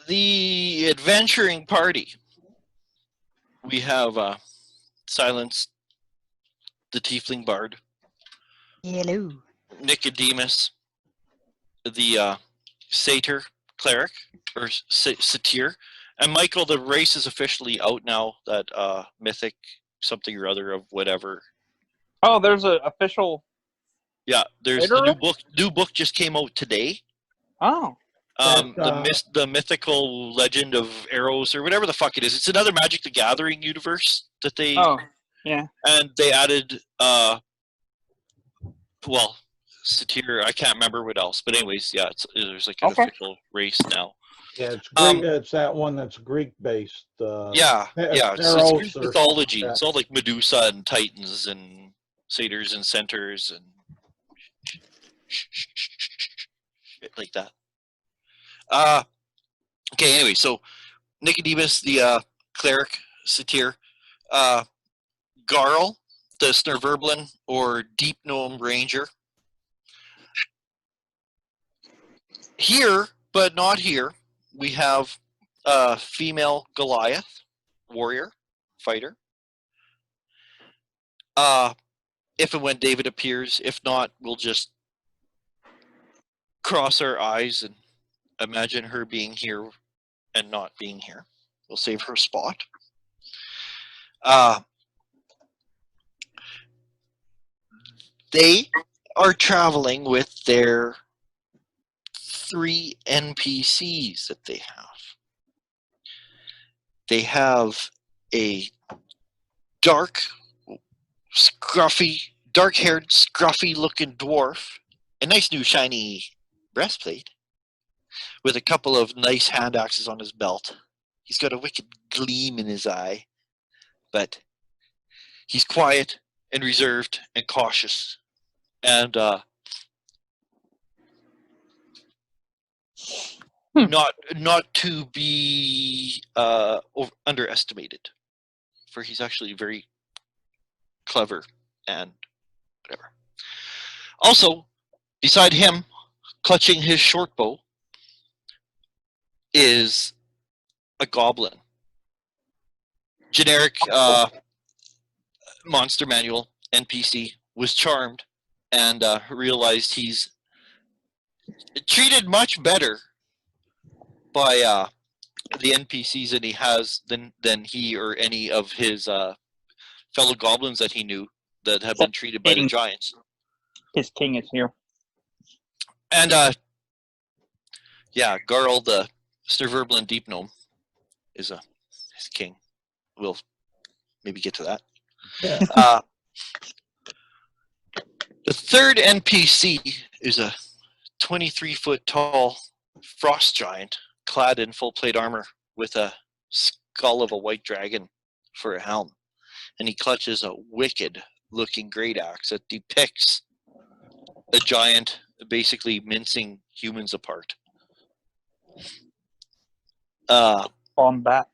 The adventuring party. We have Silence, the Tiefling Bard. Hello. Nicodemus, the Satyr Cleric, or Satyr. And Michael, the race is officially out now, that Mythic something or other of whatever. Oh, there's an official... Yeah, there's the new book just came out today. Oh. The mythical legend of arrows, or whatever the fuck it is. It's another Magic the Gathering universe that they... Oh, yeah. And they added, Satyr, I can't remember what else. But anyways, yeah, there's like an official race now. Yeah, it's Greek. It's that one that's Greek-based. Yeah. So it's Greek mythology. It's all like Medusa and Titans and satyrs and centaurs and shit like that. Okay, anyway, so Nicodemus, the cleric, Satyr, Garl, the Snerverblin or Deep Gnome Ranger. Here, but not here, we have female Goliath, warrior, fighter. If and when David appears, if not, we'll just cross our eyes and imagine her being here and not being here. We'll save her spot. They are traveling with their 3 NPCs that they have. They have a dark-haired, scruffy-looking dwarf, a nice new shiny breastplate, with a couple of nice hand axes on his belt. He's got a wicked gleam in his eye, but he's quiet and reserved and cautious, and not to be underestimated, for he's actually very clever and whatever. Also, beside him, clutching his short bow, is a goblin. Generic monster manual NPC, was charmed and realized he's treated much better by the NPCs than he has than he or any of his fellow goblins that he knew that have been treated by the giants. His king is here. And yeah, Garl, the Snerverblin Deep Gnome, is his king. We'll maybe get to that. Yeah. The third NPC is a 23-foot tall frost giant clad in full plate armor with a skull of a white dragon for a helm. And he clutches a wicked looking great axe that depicts a giant basically mincing humans apart. Combat.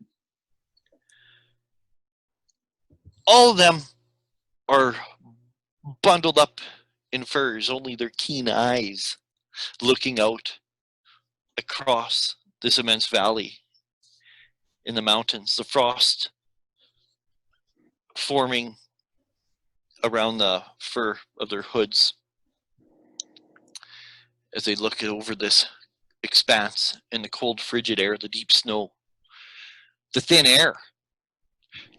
All of them are bundled up in furs, only their keen eyes looking out across this immense valley in the mountains, the frost forming around the fur of their hoods as they look over this expanse in the cold, frigid air, the deep snow, the thin air.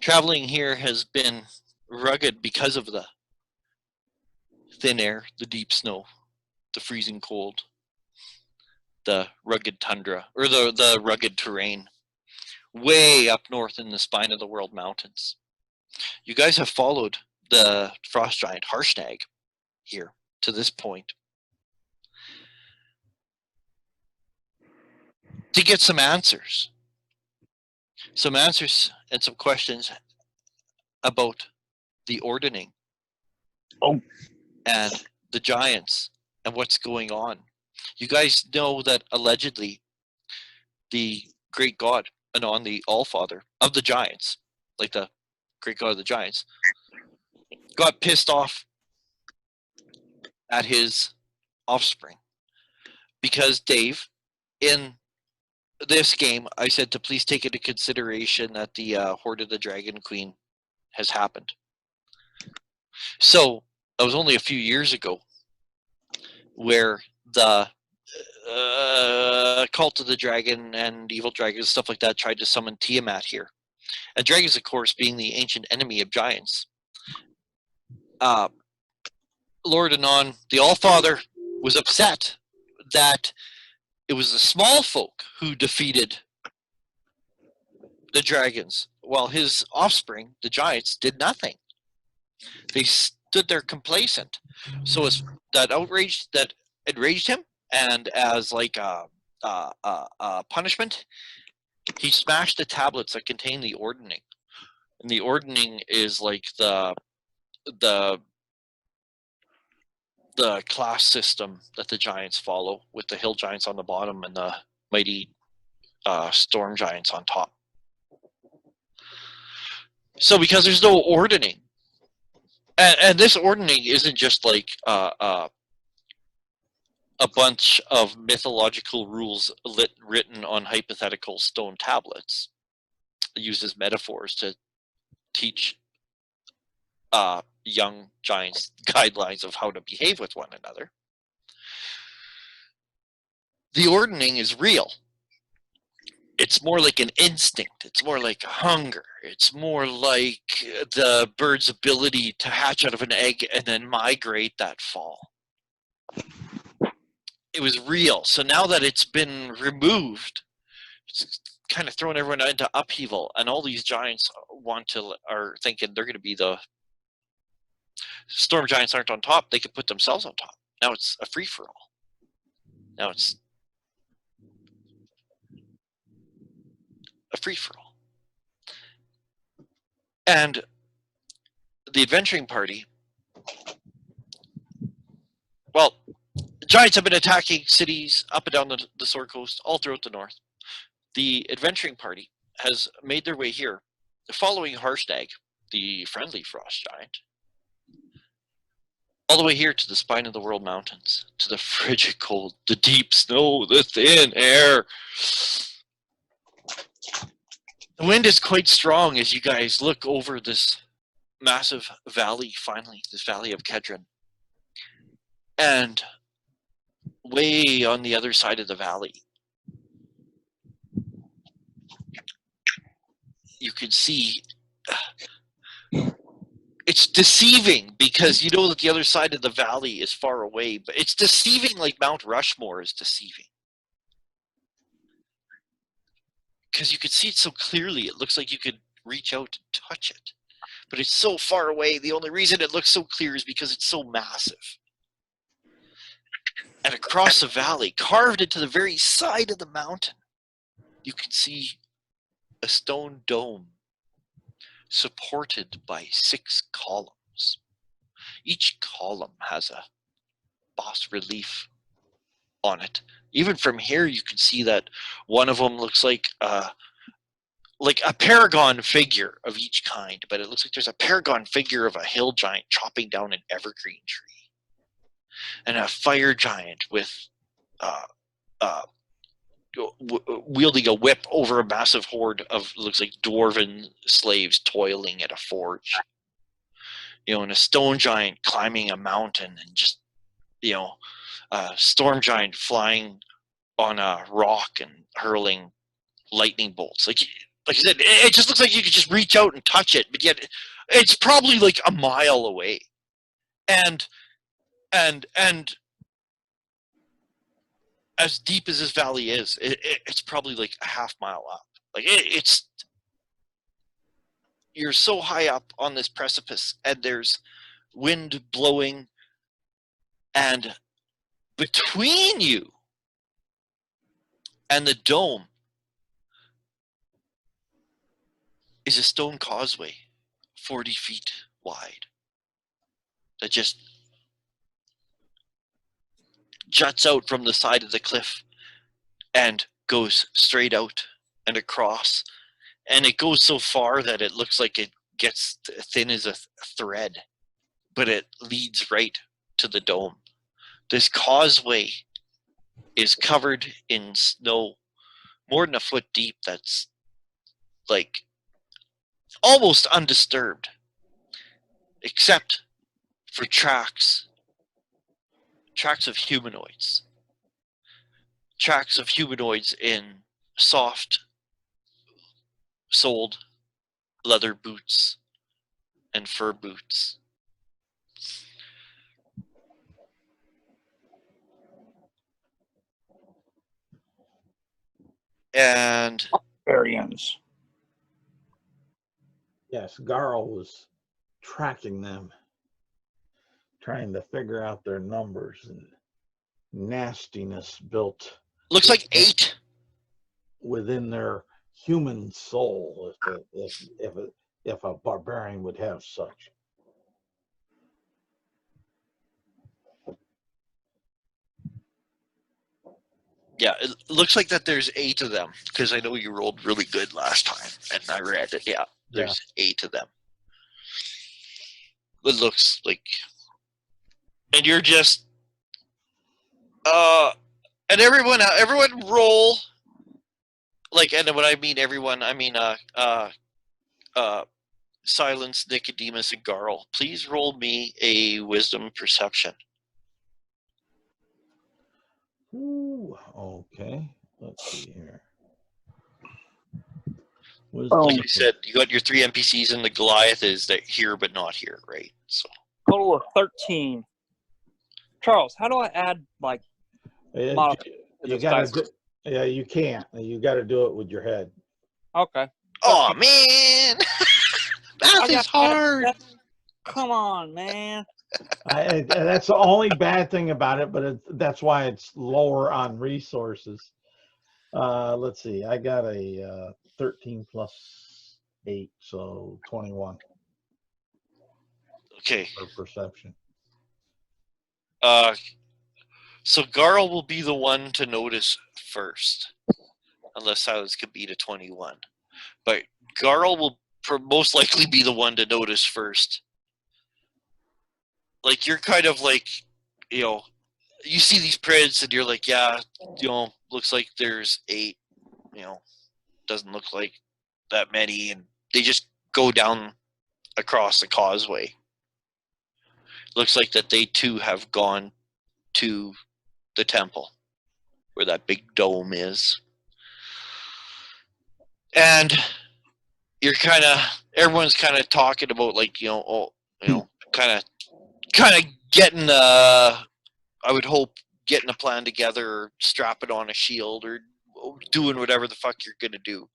Traveling here has been rugged because of the thin air, the deep snow, the freezing cold, the rugged tundra, or the rugged terrain, way up north in the Spine of the World Mountains. You guys have followed the frost giant Harshnag here to this point to get some answers and some questions about the ordaining and the giants and what's going on. You guys know that allegedly the great god Anon, the Allfather of the giants, like the great god of the giants, got pissed off at his offspring because Dave, in this game, I said to please take into consideration that the Horde of the Dragon Queen has happened. So that was only a few years ago where the Cult of the Dragon and Evil Dragons, stuff like that, tried to summon Tiamat here. And dragons, of course, being the ancient enemy of giants. Lord Anon, the Allfather, was upset that it was the small folk who defeated the dragons, while his offspring, the giants, did nothing. They stood there complacent. So as that enraged him, and as like a punishment, he smashed the tablets that contain the ordning. And the ordning is like the class system that the giants follow, with the hill giants on the bottom and the mighty storm giants on top. So because there's no ordning, and this ordning isn't just like a bunch of mythological rules written on hypothetical stone tablets, used as metaphors to teach young giants guidelines of how to behave with one another. The ordning is real. It's more like an instinct. It's more like hunger. It's more like the bird's ability to hatch out of an egg and then migrate that fall. It was real. So now that it's been removed, it's kind of thrown everyone into upheaval, and all these giants are thinking they're going to be the storm giants. Aren't on top, they could put themselves on top. Now it's a free-for-all. Now it's a free-for-all. And the adventuring party, well, giants have been attacking cities up and down the Sword Coast, all throughout the north. The adventuring party has made their way here, following Harshnag, the friendly frost giant, all the way here to the spine of the world mountains, to the frigid cold, the deep snow, the thin air. The wind is quite strong as you guys look over this massive valley, finally, this valley of Kedron. And way on the other side of the valley, you can see it's deceiving, because you know that the other side of the valley is far away, but it's deceiving like Mount Rushmore is deceiving. Because you could see it so clearly, it looks like you could reach out and touch it. But it's so far away. The only reason it looks so clear is because it's so massive. And across the valley, carved into the very side of the mountain, you can see a stone dome supported by 6 columns. Each column has a bas relief on it. Even from here, you can see that one of them looks like a paragon figure of each kind, but it looks like there's a paragon figure of a hill giant chopping down an evergreen tree, and a fire giant with wielding a whip over a massive horde of, looks like, dwarven slaves toiling at a forge. And a stone giant climbing a mountain, and just, a storm giant flying on a rock and hurling lightning bolts. Like I said, it just looks like you could just reach out and touch it, but yet it's probably like a mile away. And as deep as this valley is, it's probably like a half mile up. Like it's you're so high up on this precipice, and there's wind blowing, and between you and the dome is a stone causeway 40 feet wide that just juts out from the side of the cliff and goes straight out and across. And it goes so far that it looks like it gets thin as a thread, but it leads right to the dome. This causeway is covered in snow, more than a foot deep that's like almost undisturbed, except for tracks of humanoids. Tracks of humanoids in soft soled leather boots and fur boots. And Barbarians. Yes, Garl was tracking them, trying to figure out their numbers and nastiness built looks like 8. within their human soul, if a barbarian would have such. Yeah, it looks like that there's 8 of them, because I know you rolled really good last time, and I read it. Yeah, there's 8 of them. It looks like, and you're just, and everyone roll, like, and when I mean everyone, I mean Silence, Nicodemus, and Garl. Please roll me a wisdom perception. Ooh, okay. Let's see here. Like I said, you got your 3 NPCs, and the Goliath is that here but not here, right? So Total of 13. Charles, how do I add like modifiers to you this gotta dice? yeah, you can't. You got to do it with your head. Okay. oh man, math is hard. Come on, man. That's the only bad thing about it, but that's why it's lower on resources. Let's see. I got a 13 plus 8, so 21 Okay. for perception. So Garl will be the one to notice first, unless Silence could beat a 21. But Garl will most likely be the one to notice first. Like, you're kind of like, you see these prints and you're like, yeah, looks like there's 8, doesn't look like that many, and they just go down across the causeway. Looks like that they too have gone to the temple where that big dome is. And you're everyone's kind of talking about, like, kind of getting I would hope getting a plan together, or strapping on a shield, or doing whatever the fuck you're gonna do.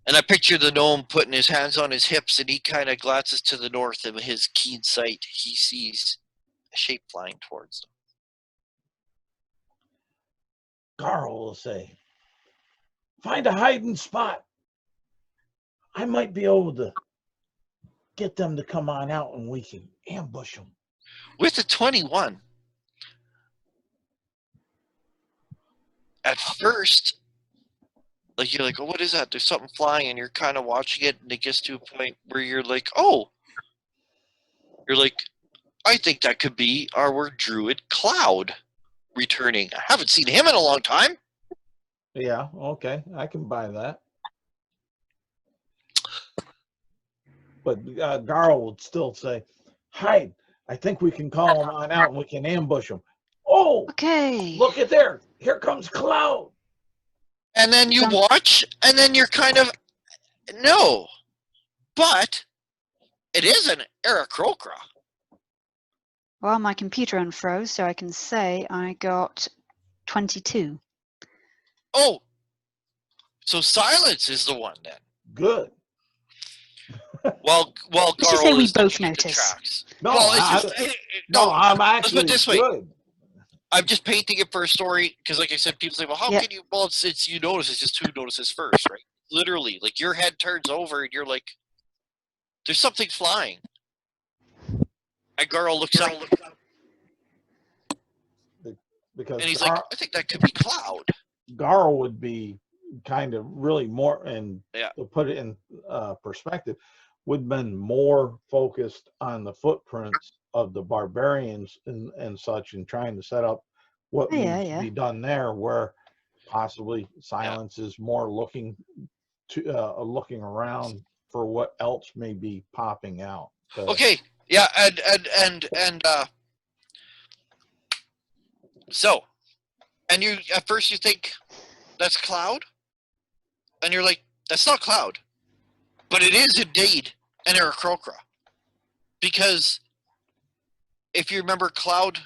And I picture the gnome putting his hands on his hips, and he kind of glances to the north, and with his keen sight, he sees a shape flying towards them. Garl will say, "Find a hiding spot. I might be able to get them to come on out, and we can ambush them." With a 21, at first, like, you're like, oh, what is that? There's something flying, and you're kind of watching it, and it gets to a point where you're like, oh, I think that could be our druid Cloud returning. I haven't seen him in a long time. Yeah, okay, I can buy that. But Garl would still say, "Hide. I think we can call them on out, and we can ambush them." Oh, Okay. look at there. Here comes Cloud. And then you watch, and then you're kind of, no. But it is an Aarakocra. Well, my computer unfroze, so I can say I got 22. Oh, so Silence is the one then. Good. Well, Let's just Garl say we is the both lead that notice. tracks. No, Well, it's no, I'm let's put actually it this way. good. I'm just painting it for a story, because, like I said, people say, well, how Yep. can you? Well, it's you notice. It's just who notices first, right? Literally, like, your head turns over, and you're like, there's something flying. And Garl looks up, Because and he's like, I think that could be Cloud. Garl would be kind of really more, and Yeah. to put it in perspective, would have been more focused on the footprints of the barbarians and such, and trying to set up what needs to be done there, where possibly. Silence is more looking looking around for what else may be popping out. Okay, yeah, so, and you at first you think that's cloud, and you're like, that's not cloud, but it is indeed an Aarakocra, because if you remember, Cloud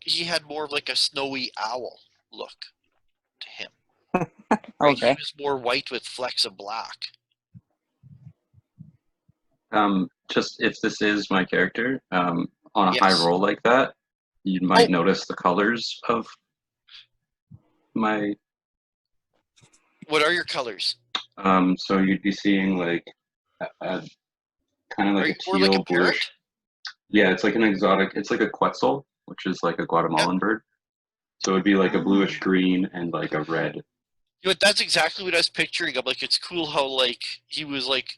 he had more of like a snowy owl look to him. Right? Okay. He was more white with flecks of black. Just if this is my character, on a high Yes. roll like that, you might notice the colors of my. What are your colors? So you'd be seeing like a kind of Are like you a more like a teal parrot? bluish. Yeah, it's like an exotic. It's like a quetzal, which is like a Guatemalan bird. So it'd be like a bluish green and like a red. You know, that's exactly what I was picturing. I'm like, it's cool how like he was like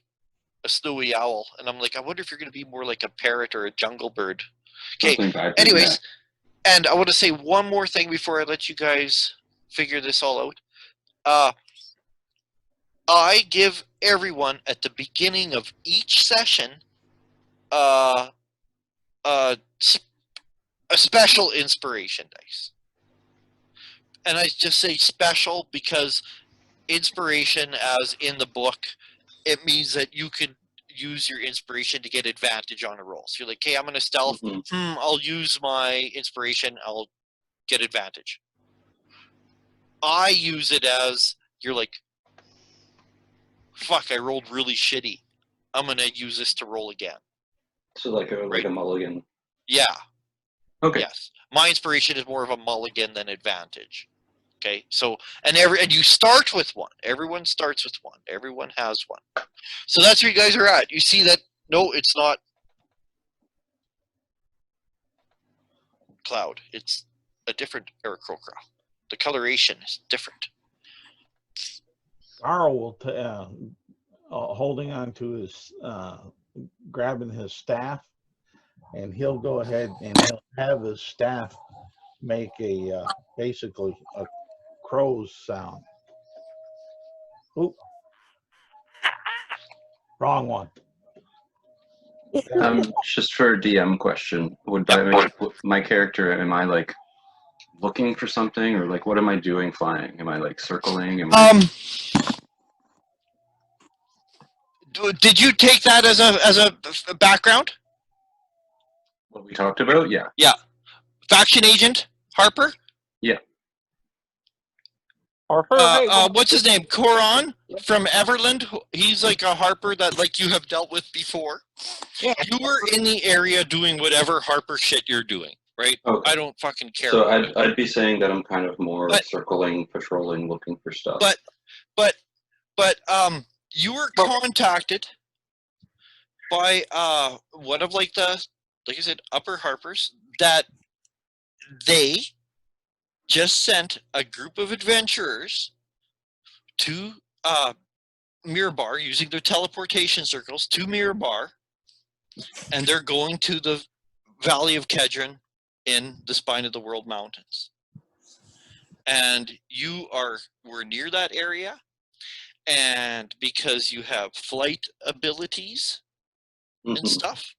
a snowy owl, and I'm like, I wonder if you're gonna be more like a parrot or a jungle bird. Okay. Something vibrant, Anyways, and I want to say one more thing before I let you guys figure this all out. I give everyone at the beginning of each session a special inspiration dice. And I just say special because inspiration, as in the book, it means that you can use your inspiration to get advantage on a roll. So you're like, hey, I'm going to stealth. I'll use my inspiration. I'll get advantage. I use it as, you're like, fuck, I rolled really shitty. I'm going to use this to roll again. So like a mulligan. Yeah. Okay. Yes. My inspiration is more of a mulligan than advantage. Okay. So, and you start with one. Everyone starts with one. Everyone has one. So that's where you guys are at. You see that? No, it's not cloud. It's a different Aarakocra. The coloration is different. Carl will holding on to his grabbing his staff, and he'll go ahead and he'll have his staff make a basically a crow's sound. Oop. Wrong one. Just for a DM question, would my character, am I like looking for something, or like what am I doing flying? Am I like circling? Did you take that as a background? What we talked about? Yeah. Yeah. Faction agent Harper? Yeah. Harper? What's his name? Coron from Everland. He's like a Harper that like you have dealt with before. Yeah. You were in the area doing whatever Harper shit you're doing, right? Okay. I don't fucking care. So I'd be saying that I'm kind of more circling, patrolling, looking for stuff. But you were contacted by one of like I said, upper Harpers, that they just sent a group of adventurers to Mirabar using their teleportation circles to Mirabar, and they're going to the Valley of Kedron in the Spine of the World Mountains. And you were near that area, and because you have flight abilities and stuff,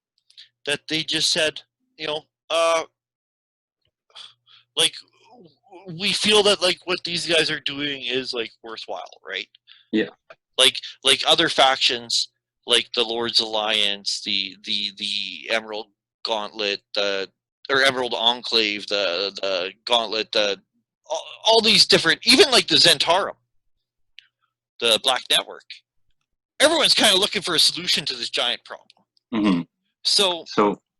that they just said, like, we feel that like what these guys are doing is like worthwhile, right? Yeah. Like other factions, like the Lord's Alliance, the Emerald Gauntlet, or Emerald Enclave, the Gauntlet, all these different, even like the Zentarum, the Black Network. Everyone's kind of looking for a solution to this giant problem. Mm-hmm. So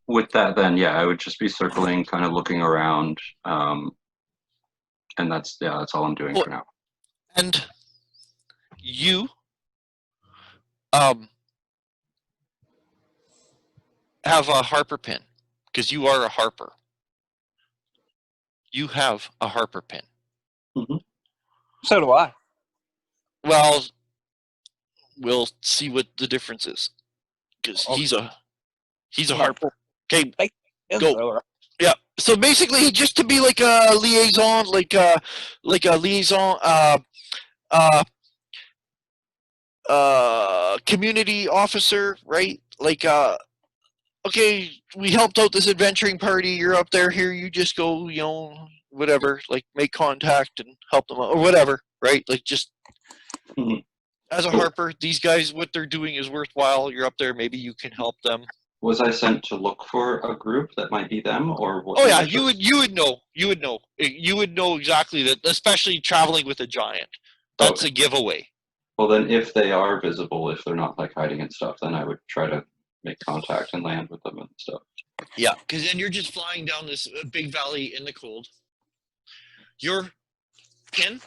with that, then I would just be circling, kind of looking around, and that's all I'm doing for now. And you have a Harper pin, because you are a Harper. You have a Harper pin. Mm-hmm. So do I. Well, we'll see what the difference is, because he's a Harper. Okay, go. Go. Yeah. So basically, just to be like a liaison, like a liaison, community officer, right? Like, okay, we helped out this adventuring party. You're up there. Here, you just go, whatever. Like, make contact and help them out, or whatever, right? Like, just Mhm. as a Harper, these guys, what they're doing is worthwhile. You're up there. Maybe you can help them. Was I sent to look for a group that might be them, or was Oh it yeah, just- you would know exactly that, especially traveling with a giant. That's Okay. a giveaway. Well, then, if they are visible, if they're not like hiding and stuff, then I would try to make contact and land with them and stuff. Yeah, because then you're just flying down this big valley in the cold. Your pin,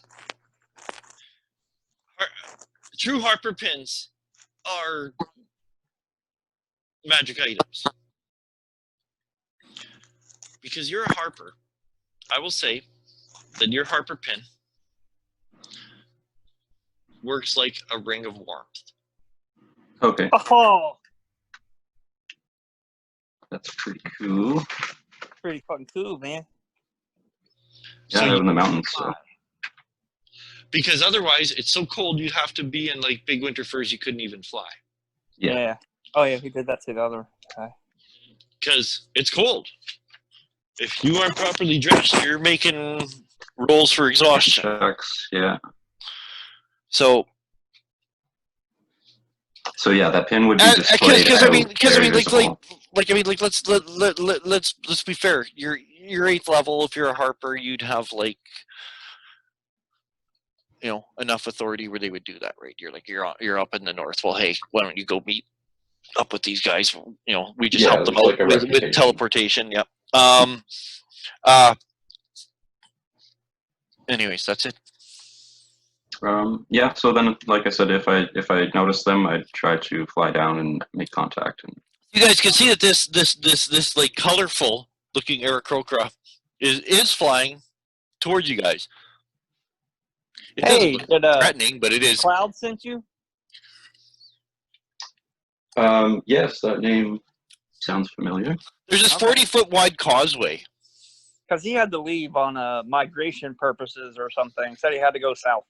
true Harper pins, are magic items. Because you're a Harper, I will say that your Harper pin works like a ring of warmth. Okay, Oh, that's pretty cool. pretty fucking cool, man. Yeah, So I you- live in the mountains, so because otherwise, it's so cold, you'd have to be in like big winter furs. You couldn't even fly yeah. Oh yeah, he did that to the other guy. because it's cold. If you aren't properly dressed, you're making rolls for exhaustion. Shucks, yeah. So, So yeah, that pin would be displayed because out, I mean, very like visible. let's be fair. You're 8th level. If you're a Harper, you'd have like enough authority where they would do that, right? You're up in the north. Well, hey, why don't you go meet up with these guys? We just Yeah, help them there's out like a with reputation. teleportation. Yep. Anyways, that's it. Yeah. So then, like I said, if I noticed them, I'd try to fly down and make contact. And You guys can see that this like colorful looking Aarakocra is flying towards you guys. It Hey, doesn't look did threatening, but it is. Cloud sent you? yes, that name sounds familiar. There's this Okay. 40-foot wide causeway. Because he had to leave on migration purposes or something. Said he had to go south.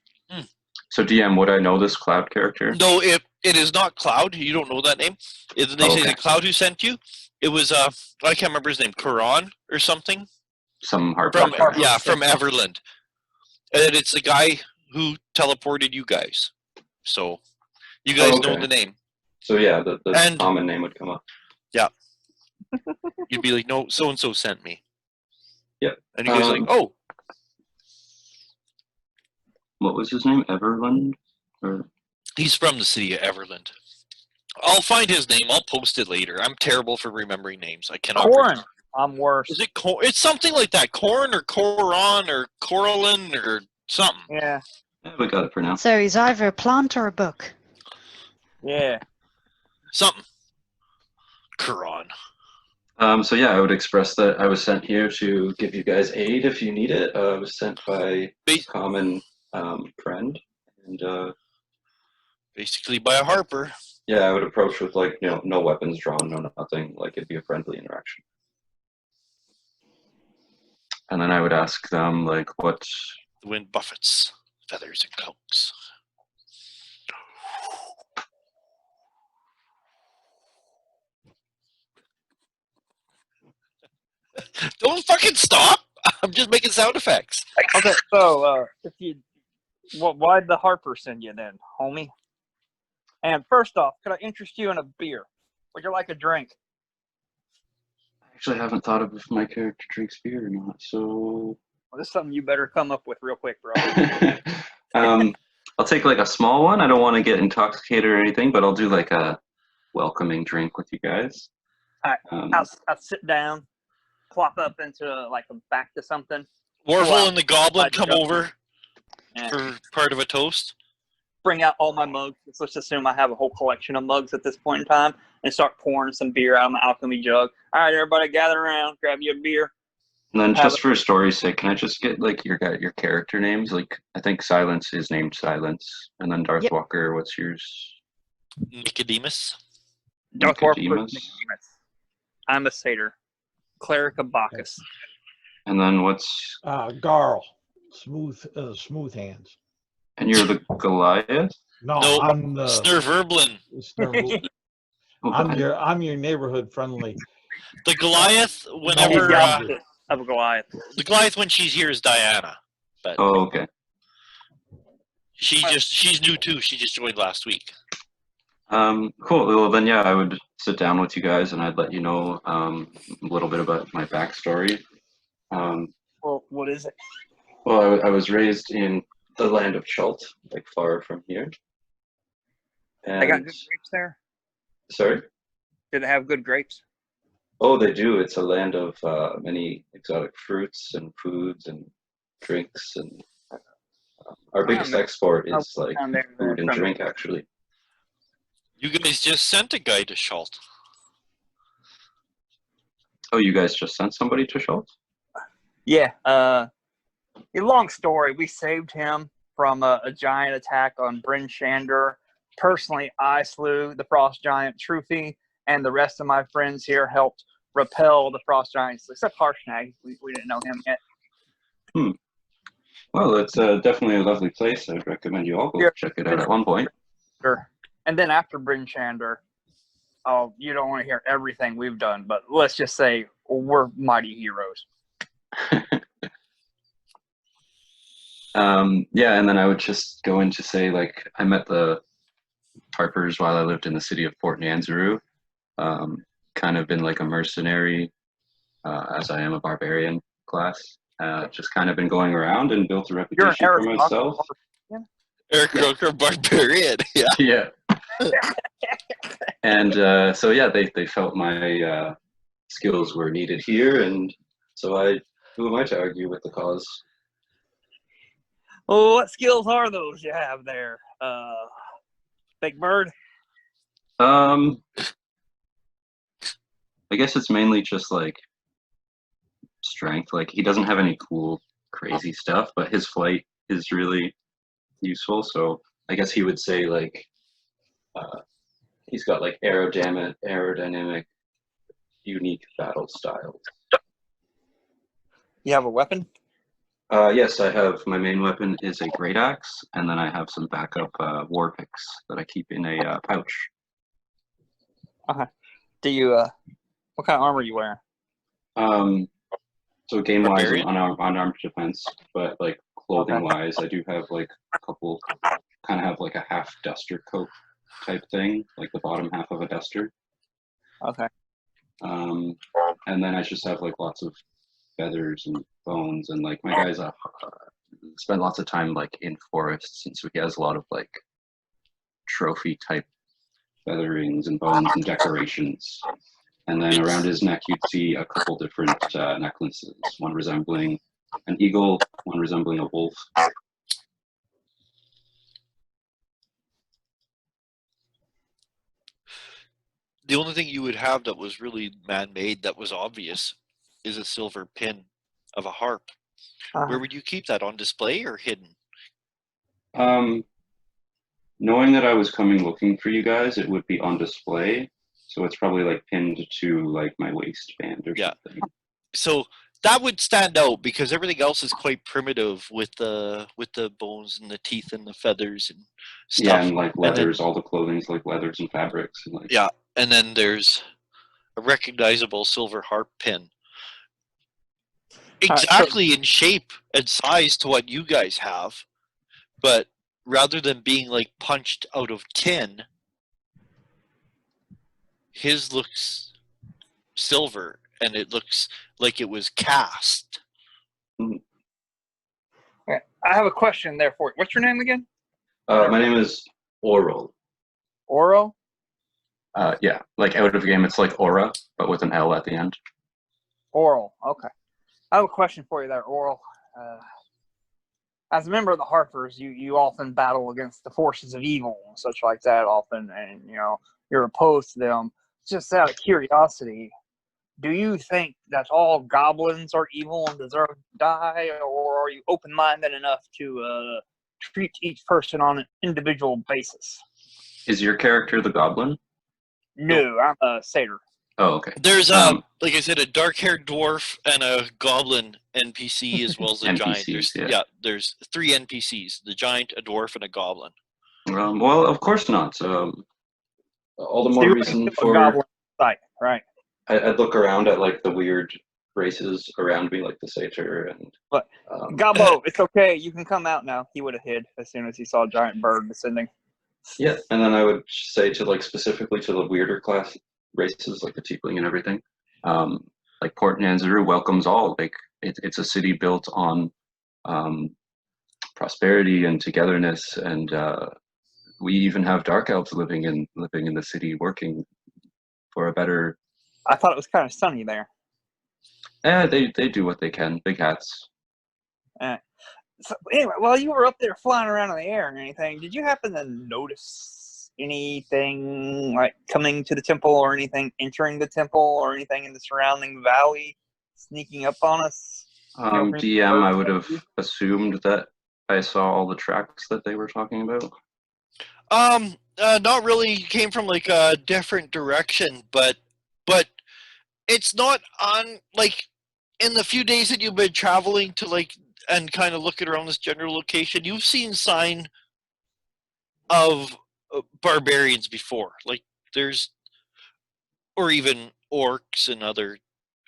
So DM, would I know this Cloud character? No, it is not Cloud. You don't know that name. They say Okay. the Cloud who sent you. It was I can't remember his name, Quran or something. Some Harper From guy. yeah, from Everland. And it's the guy who teleported you guys. So you guys know Okay. the name. So yeah, the And- common name would come up. You'd be like, no, so and so sent me. Yep. And you guys are like, oh, What was his name? Everland? Or he's from the city of Everland. I'll find his name. I'll post it later. I'm terrible for remembering names. I cannot. Corin. remember. I'm worse. Is it It's something like that. Corn or Coron or Coralin or something. Yeah. yeah, we got it for now. So he's either a plant or a book. Yeah. Something. Coron. So yeah, I would express that I was sent here to give you guys aid if you need it. I was sent by a Ba- common friend, and Basically by a Harper. yeah, I would approach with like no weapons drawn, no nothing. Like it'd be a friendly interaction. And then I would ask them like, what? The wind buffets, feathers and cloaks. Don't fucking stop! I'm just making sound effects. Okay, so if you, why'd the Harper send you then, homie? And first off, could I interest you in a beer? Would you like a drink? Actually, I haven't thought of if my character drinks beer or not. So Well, this is something you better come up with real quick, bro. I'll take like a small one. I don't want to get intoxicated or anything, but I'll do like a welcoming drink with you guys. Alright, I'll sit down, plop up into like a back to something. Warfel and the Goblin I'd come jump. over Yeah. for part of a toast. Bring out all my mugs. Let's assume I have a whole collection of mugs at this point in time, and start pouring some beer out of my alchemy jug. All right, everybody, gather around, grab you a beer. And then Have just for story's sake, can I just get like your character names? Like I think Silence is named Silence, and then Darth Yep. Walker. What's yours? Nicodemus. Darth Warper, Nicodemus. Nicodemus. I'm a satyr, cleric of Bacchus. And then what's? Garl, smooth hands. And you're the Goliath. No, No, I'm the Snurverblin. I'm your neighborhood friendly. The Goliath, He's whenever the opposite of a Goliath. the Goliath when she's here is Diana, but Oh, okay. she's new too. She just joined last week. Cool. Well, then, yeah, I would sit down with you guys and I'd let you know a little bit about my backstory. Well, what is it? Well, I was raised in the land of Chult, like far from here. They got And good grapes there? sorry? Do they have good grapes? Oh, they do. It's a land of many exotic fruits and foods and drinks, and our biggest export is like down there, food and from- drink, actually. You guys just sent a guy to Schalt. Oh, you guys just sent somebody to Chult? Yeah. A long story. We saved him from a giant attack on Bryn Shander. Personally, I slew the frost giant Truffy, and the rest of my friends here helped repel the frost giants, except Harshnag. We didn't know him yet. Well, it's definitely a lovely place. I'd recommend you all go check it out at one point. Sure. And then after Bryn Shander, oh, you don't want to hear everything we've done, but let's just say we're mighty heroes. Yeah, and then I would just go in to say, like, I met the Harpers while I lived in the city of Port Nyanzaru. Kind of been like a mercenary, as I am a barbarian class. Just kind of been going around and built a reputation for myself. Eric Roker, barbarian. Yeah. Yeah. And so yeah, they felt my skills were needed here, and so who am I to argue with the cause? Oh, what skills are those you have there, Big Bird? I guess it's mainly just like strength. Like, he doesn't have any cool, crazy stuff, but his flight is really useful. So I guess he would say like he's got like aerodynamic, unique battle styles. You have a weapon? Yes, I have. My main weapon is a great axe, and then I have some backup war picks that I keep in a pouch. Do you what kind of armor are you wearing? So game-wise, Barbarian? I'm unarmed defense, but like clothing-wise, I do have like a couple, kind of have like a half duster coat type thing, like the bottom half of a duster. Okay. And then I just have like lots of feathers and bones, and like my guys spend lots of time like in forests, and so he has a lot of like trophy type featherings and bones and decorations. And then around his neck you'd see a couple different necklaces, one resembling an eagle, one resembling a wolf. The only thing you would have that was really man-made that was obvious is a silver pin of a harp. Where would you keep that, on display or hidden? Knowing that I was coming looking for you guys, it would be on display. So it's probably like pinned to like my waistband or something. So that would stand out because everything else is quite primitive with the bones and the teeth and the feathers and stuff. Yeah, and like leathers, then, all the clothing's like leathers and fabrics. And like, yeah, and then there's a recognizable silver harp pin. Exactly in shape and size to what you guys have, but rather than being like punched out of tin, his looks silver and it looks like it was cast. Okay. I have a question there for you. What's your name again? my name is Oral. Oro? Yeah, like out of game, it's like aura, but with an L at the end. Oral. Okay. I have a question for you there, Oral. As a member of the Harpers, you often battle against the forces of evil and such like that often, and you're opposed to them. Just out of curiosity, do you think that all goblins are evil and deserve to die, or are you open-minded enough to treat each person on an individual basis? Is your character the goblin? No, I'm a satyr. Oh, okay. There's like I said, a dark-haired dwarf and a goblin NPC as well as a giant. NPCs, yeah. There's 3 NPCs: the giant, a dwarf, and a goblin. Well, of course not. All the So more you reason wouldn't do a for goblin fight, right? I'd look around at like the weird races around me, like the satyr and. But Um, Gobbo, it's okay. You can come out now. He would have hid as soon as he saw a giant bird descending. yeah, and then I would say to like specifically to the weirder class races, like the tiefling and everything. Like Port Nanzaru welcomes all. Like it's a city built on prosperity and togetherness, and we even have dark elves living in the city, working for a better. I thought it was kind of sunny there. They do what they can. Big hats. So anyway, while you were up there flying around in the air and anything, did you happen to notice anything like coming to the temple or anything entering the temple or anything in the surrounding valley sneaking up on us? DM, I would have assumed that I saw all the tracks that they were talking about. Not really. You came from like a different direction, but it's not on like in the few days that you've been traveling to like and kind of looking around this general location, you've seen sign of barbarians before. Like there's, or even orcs and other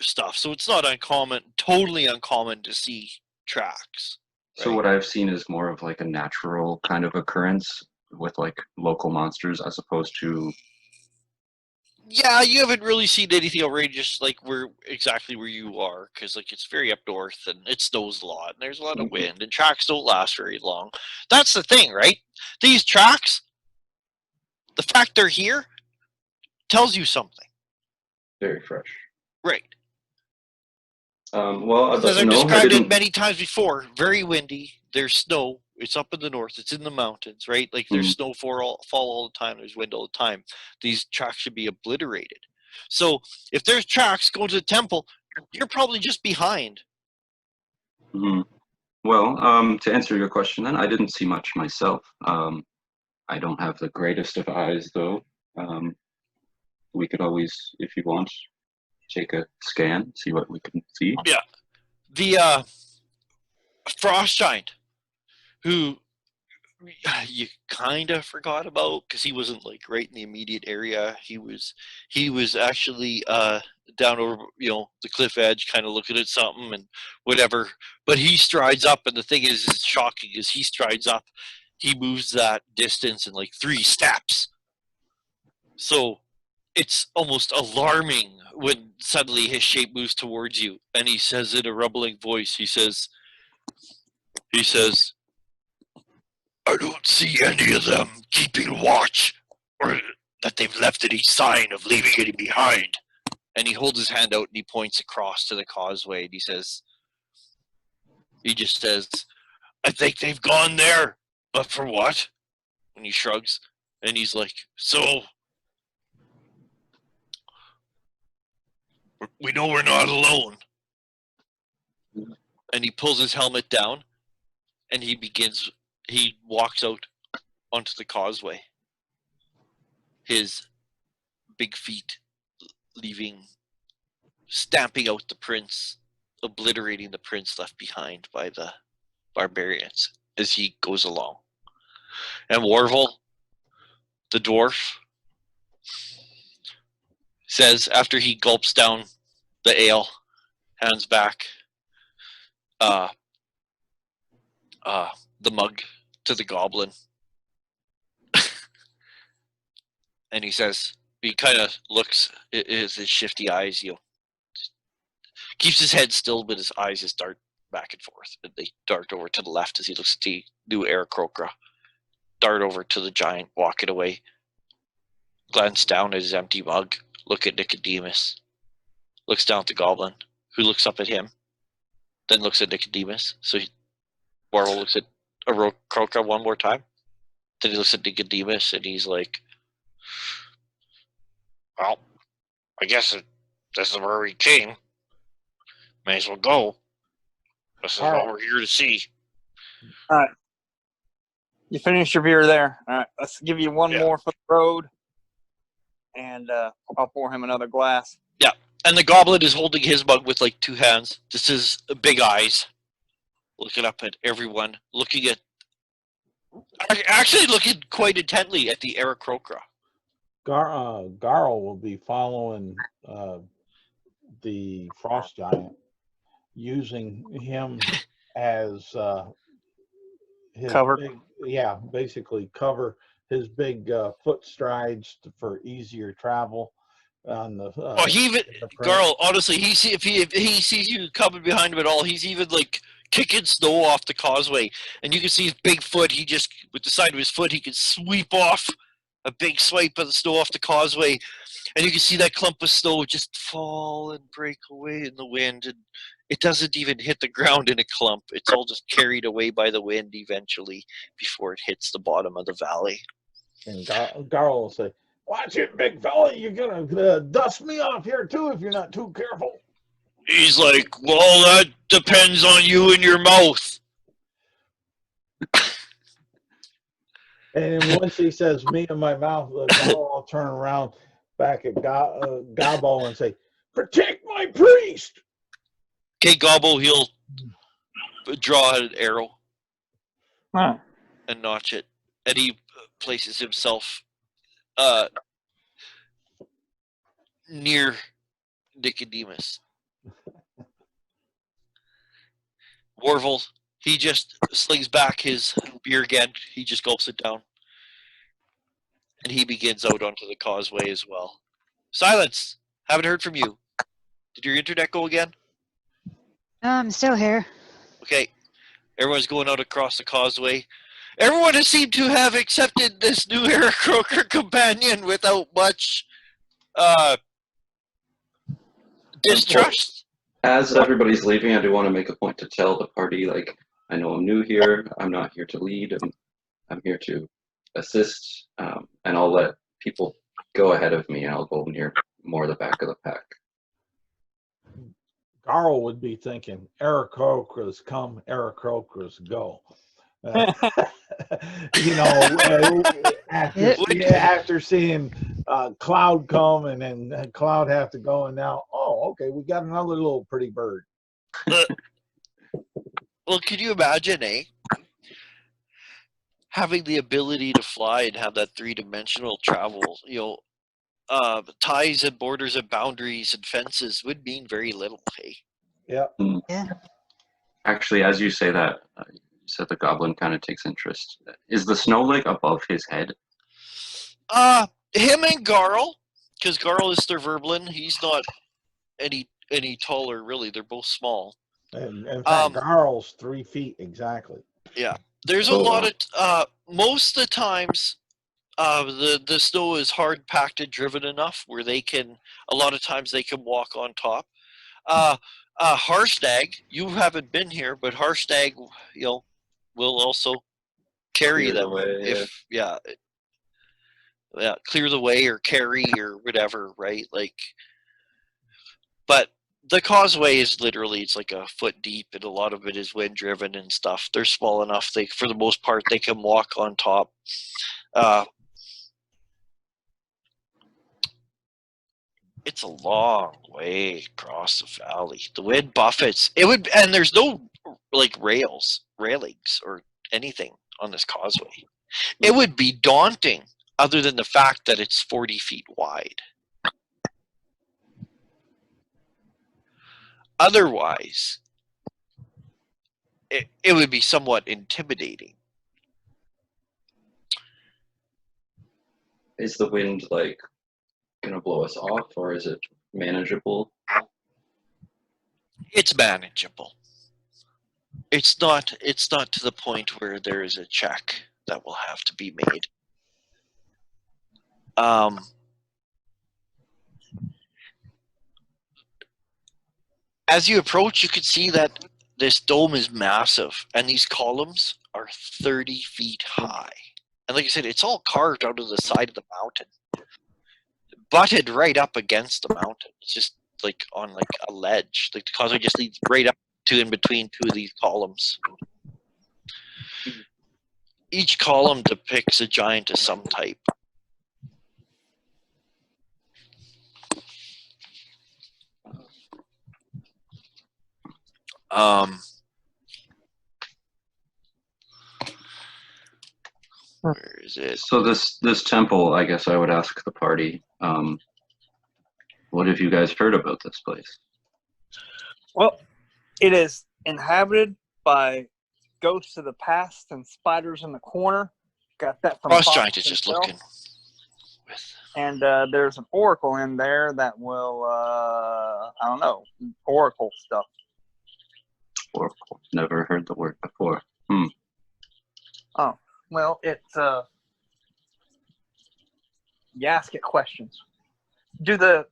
stuff. So it's not uncommon, totally uncommon to see tracks. So right? what I've seen is more of like a natural kind of occurrence with like local monsters as opposed to. Yeah, you haven't really seen anything outrageous like exactly where you are, because like it's very up north and it snows a lot and there's a lot of wind and tracks don't last very long. That's the thing, right? These tracks, the fact they're here tells you something. Very fresh. Right. Well, As I've no, I described it didn't. many times before, very windy, there's snow, it's up in the north, it's in the mountains, right? Like there's snowfall all the time, there's wind all the time. These tracks should be obliterated. So if there's tracks going to the temple, you're probably just behind. Well, to answer your question, then I didn't see much myself. I don't have the greatest of eyes, though. We could always, if you want, take a scan, see what we can see. Yeah. The frost giant, who you kind of forgot about because he wasn't like right in the immediate area. He was actually down over the cliff edge, kind of looking at something and whatever. But he strides up, and the thing is shocking is he strides up, he moves that distance in like 3 steps. So it's almost alarming when suddenly his shape moves towards you, and he says in a rumbling voice, he says, I don't see any of them keeping watch, or that they've left any sign of leaving any behind. And he holds his hand out and he points across to the causeway, and he just says, I think they've gone there, but for what? And he shrugs, and he's like, so, we know we're not alone. And he pulls his helmet down, and he walks out onto the causeway. His big feet stamping out the prints, obliterating the prints left behind by the barbarians as he goes along. And Warvel, the dwarf, says after he gulps down the ale, hands back the mug to the goblin, and he says, he kind of looks, his shifty eyes, keeps his head still, but his eyes just dart back and forth. And they dart over to the left as he looks at the new Aarakocra, dart over to the giant, walking away, glance down at his empty mug, look at Nicodemus, looks down at the goblin, who looks up at him, then looks at Nicodemus. So Warhol looks at Aarakocra one more time, then he looks at Nicodemus, and he's like, well, I guess this is where we came. May as well go. This is what we're here to see. All right. You finished your beer there. All right. Let's give you one more for the road. And I'll pour him another glass. And the goblin is holding his mug with like two hands. This is big eyes, looking up at everyone, actually looking quite intently at the Aarakocra. Garl will be following the frost giant, using him as his Cover. basically cover his big foot strides for easier travel on the. Oh, he even Garl. Honestly, if he sees you coming behind him at all, he's even like kicking snow off the causeway, and you can see his big foot. He just with the side of his foot, he can sweep off a big swipe of the snow off the causeway, and you can see that clump of snow just fall and break away in the wind, and it doesn't even hit the ground in a clump. It's all just carried away by the wind eventually before it hits the bottom of the valley. And Garl will say, "Watch it, big fella! You're gonna dust me off here too if you're not too careful." He's like, well, that depends on you and your mouth. And once he says "me and my mouth," I'll turn around back at Gobbo and say, "Protect my priest." Okay, Gobbo, he'll draw an arrow Huh. and notch it, and he places himself near Nicodemus. Warvel, he just slings back his beer again. He just gulps it down. And he begins out onto the causeway as well. Silence! Haven't heard from you. Did your internet go again? I'm still here. Okay. Everyone's going out across the causeway. Everyone has seemed to have accepted this new Aarakocra companion without much distrust. As everybody's leaving, I do want to make a point to tell the party, like, I know I'm new here. I'm not here to lead. I'm here to assist, and I'll let people go ahead of me. I'll go near more the back of the pack. Garl would be thinking, "Aarakocras come, Aarakocras go." After seeing Cloud come and then Cloud have to go, and now, okay, we got another little pretty bird. Well, can you imagine, having the ability to fly and have that three-dimensional travel, ties and borders and boundaries and fences would mean very little, hey? Yeah. Yeah. Actually, as you say that, you said the goblin kind of takes interest. Is the snow like above his head? Him and Garl, because Garl is their verblin, he's not any taller, really. They're both small. And in fact, Garl's 3 feet exactly. Yeah. There's a lot of, most of the times, the snow is hard packed and driven enough where a lot of times they can walk on top. Harstag, you haven't been here, but Harstag, will also carry Clear the them way, clear the way or carry or whatever, right? Like, but the causeway is literally, it's like a foot deep, and a lot of it is wind driven and stuff. They're small enough, for the most part, they can walk on top. It's a long way across the valley. The wind buffets. And there's no like railings or anything on this causeway. It would be daunting, other than the fact that it's 40 feet wide. Otherwise, it would be somewhat intimidating. Is the wind like gonna blow us off, or is it manageable? It's manageable. It's not to the point where there is a check that will have to be made. As you approach, you can see that this dome is massive, and these columns are 30 feet high. And like I said, it's all carved out of the side of the mountain, butted right up against the mountain. It's just like on like a ledge. Like the causeway just leads right up to in between two of these columns. Each column depicts a giant of some type. Where is it? So this temple, I guess I would ask the party, what have you guys heard about this place? Well, it is inhabited by ghosts of the past and spiders in the corner. Got that from Frost Fox Giant is just himself. looking. With And there's an oracle in there that will, I don't know, oracle stuff. Oracle. Never heard the word before. Oh, well, it's you ask it questions. Do the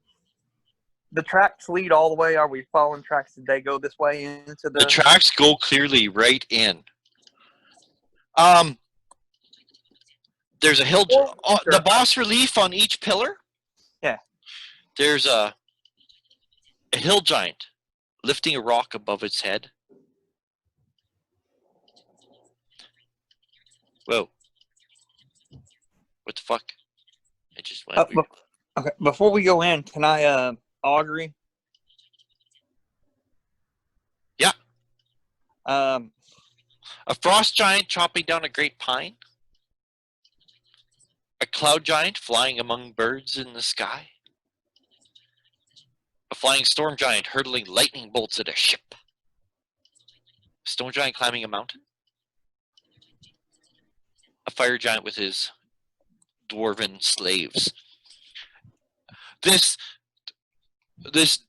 tracks lead all the way? Are we following tracks? Did they go this way into the tracks go clearly right in. There's a hill. The bas relief on each pillar. Yeah. There's a hill giant lifting a rock above its head. Whoa. What the fuck? It just went weird. Okay, before we go in, can I augury? Yeah. Um, A frost giant chopping down a great pine. A cloud giant flying among birds in the sky. A flying storm giant hurtling lightning bolts at a ship. A stone giant climbing a mountain. A fire giant with his dwarven slaves. This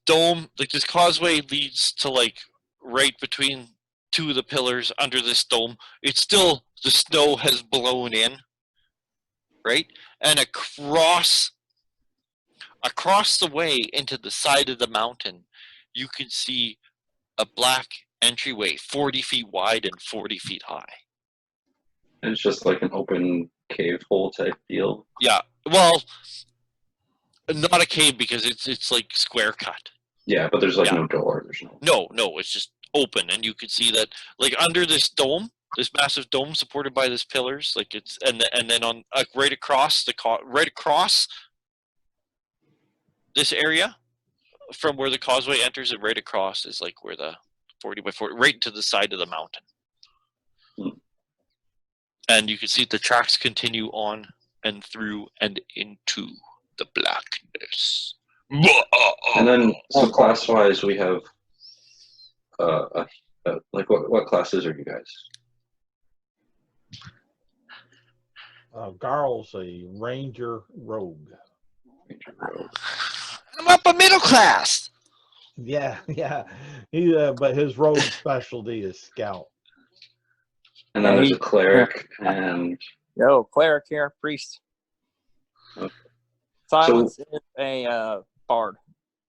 dome, like this causeway, leads to like right between two of the pillars under this dome. It's still, the snow has blown in, right? And across the way into the side of the mountain, you can see a black entryway 40 feet wide and 40 feet high. And it's just like an open cave hole type deal. Yeah, well, not a cave because it's like square cut. Yeah, but there's like Yeah. no door. There's no. No, it's just open, and you can see that like under this dome, this massive dome supported by these pillars, like it's and then on right across this area from where the causeway enters, and right across is like where the 40 by 40 right to the side of the mountain. And you can see the tracks continue on and through and into the blackness. And then, so class-wise, we have, like, what classes are you guys? Garl's a ranger rogue. I'm upper middle class. Yeah. He, but his rogue specialty is scout. And then there's a cleric and... Yo, cleric here, priest. Okay. Silence is a bard.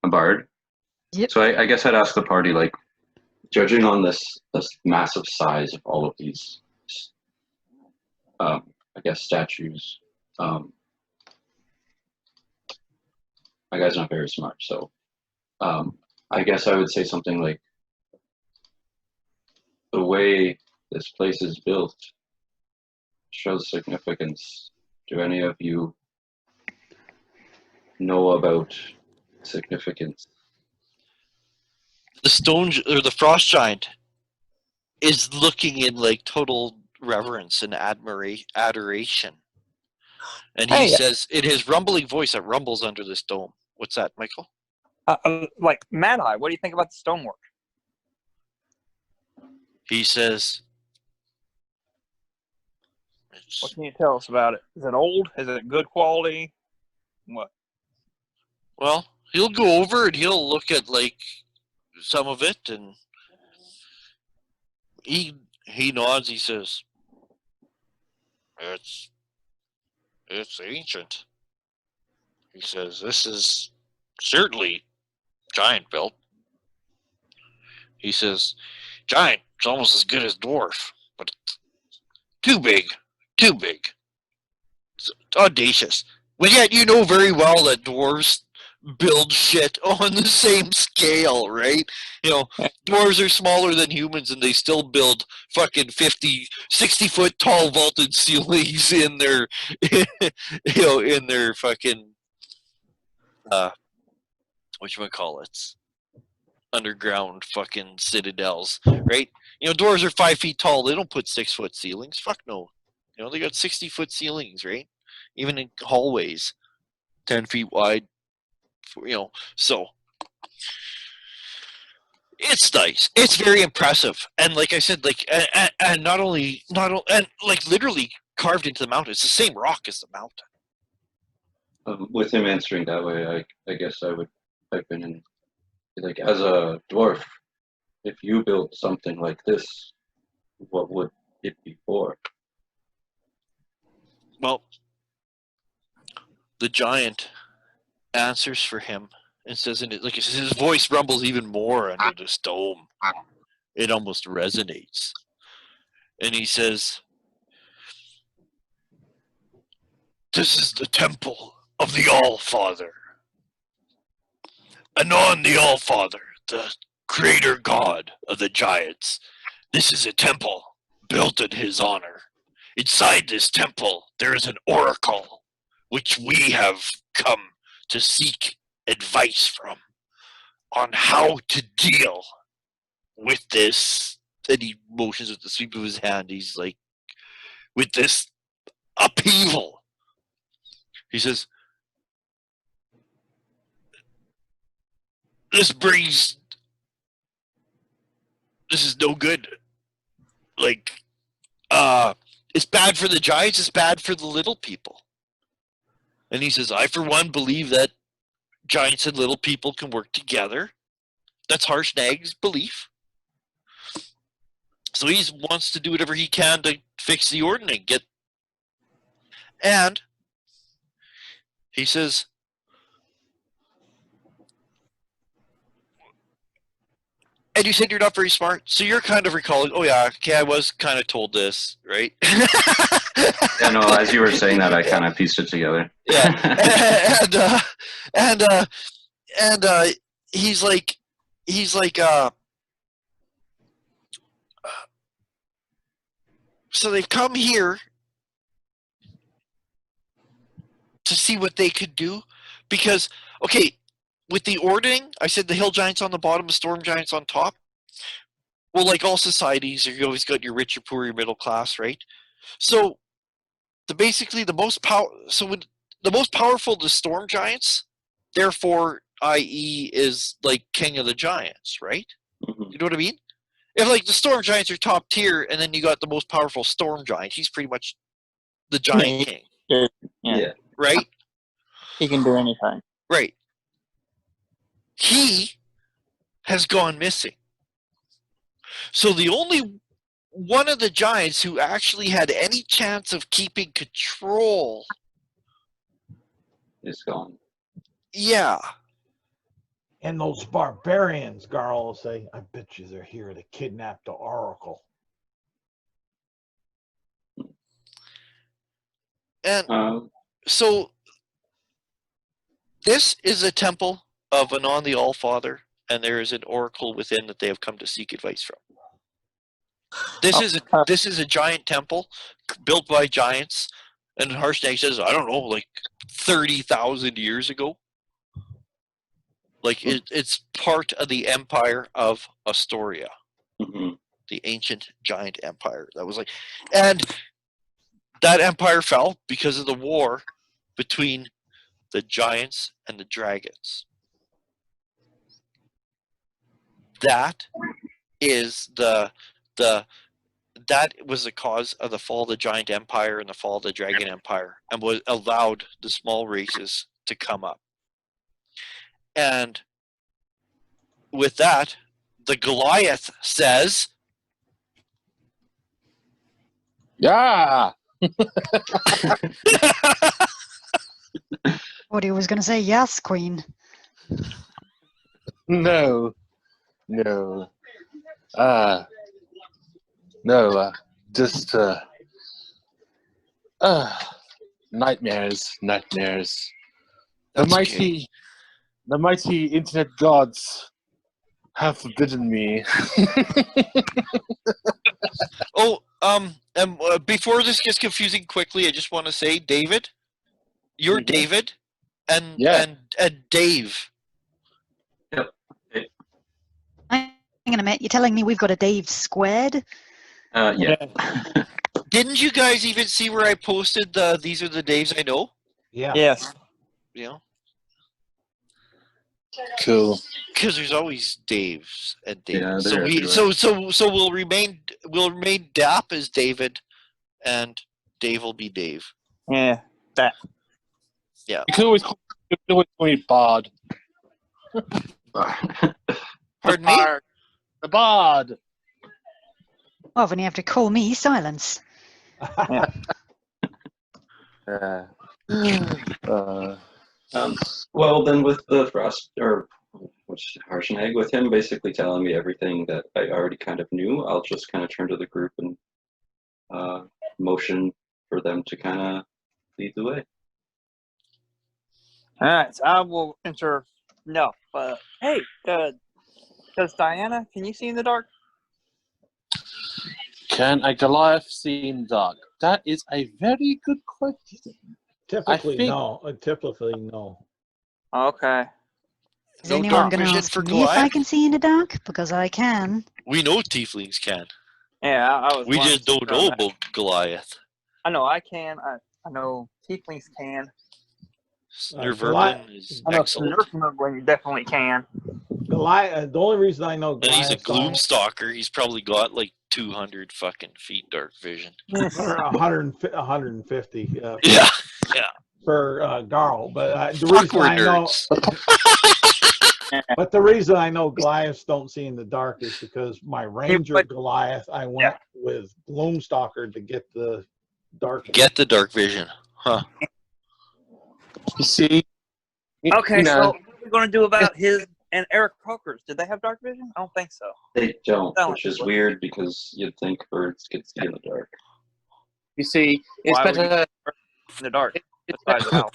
A bard? Yep. So I guess I'd ask the party, like, judging on this massive size of all of these, I guess, statues, my guy's not very smart, so I guess I would say something like, the way this place is built shows significance. Do any of you know about significance? The stone or the frost giant is looking in like total reverence and adoration, and he says in his rumbling voice that rumbles under this dome. What's that, Michael? Like Mad Eye, what do you think about the stonework? He says, What can you tell us about it? Is it old? Is it good quality? What? well, he'll go over and he'll look at like some of it, and he nods. He says, it's ancient. He says, this is certainly giant built. He says, giant, it's almost as good as dwarf, but it's too big. It's audacious. But yet you know very well that dwarves build shit on the same scale, right? You know, dwarves are smaller than humans and they still build fucking 50, 60 foot tall vaulted ceilings in their, in their fucking, whatchamacallits, underground fucking citadels, right? You know, doors are 5 feet tall. They don't put 6-foot ceilings. Fuck no. You know, they got 60-foot ceilings, right? Even in hallways, 10 feet wide. You know, so it's nice. It's very impressive, and like I said, like and not only and like literally carved into the mountain. It's the same rock as the mountain. With him answering that way, I guess I would type in, like, as a dwarf, if you built something like this, what would it be for? Well, the giant answers for him and says, in it, like his voice rumbles even more under this dome. It almost resonates, and he says, "This is the temple of the All-Father. Anon the All-Father, the creator god of the giants. This is a temple built in his honor. Inside this temple, there is an oracle, which we have come to seek advice from on how to deal with this." And he motions with the sweep of his hand. He's like, with this upheaval. He says, this is no good. Like, it's bad for the giants, it's bad for the little people. And he says, I for one believe that giants and little people can work together. That's Harshnag's belief. So he wants to do whatever he can to fix the ordning. And he says, and you said you're not very smart, so you're kind of recalling, oh yeah, okay, I was kind of told this, right? Yeah, no, as you were saying that, I kind of pieced it together. Yeah, and he's like, so they've come here to see what they could do, because, okay, with the ordering, I said the hill giants on the bottom, the storm giants on top. Well, like all societies, you always got your rich, your poor, your middle class, right? So the most powerful, the storm giants, therefore, i.e., is like king of the giants, right? Mhm. You know what I mean? If like the storm giants are top tier, and then you got the most powerful storm giant, he's pretty much the giant king, Yeah. right? He can do anything. Right. He has gone missing. So the only one of the giants who actually had any chance of keeping control, It's gone. yeah, And those barbarians, Garl will say, I bet you they're here to kidnap the Oracle. and so this is a temple of Anon the All-Father, and there is an oracle within that they have come to seek advice from. This is a giant temple built by giants, and Harshnag says, I don't know, like 30,000 years ago. Like it's part of the empire of Astoria, Mhm. the ancient giant empire. That was like, and that empire fell because of the war between the giants and the dragons. That is that was the cause of the fall of the giant empire and the fall of the dragon empire, and was allowed the small races to come up. And with that, the Goliath says, Yeah. What he was going to say, yes, Queen. No. No. No. Just nightmares. Nightmares. The That's okay. mighty internet gods have forbidden me. Oh, and before this gets confusing quickly, I just want to say, David, you're Mhm. David, and Yeah. and Dave. Yep. Okay. Hang on a minute. You're telling me we've got a Dave squared? Yeah. Didn't you guys even see where I posted the "These are the Daves I know"? Yeah. Yes. You know, Cool. because there's always Daves and David. Yeah, so they're we everywhere. so we'll remain DAP as David, and Dave will be Dave. Yeah. That. You can always call me Bard. Pardon me? Bard. The Bard. Well, then you have to call me Silence. Well, then with the Frost, or which Harsh and Egg, with him basically telling me everything that I already kind of knew, I'll just kind of turn to the group and motion for them to kind of lead the way. All right. So I will enter. No. Hey, does Diana? Can you see in the dark? Can a Goliath see in the dark? That is a very good question. Typically, think- no. Typically, no. Okay. Is No anyone dark going to vision ask for me if I Goliath? can see in the dark? Because I can. We know tieflings can. Yeah, I was. We wanting just to don't confirm know that. about Goliath. I know I can. I know tieflings can. Snurverlin is I know excellent. Snurfling definitely can. Goliath. The only reason I know And he's a Goliath gloomstalker. He's probably got like 200 fucking feet dark vision. 150 Yeah. for Garl, but the reason Fuck, we're I know, nerds. but the reason I know Goliaths don't see in the dark is because my Ranger but- Goliath, I went with Gloomstalker to get the dark. Get the dark vision. Huh. You see? Okay, You know, so what are we going to do about his and Eric Croker's? Did they have dark vision? I don't think so. They don't, Sound which like is it. weird because you'd think birds could see in the dark. you see, it's Why would better. In the dark. It's Besides better. the house.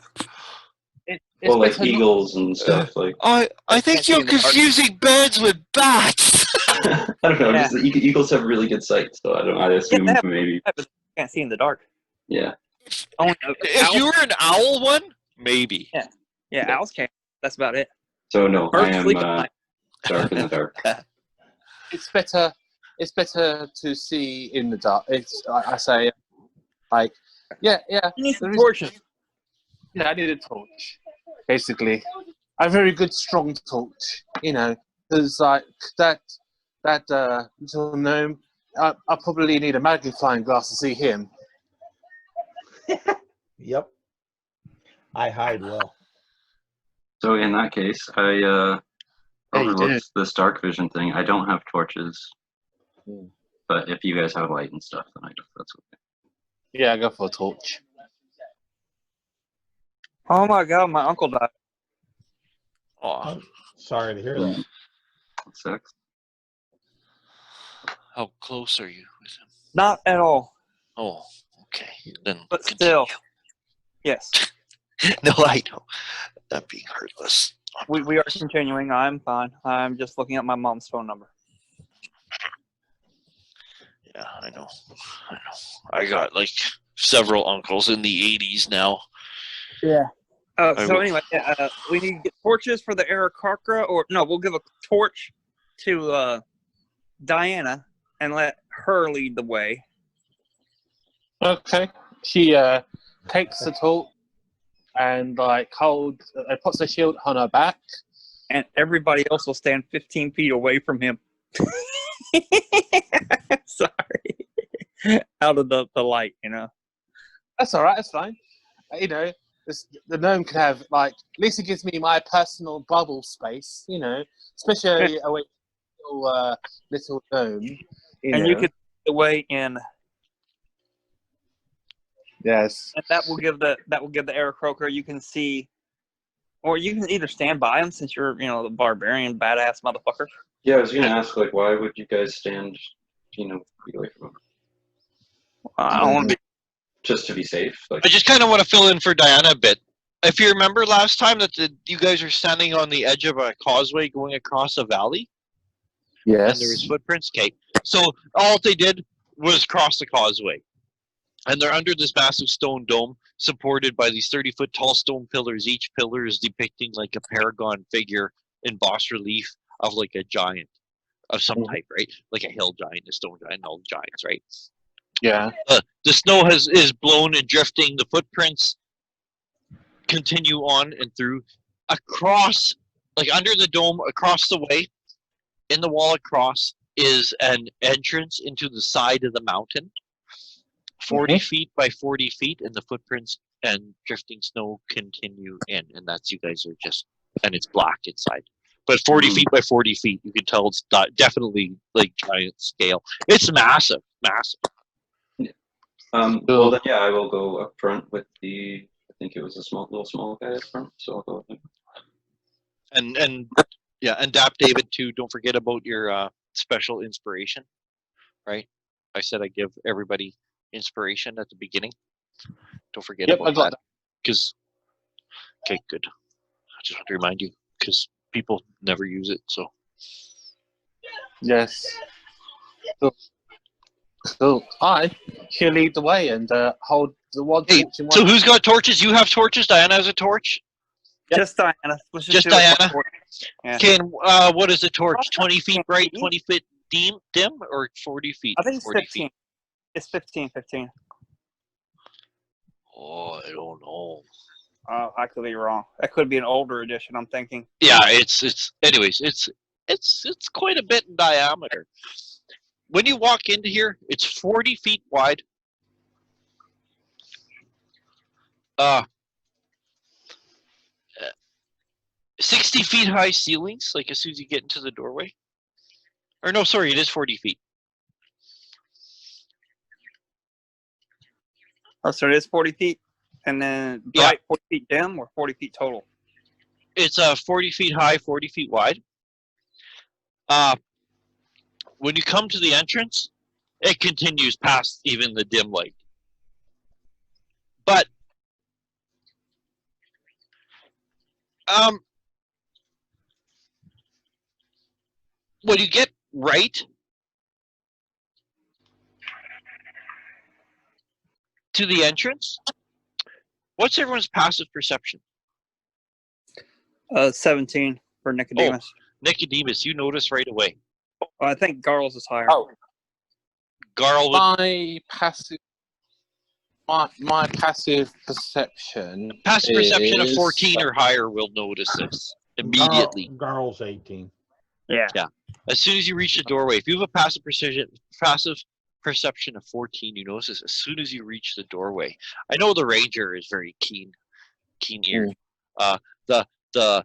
It's Well, like better not- eagles and stuff. Like I can't think see you're in the dark. confusing birds with bats. I don't know. Yeah. Just the eagles have really good sight, so I don't. I assume they have- maybe. But they can't see in the dark. Yeah. Only, If owls, you were an owl one, maybe. yeah, owls can. That's about it. So no, I Birds am sleep at night. dark in the dark. It's better. It's better to see in the dark. It's I say, like, yeah. You need some there is- torches. Yeah, I need a torch, basically. A very good, strong torch. You know, because like that little gnome. I probably need a magnifying glass to see him. Yep. I hide well. So in that case, I Yeah, you overlooked this dark vision thing. I don't have torches, but if you guys have light and stuff, then I guess that's okay. Yeah, I go for a torch. Oh my god, my uncle died. Oh, Sorry to hear that. Sucks. how close are you with him? Not at all. Oh, okay. Then But continue. still. Yes. No, I know. That being heartless. We are continuing. I'm fine. I'm just looking at my mom's phone number. Yeah, I know. I got like several uncles in the 80s now. Yeah. I So will- anyway, we need to get torches for the Arakakra, or no, we'll give a torch to Diana and let her lead the way. Okay. She takes the torch and like puts the shield on her back. And everybody else will stand 15 feet away from him. Sorry. Out of the light, you know. That's all right. That's fine. You know, the gnome can have like at least it gives me my personal bubble space. You know, especially away from little gnome. And you could lead the way in, Yes. and that will give the Air Croaker. You can see, or you can either stand by him since you're the barbarian badass motherfucker. Yeah, I was gonna ask, like, why would you guys stand, feet away from him? I don't want to be. Just to be safe? Like, I just kind of want to fill in for Diana a bit. If you remember last time that you guys are standing on the edge of a causeway going across a valley, Yes. and there was footprints. Okay, so all they did was cross the causeway, and they're under this massive stone dome supported by these 30-foot tall stone pillars. Each pillar is depicting like a paragon figure in boss relief of like a giant. of some type, right? Like a hill giant, a stone giant, all giants, right? Yeah. The snow is blown and drifting. The footprints continue on and through across, like under the dome, across the way, in the wall across is an entrance into the side of the mountain, 40 feet by 40 feet, and the footprints and drifting snow continue in, and that's you guys are just, and it's black inside. But 40 feet by 40 feet, you can tell it's definitely like giant scale. It's massive, massive. Well, then, yeah, I will go up front with the. I think it was a small guy up front, so I'll go with him. And yeah, and Dap David too. Don't forget about your special inspiration, right? I said I give everybody inspiration at the beginning. Don't forget Yep, I about got that. Because, okay, good. I just want to remind you because people never use it. So Yes. So I shall lead the way and hold the one hey, torch in one so hand. who's got torches? You have torches. Diana has a torch. Yep. Just Diana. Let's Just do it Diana? one more. Yeah. Okay, and what is a torch? 20 feet bright, 20 feet dim, or 40 feet? I think it's 40 15. feet. It's 15. Oh, I don't know. I could be wrong. That could be an older edition. I'm thinking. Yeah, it's. Anyways, it's quite a bit in diameter. When you walk into here, it's 40 feet wide. 60 feet high ceilings, like as soon as you get into the doorway. Or no, sorry, it is 40 feet. Oh, so it is 40 feet, and then Yeah. 40 feet dim, or 40 feet total. It's 40 feet high, 40 feet wide. When you come to the entrance, it continues past even the dim light. But when you get right to the entrance, what's everyone's passive perception? 17 for Nicodemus. Nicodemus, you notice right away. I think Garl's is higher. Oh, Garl would my passive perception. passive perception of is- 14 or higher will notice this immediately. Garl's 18. Yeah. As soon as you reach the doorway, if you have a passive perception of 14, you notice this as soon as you reach the doorway. I know the ranger is very keen eared. The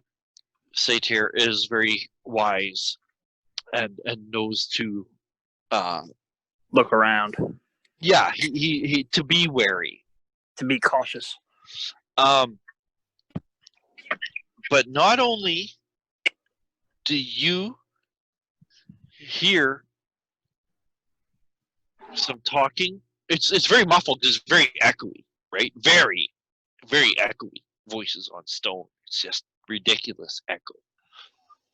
satyr is very wise and knows to Look around. yeah, he to be wary. To be cautious. But not only do you hear some talking, it's very muffled, it's very echoey, right? Very, very echoey voices on stone. It's just ridiculous echo.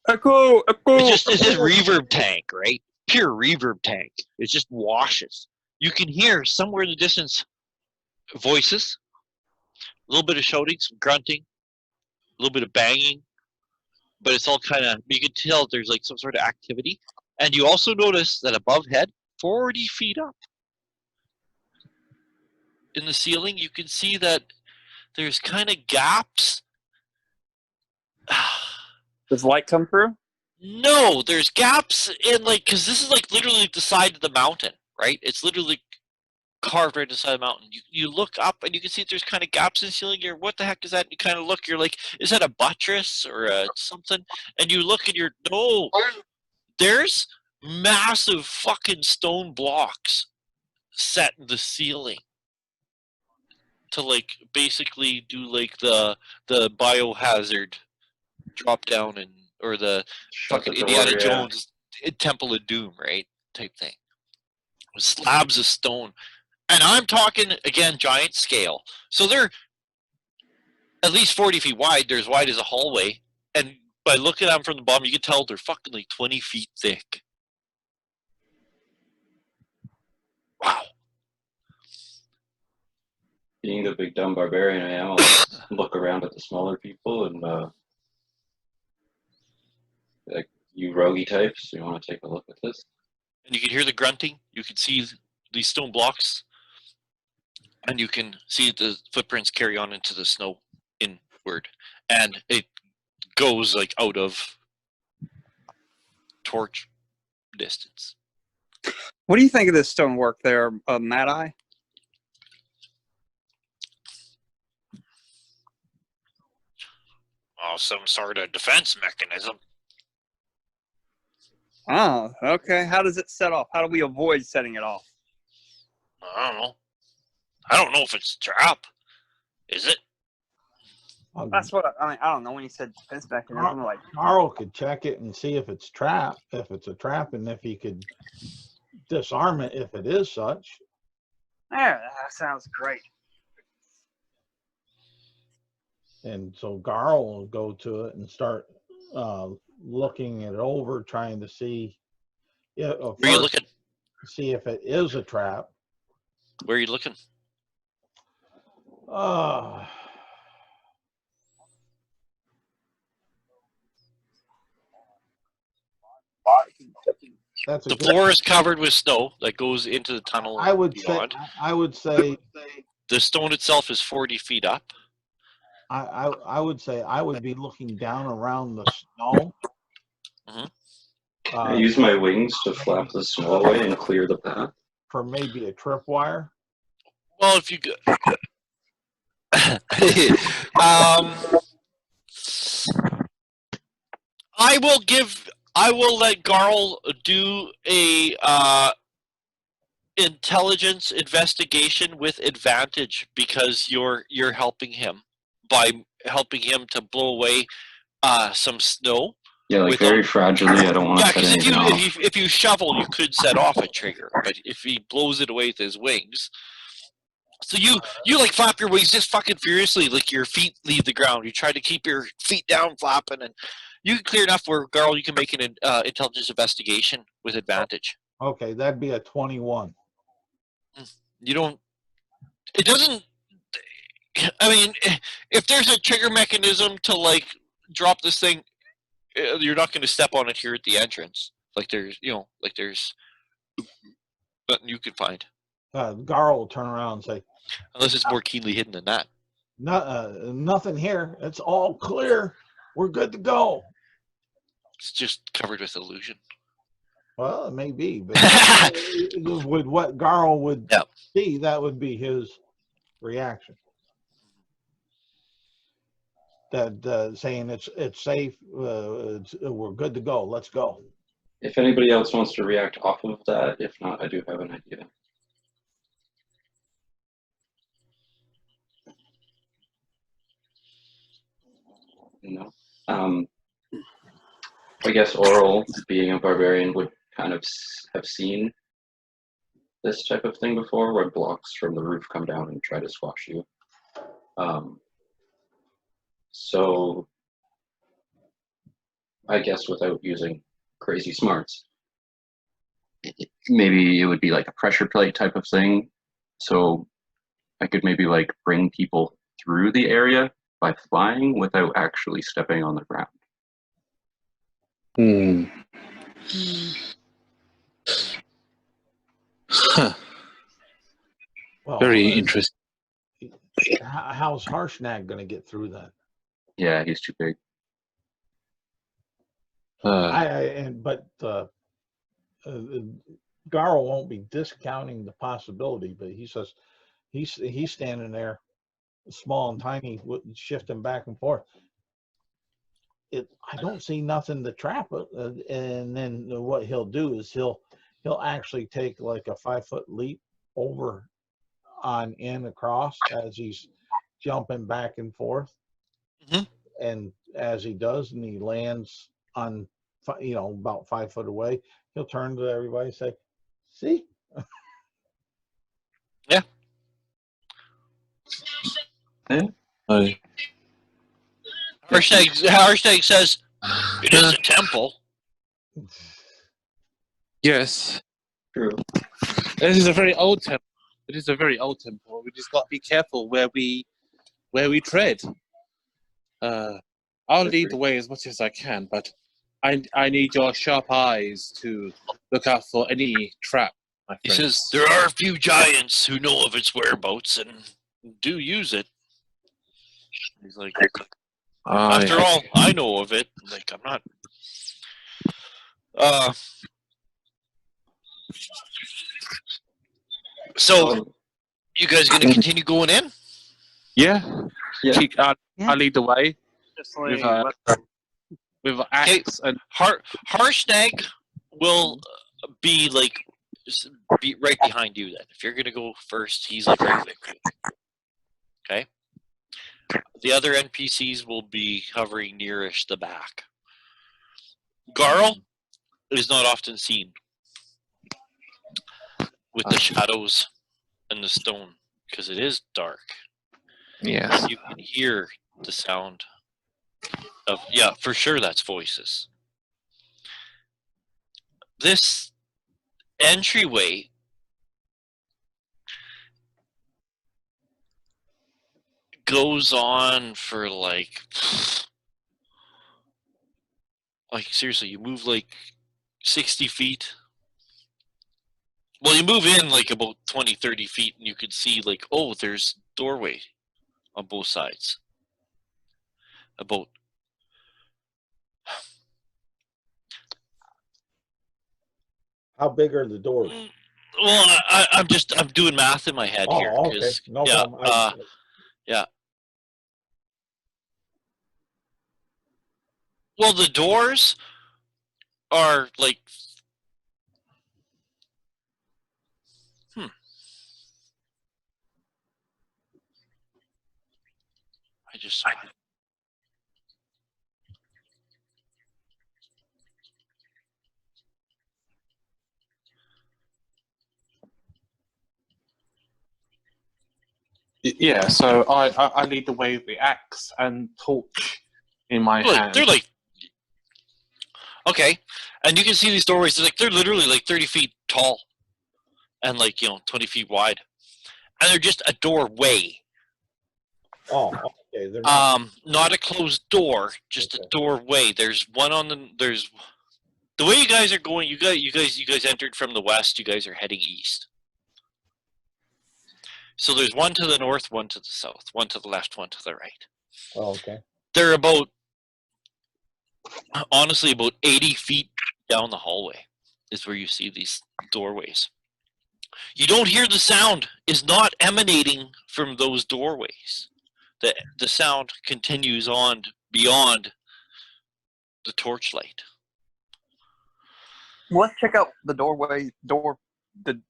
Echo. It's just reverb tank, right? Pure reverb tank. It just washes. You can hear somewhere in the distance voices, a little bit of shouting, some grunting, a little bit of banging, but it's all kind of, you can tell there's like some sort of activity. And you also notice that above head, 40 feet up in the ceiling, you can see that there's kind of gaps. Does light come through? No, there's gaps in like, because this is like literally the side of the mountain, right? It's literally carved right inside the mountain. You look up and you can see there's kind of gaps in the ceiling. You're, what the heck is that? And you kind of look, you're like, is that a buttress or something? And you look and you're, no, there's massive fucking stone blocks set in the ceiling to like basically do like the biohazard drop down and or the Shut fucking the door, Indiana yeah. Jones Temple of Doom, right? Type thing. Slabs of stone. And I'm talking, again, giant scale. So they're at least 40 feet wide. They're as wide as a hallway. And by looking at them from the bottom, you can tell they're fucking like 20 feet thick. Wow. Being the big dumb barbarian I am, I'll look around at the smaller people and like You roguey types, you want to take a look at this? And you can hear the grunting. You can see these stone blocks. And you can see the footprints carry on into the snow inward. And it goes like out of torch distance. What do you think of this stonework there, Mad Eye? Oh, some sort of defense mechanism. Oh, okay. How does it set off? How do we avoid setting it off? I don't know. I don't know if it's a trap. Is it? That's what I mean. I don't know when you said defense mechanism. I'm like, Carl could check it and see if it's a trap, and if he could disarm it if it is such. yeah, that sounds great. And so Garl will go to it and start looking it over, trying to see. Yeah, Where are you looking? See if it is a trap. Where are you looking? That's The floor is covered with snow that goes into the tunnel. I would beyond. say The stone itself is 40 feet up. I would say I would be looking down around the snow. I use my wings to flap the snow away and clear the path. For maybe a tripwire. Well, if you go, I will let Garl do a intelligence investigation with advantage because you're helping him by helping him to blow away some snow. Yeah, like very fragilely. I don't want to set because anything off. if you shovel, you could set off a trigger, but if he blows it away with his wings. So you like flap your wings just fucking furiously, like your feet leave the ground. You try to keep your feet down flapping, and you can clear enough where, Garl, you can make an intelligence investigation with advantage. Okay, that'd be a 21. You don't. It doesn't. I mean, if there's a trigger mechanism to like drop this thing, you're not going to step on it here at the entrance. Like there's nothing you could find. Garl will turn around and say, Unless it's more keenly hidden than that. Nothing here. It's all clear. We're good to go. It's just covered with illusion. Well, it may be, but with what Garl would see, that would be his reaction. That saying it's safe, we're good to go. Let's go. If anybody else wants to react off of that, if not, I do have an idea. No. I guess Oral, being a barbarian, would kind of have seen this type of thing before, where blocks from the roof come down and try to squash you. So I guess without using crazy smarts, maybe it would be like a pressure plate type of thing. So I could maybe like bring people through the area by flying without actually stepping on the ground. Huh. Well, Very interesting. How's Harshnag going to get through that? Yeah, he's too big. But Garl won't be discounting the possibility, but he says he's standing there, small and tiny, shifting back and forth. I don't see nothing to trap it, and then what he'll do is he'll actually take like a 5-foot leap over on in across as he's jumping back and forth. And as he does, and he lands on, about 5 foot away, he'll turn to everybody and say, "See." Yeah. Harshnag says, "It is a temple." Yes. True. This is a very old temple. It is a very old temple. We just got to be careful where we tread. I'll lead the way as much as I can, but I need your sharp eyes to look out for any trap, my He friend. says, there are a few giants who know of its whereabouts and do use it. He's like, after all, I know of it. Like, I'm not... So, you guys gonna continue going in? Yeah. Yeah. I lead the way Just with like, with axe and Harshnag will be like be right behind you then. If you're gonna go first, he's like right with you. Okay. The other NPCs will be hovering nearish the back. Garl is not often seen with the shadows and the stone because it is dark. yes. You can hear the sound of, yeah, for sure that's voices. This entryway goes on for like seriously, you move like 60 feet. Well, you move in like about 20, 30 feet and you could see like, oh, there's doorway on both sides. About How big are the doors? well, I'm doing math in my head here. Oh, okay. No yeah, problem. yeah. Well, the doors are like, I just. Yeah, so I lead the way with the axe and torch in my hand. They're like, okay, and you can see these doorways. They're literally like 30 feet tall, and like 20 feet wide, and they're just a doorway. Oh, okay. They're not a closed door, just a doorway. There's one on the way you guys are going. You guys entered from the west. You guys are heading east. So there's one to the north, one to the south, one to the left, one to the right. Oh, okay. They're honestly, about 80 feet down the hallway is where you see these doorways. You don't hear the sound is not emanating from those doorways. The sound continues on beyond the torchlight. let's check out the the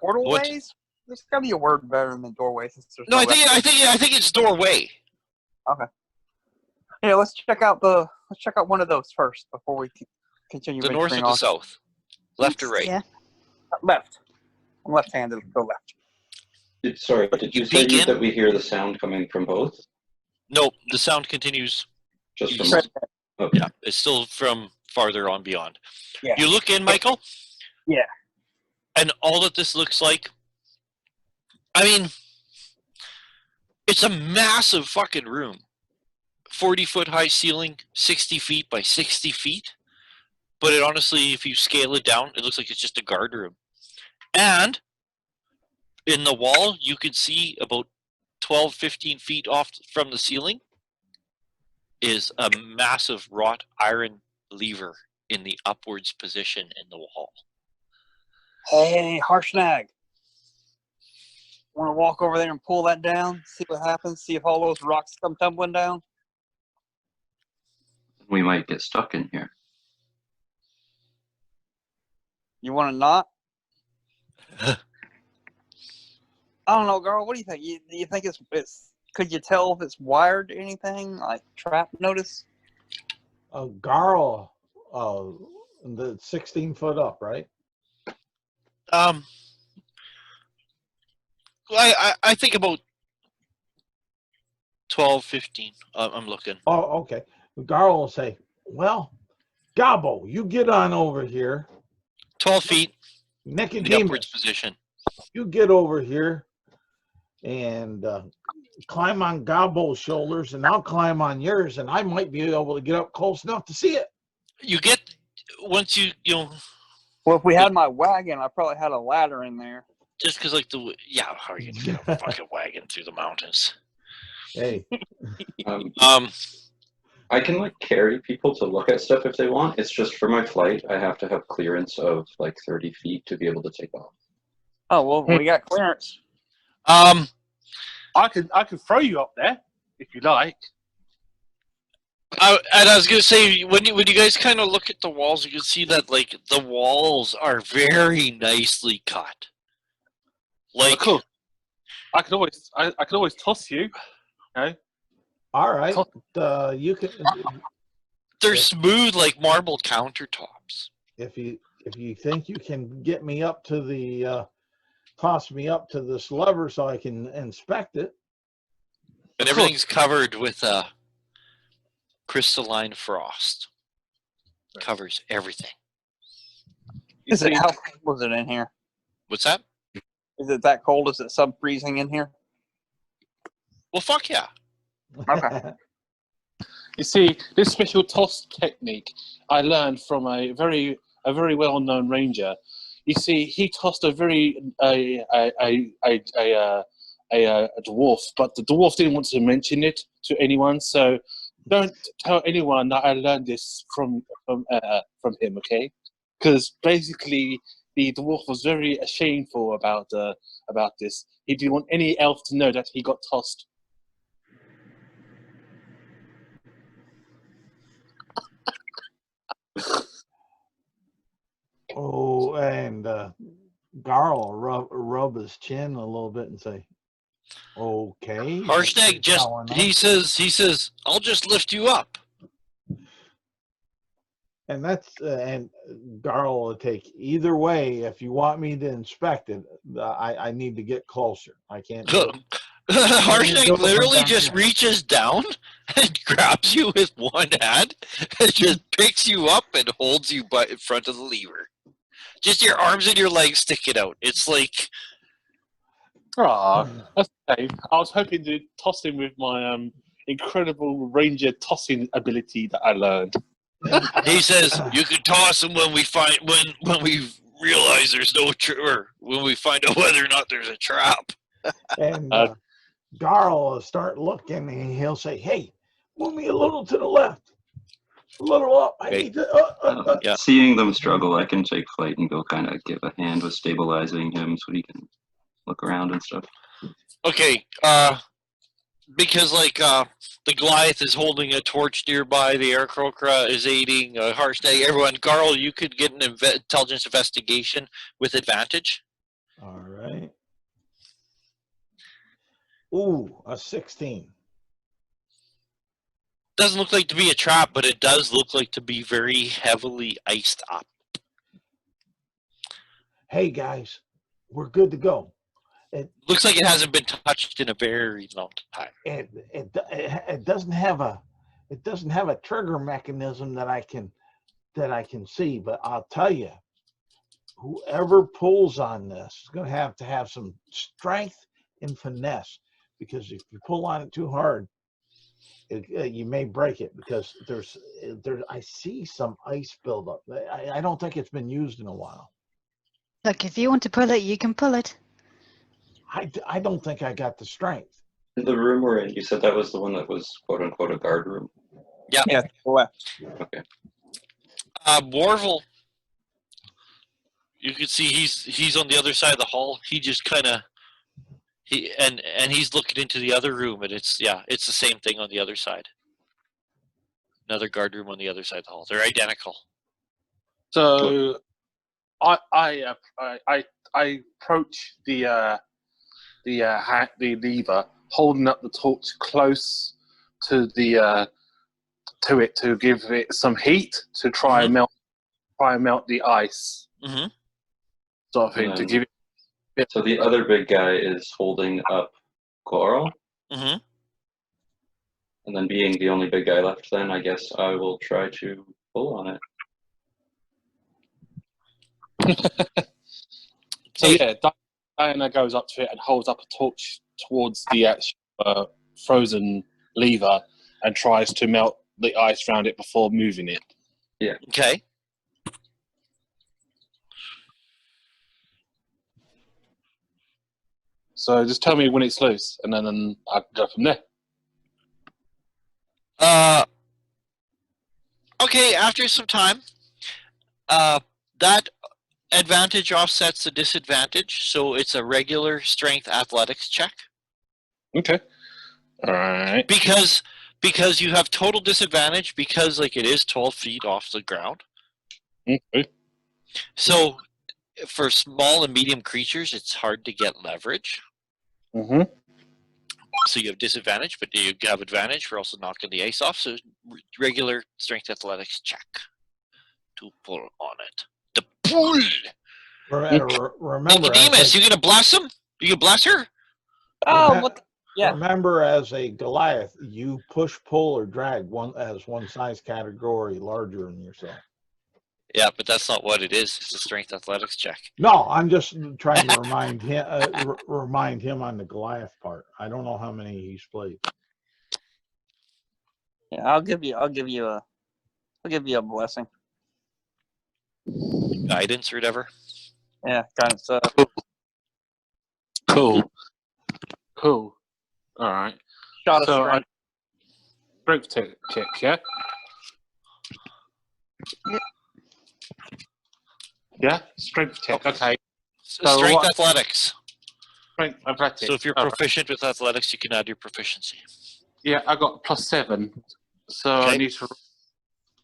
portal What? ways. There's gotta be a word better than doorway. Since there's No, I think rest. it's doorway. Okay. Yeah, let's check out one of those first before we continue. The north or venturing the on. south, left or right. Yeah. Left. I'm left-handed. Go left. Sorry, did you say peek in? that we hear the sound coming from both? No, the sound continues. Just from East. us? Okay. Yeah, it's still from farther on beyond. Yeah. You look in, Michael. Yeah. And all that this looks like, I mean, it's a massive fucking room. 40-foot high ceiling, 60 feet by 60 feet. But it honestly, if you scale it down, it looks like it's just a guard room. And in the wall, you could see about 12, 15 feet off from the ceiling is a massive wrought iron lever in the upwards position in the wall. Hey, Harshnag. Want to walk over there and pull that down? See what happens? See if all those rocks come tumbling down? We might get stuck in here. You want to not? I don't know, girl. What do you think? Do you think it's? Could you tell if it's wired to anything like trap notice? Garl, the 16 foot up, right? I think about 12, 15. I'm looking. Oh, okay. Garl will say, well, Gobbo, you get on over here. 12 feet in the Nicodemus, upwards position. you get over here. and climb on Gobble's shoulders, and I'll climb on yours, and I might be able to get up close enough to see it. You get once you know. Well, if we had my wagon, I probably had a ladder in there. Just because, like, how are you gonna get a fucking wagon through the mountains? Hey, I can like carry people to look at stuff if they want. It's just for my flight, I have to have clearance of like 30 feet to be able to take off. Oh well, we got clearance. I could throw you up there if you like. And I was gonna say, when you guys kind of look at the walls, you can see that like the walls are very nicely cut. Like, cool. I could always toss you. Okay. all right, you can. they're smooth like marble countertops. If you think you can get me up to the toss me up to this lever so I can inspect it. And everything's covered with crystalline frost. Covers everything. Is it, how cold was it in here? What's that? Is it that cold? Is it sub-freezing in here? Well, fuck yeah. Okay. You see, this special toss technique I learned from a very well-known ranger. You see, he tossed a dwarf, but the dwarf didn't want to mention it to anyone. So don't tell anyone that I learned this from him, okay? Because basically, the dwarf was very shameful about this. He didn't want any elf to know that he got tossed. Oh, and Garl rub his chin a little bit and say, "Okay." Harshnag he says, "I'll just lift you up." And that's and Garl will take either way. If you want me to inspect it, I need to get closer. I can't. Harshnag literally just reaches down and grabs you with one hand and just picks you up and holds you in front of the lever. Just your arms and your legs sticking out. It's like, Ah, that's okay. I was hoping to toss him with my incredible ranger tossing ability that I learned. he says, "You can toss him when we realize there's no or when we find out whether or not there's a trap." And Garl will start looking, and he'll say, "Hey, move me a little to the left, a little up. I need to." Yeah. Seeing them struggle, I can take flight and go kind of give a hand with stabilizing him so he can look around and stuff. Okay, because like the Goliath is holding a torch nearby, the Aarakocra is aiding Harshnag, everyone. Garl, you could get an intelligence investigation with advantage. All right. Ooh, a 16. Doesn't look like to be a trap, but it does look like to be very heavily iced up. Hey guys, we're good to go. Looks like it hasn't been touched in a very long time. It doesn't have a trigger mechanism that I can see, but I'll tell you, whoever pulls on this is going to have some strength and finesse, because if you pull on it too hard, you may break it, because there's I see some ice buildup. I don't think it's been used in a while. Look, if you want to pull it, you can pull it. I don't think I got the strength. The room we're in, you said that was the one that was quote unquote a guard room. Yeah. Yeah, left. Okay. Warvel, you can see he's on the other side of the hall. He just kind of and he's looking into the other room, and it's the same thing on the other side. Another guard room on the other side of the hall. They're identical. So I approach the lever, holding up the torch close to it to give it some heat to try and melt the ice. Mm-hmm. Sort of thing to give it. So the other big guy is holding up Coral, Mm-hmm. and then being the only big guy left, then I guess I will try to pull on it. So yeah, Diana goes up to it and holds up a torch towards the actual frozen lever and tries to melt the ice around it before moving it. Okay. So just tell me when it's loose, and then I can go from there. Okay, after some time, that advantage offsets the disadvantage, so it's a regular strength athletics check. Okay. All right. Because you have total disadvantage because like it is 12 feet off the ground. Okay. So for small and medium creatures, it's hard to get leverage. Mm-hmm. So you have disadvantage, but you have advantage for also knocking the ice off. So regular strength athletics check to pull on it. The pull. Remember, Nicodemus, you gonna bless him? You gonna bless her? Oh, Remem- what? The, yeah. remember, as a Goliath, you push, pull, or drag one size category larger than yourself. Yeah, but that's not what it is. It's a strength athletics check. No, I'm just trying to remind him on the Goliath part. I don't know how many he's played. Yeah, I'll give you a blessing. Guidance or whatever. Yeah, kind of stuff. Cool. All right. Shot of So strength. strength check, yeah? Yep. Yeah, strength check. Okay. Strength what- athletics. Strength athletics. So if you're All right. proficient with athletics, you can add your proficiency. Yeah, I got +7. So I Okay. need to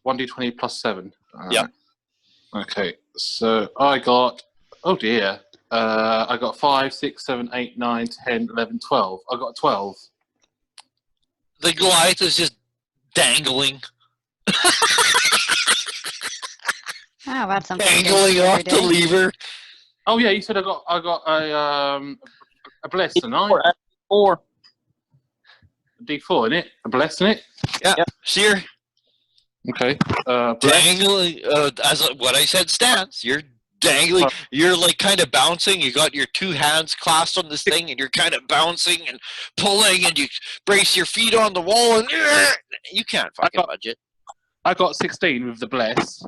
1d20 +7. All Yeah. right. Okay. So I got, oh dear. I got 5, 6, 7, 8, 9, 10, 11, 12. I got 12. The Goliath is just dangling, Oh, that's something. to do dangling every off the day. lever. Oh yeah, you said I got a bless tonight. Four. D4 in it. A bless in it. Yeah. Yep. See her Okay. Bless. dangling. What I said stands. You're dangling. You're like kind of bouncing. You got your two hands clasped on this thing, and you're kind of bouncing and pulling, and you brace your feet on the wall, and you can't fucking budge it. I got 16 with the bless.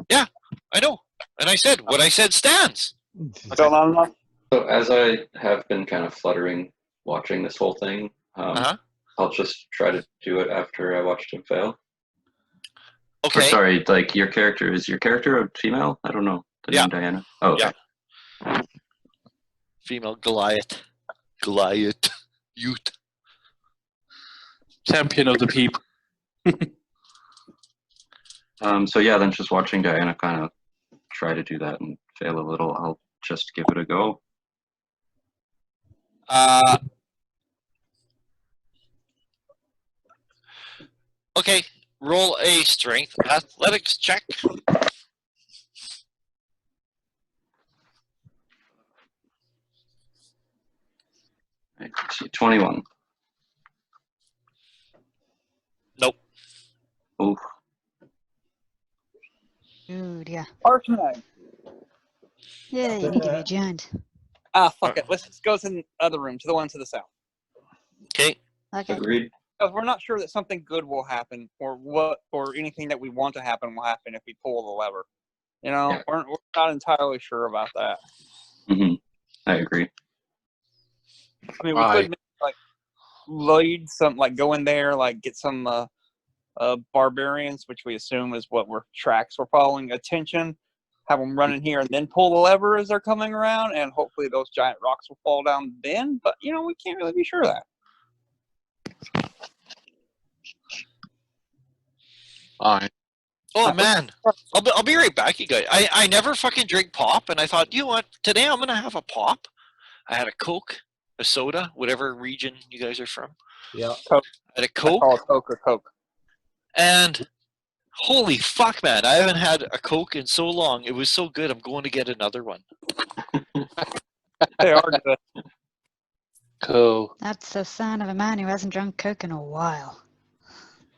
I know. And I said what I said stands. Still not enough. So as I have been kind of fluttering watching this whole thing, Uh-huh. I'll just try to do it after I watched him fail. Or Okay. sorry, like is your character a female? I don't know. The Yeah. name Diana. Oh, okay. Yeah. Female Goliath. Youth. Champion of the people. So yeah, then just watching Diana kind of try to do that and fail a little, I'll just give it a go. Okay. Roll a strength athletics check. Right, let's see, 21. Nope. Oof. Dude, yeah. Arsenal. Yeah, you need to be a giant. Ah, fuck it. Let's just go to the other room, to the one to the south. Okay. Okay. Agreed. Because we're not sure that something good will happen, or anything that we want to happen will happen if we pull the lever. You know, Yeah. we're not entirely sure about that. Hmm. I agree. I mean, we could maybe, like lead some, like go in there, like get some barbarians, which we assume is what tracks we're following. Attention, have them run in here and then pull the lever as they're coming around, and hopefully those giant rocks will fall down then. But you know, we can't really be sure of that. Alright. Oh man, I'll be right back, you guys. I never fucking drink pop, and I thought, you know what? Today I'm gonna have a pop. I had a Coke, a soda, whatever region you guys are from. Yeah. I had a I Coke, call it Coke or Coke. and holy fuck, man! I haven't had a Coke in so long. It was so good. I'm going to get another one. They are good. Cool. That's the sign of a man who hasn't drunk Coke in a while.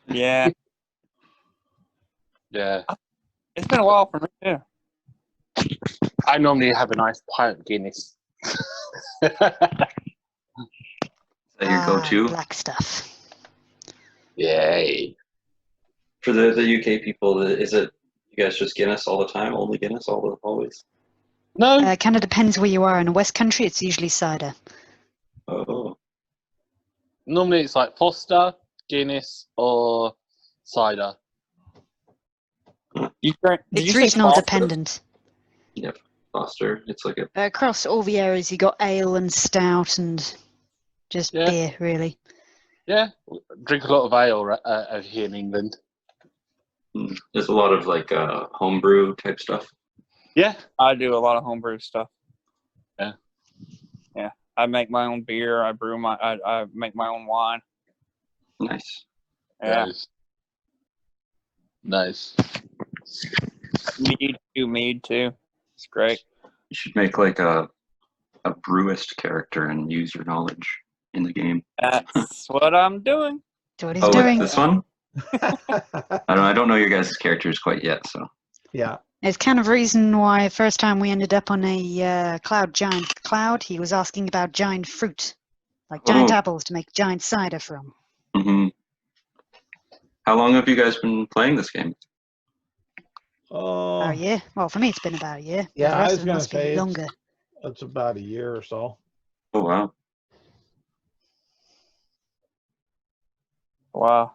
Yeah, Yeah. it's been a while for me too. I normally have a nice pint of Guinness. Is that your go-to? Black stuff. Yay. For the UK people, is it you guys just Guinness all the time? Only Guinness always? No, Kind of depends where you are. In the West Country, it's usually cider. Oh. normally it's like Foster, Guinness, or cider. You drink? Did It's you say regional Foster? dependent. Yep. Foster. It's like a Across all the areas, you got ale and stout and just Yeah. beer, really. Yeah, drink a lot of ale over here in England. there's a lot of like homebrew type stuff. Yeah, I do a lot of homebrew stuff. Yeah. Yeah. I make my own beer. I brew I make my own wine. Nice. Yeah. Nice. Mead too. It's great. You should make like a brewist character and use your knowledge in the game. That's what I'm doing. That's what he's Oh, doing. this one? I don't know your guys' characters quite yet, so. Yeah. It's kind of reason why first time we ended up on a giant cloud, he was asking about giant fruit, like giant apples to make giant cider from. Mm-hmm. How long have you guys been playing this game? About a year. Well, for me, it's been about a year. Yeah, The I rest was of them gonna must be say longer. it's about a year or so. Oh wow. Wow.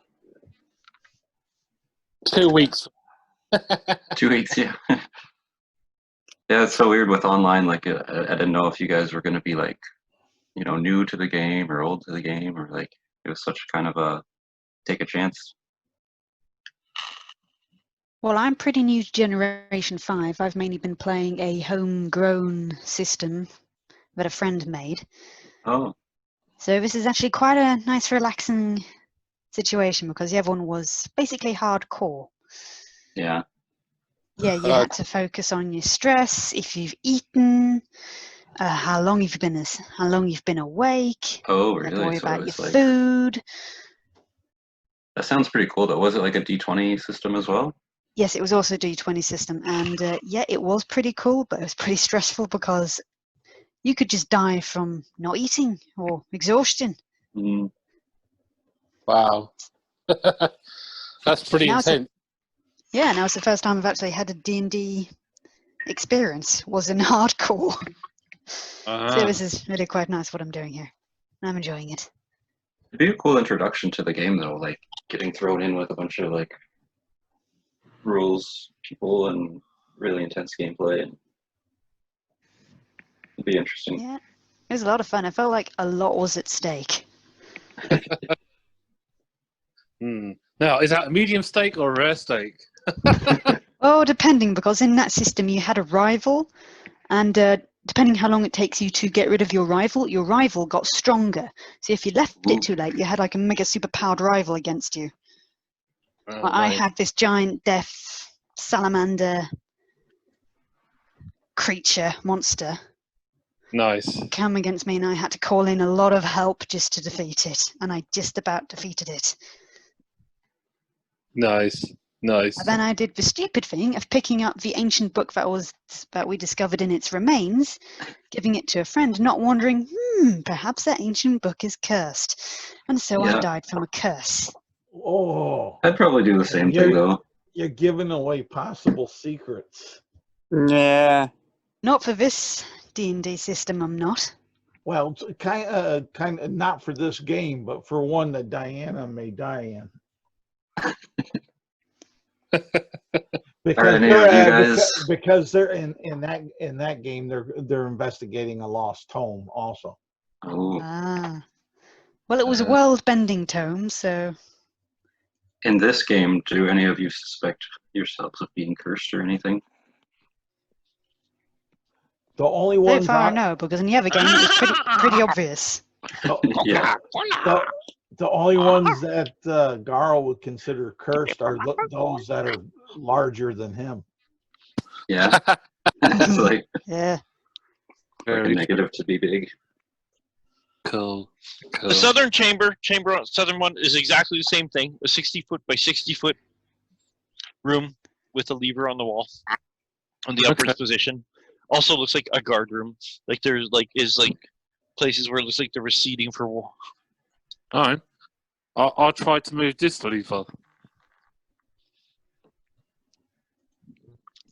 2 weeks. 2 weeks, yeah. Yeah, it's so weird with online. Like, I didn't know if you guys were going to be like, new to the game or old to the game, or like it was such kind of a take a chance. Well, I'm pretty new to Generation 5. I've mainly been playing a homegrown system that a friend made. Oh, So this is actually quite a nice, relaxing situation because the other one was basically hardcore. yeah. Yeah, you had to focus on your stress, if you've eaten, how long you've been awake. Oh, You had to really? worry So it about your was like food. that sounds pretty cool though. Was it like a D20 system as well? Yes, it was also a D20 system, and yeah, it was pretty cool, but it was pretty stressful because you could just die from not eating or exhaustion. Mm. Wow. That's pretty Now intense. Yeah, now it's the first time I've actually had a D&D experience, was in hardcore. So this is really quite nice what I'm doing here. I'm enjoying it. It'd be a cool introduction to the game though, like getting thrown in with a bunch of like rules, people, and really intense gameplay, and it'd be interesting. Yeah, it was a lot of fun. I felt like a lot was at stake. Now, is that a medium steak or a rare steak? Oh, depending, because in that system you had a rival, and depending how long it takes you to get rid of your rival got stronger. So if you left it too late, you had like a mega super powered rival against you. Oh, I nice. had this giant death salamander creature monster Nice. come against me, and I had to call in a lot of help just to defeat it, and I just about defeated it. Nice. Nice. And then I did the stupid thing of picking up the ancient book that we discovered in its remains, giving it to a friend, not wondering, perhaps that ancient book is cursed. And so I died from a curse. Oh, I'd probably do the same thing though. you're giving away possible secrets. Yeah. Not for this D&D system, I'm not. Well, kind of not for this game, but for one that Diana may die in. Because any of you guys? because they're in that game, they're investigating a lost tome also. Oh, Well, it was a world-bending tome, so in this game, do any of you suspect yourselves of being cursed or anything? The only so ones far no, because in the other game it was pretty obvious. Yeah. The only ones that Garl would consider cursed are those that are larger than him. Yeah. It's like Yeah. a negative to be big. Cool. The southern southern one is exactly the same thing. A 60-foot by 60-foot room with a lever on the wall on the upwards position. Also looks like a guard room. Like there's like places where it looks like there was seating for All right. I'll try to move this lever.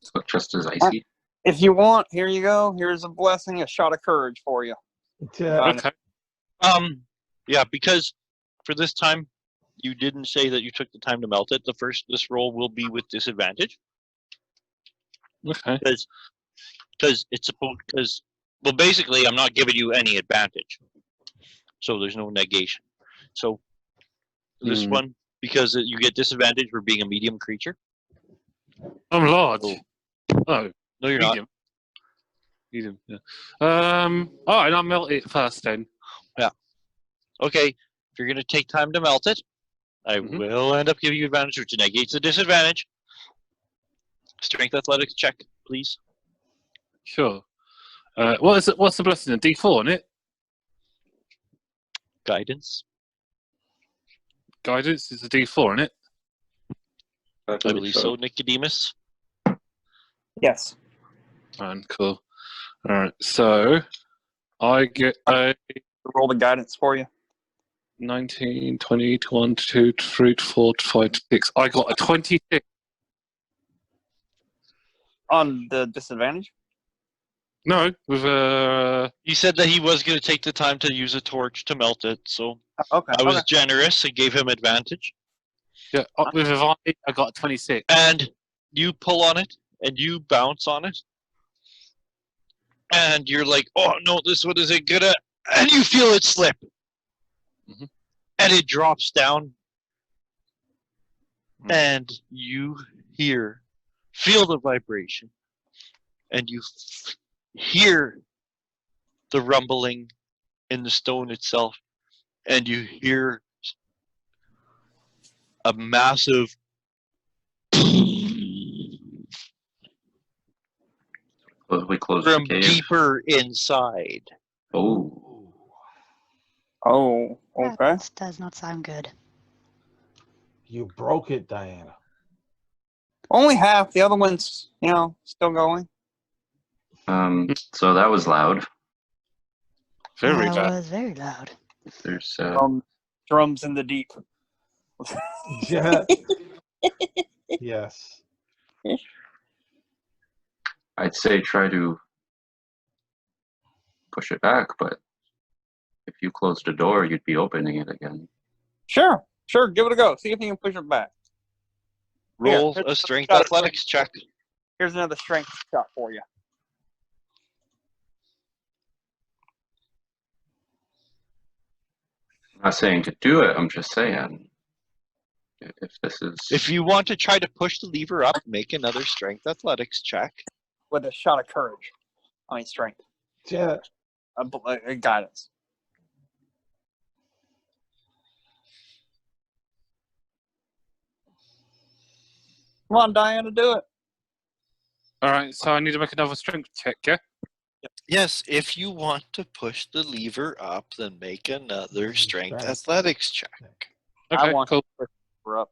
So just as icy. If you want, here you go. Here's a blessing, a shot of courage for you. Okay. Yeah, because for this time, you didn't say that you took the time to melt it. This roll will be with disadvantage Okay. because well, basically, I'm not giving you any advantage, so there's no negation. So this one, because you get disadvantage for being a medium creature. I'm large. Oh. Oh, No, you're medium. Medium. Yeah. All right. I'll melt it first then. Okay, if you're going to take time to melt it, I will end up giving you advantage, which negates the disadvantage. Strength athletics check, please. Sure. What is it? What's the blessing? A D4 on it? Guidance, Guidance is a D4 on it. I believe so. Nicodemus. Yes. And cool. All right. So I get a Roll the guidance for you. 19, 20, 21, 22, 23, 24, 25, 26. I got a 26. On the disadvantage? No, with a. He said that he was going to take the time to use a torch to melt it, so Okay. I was generous and gave him advantage. Yeah, with a I got a 26. And you pull on it, and you bounce on it, and you're like, "Oh no, this one isn't gonna," and you feel it slip, and it drops down, and you feel the vibration, and you hear the rumbling in the stone itself, and you hear a massive We close from the cave. deeper inside. Oh. Oh, okay. That does not sound good. You broke it, Diana. Only half. The other one's, still going. So that was loud. Very That bad. was very loud. There's Drums in the deep. Yeah. Yes. I'd say try to push it back, but if you closed a door, you'd be opening it again. Sure. Give it a go. See if you can push it back. Roll Here's a strength another athletics check. Here's another strength shot for you. I'm not saying to do it, I'm just saying if this is... If you want to try to push the lever up, make another strength athletics check. With a shot of courage. I mean, strength. Yeah. Guidance. Come on, Diana, do it. All right, so I need to make another strength check, yeah? Yes, if you want to push the lever up, then make another strength Strength. athletics check. Okay, I want cool. to push her up.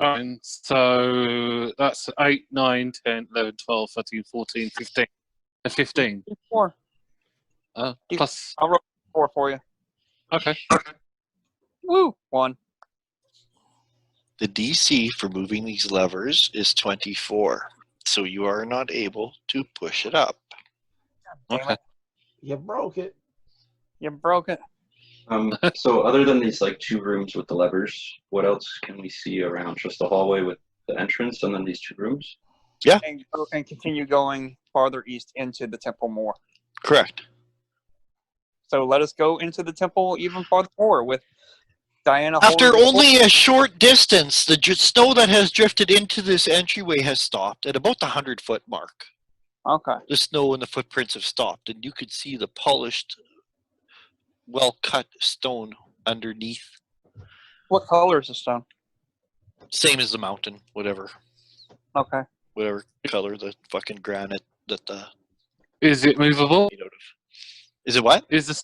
All right, so that's 8, 9, 10, 11, 12, 13, 14, 15. 15. 4. Plus. I'll roll 4 for you. Okay. Woo! 1. The DC for moving these levers is 24, so you are not able to push it up. Okay. You broke it. You broke it. So other than these like 2 rooms with the levers, what else can we see around? Just the hallway with the entrance and then these 2 rooms? And continue going farther east into the temple more. Correct. So let us go into the temple even farther more with Diana. After holding the only a short distance, the snow that has drifted into this entryway has stopped at about the 100-foot mark. Okay. The snow and the footprints have stopped, and you could see the polished, well-cut stone underneath. What color is the stone? Same as the mountain, whatever Okay. color, the fucking granite that the... Is it movable? Is it what? Is the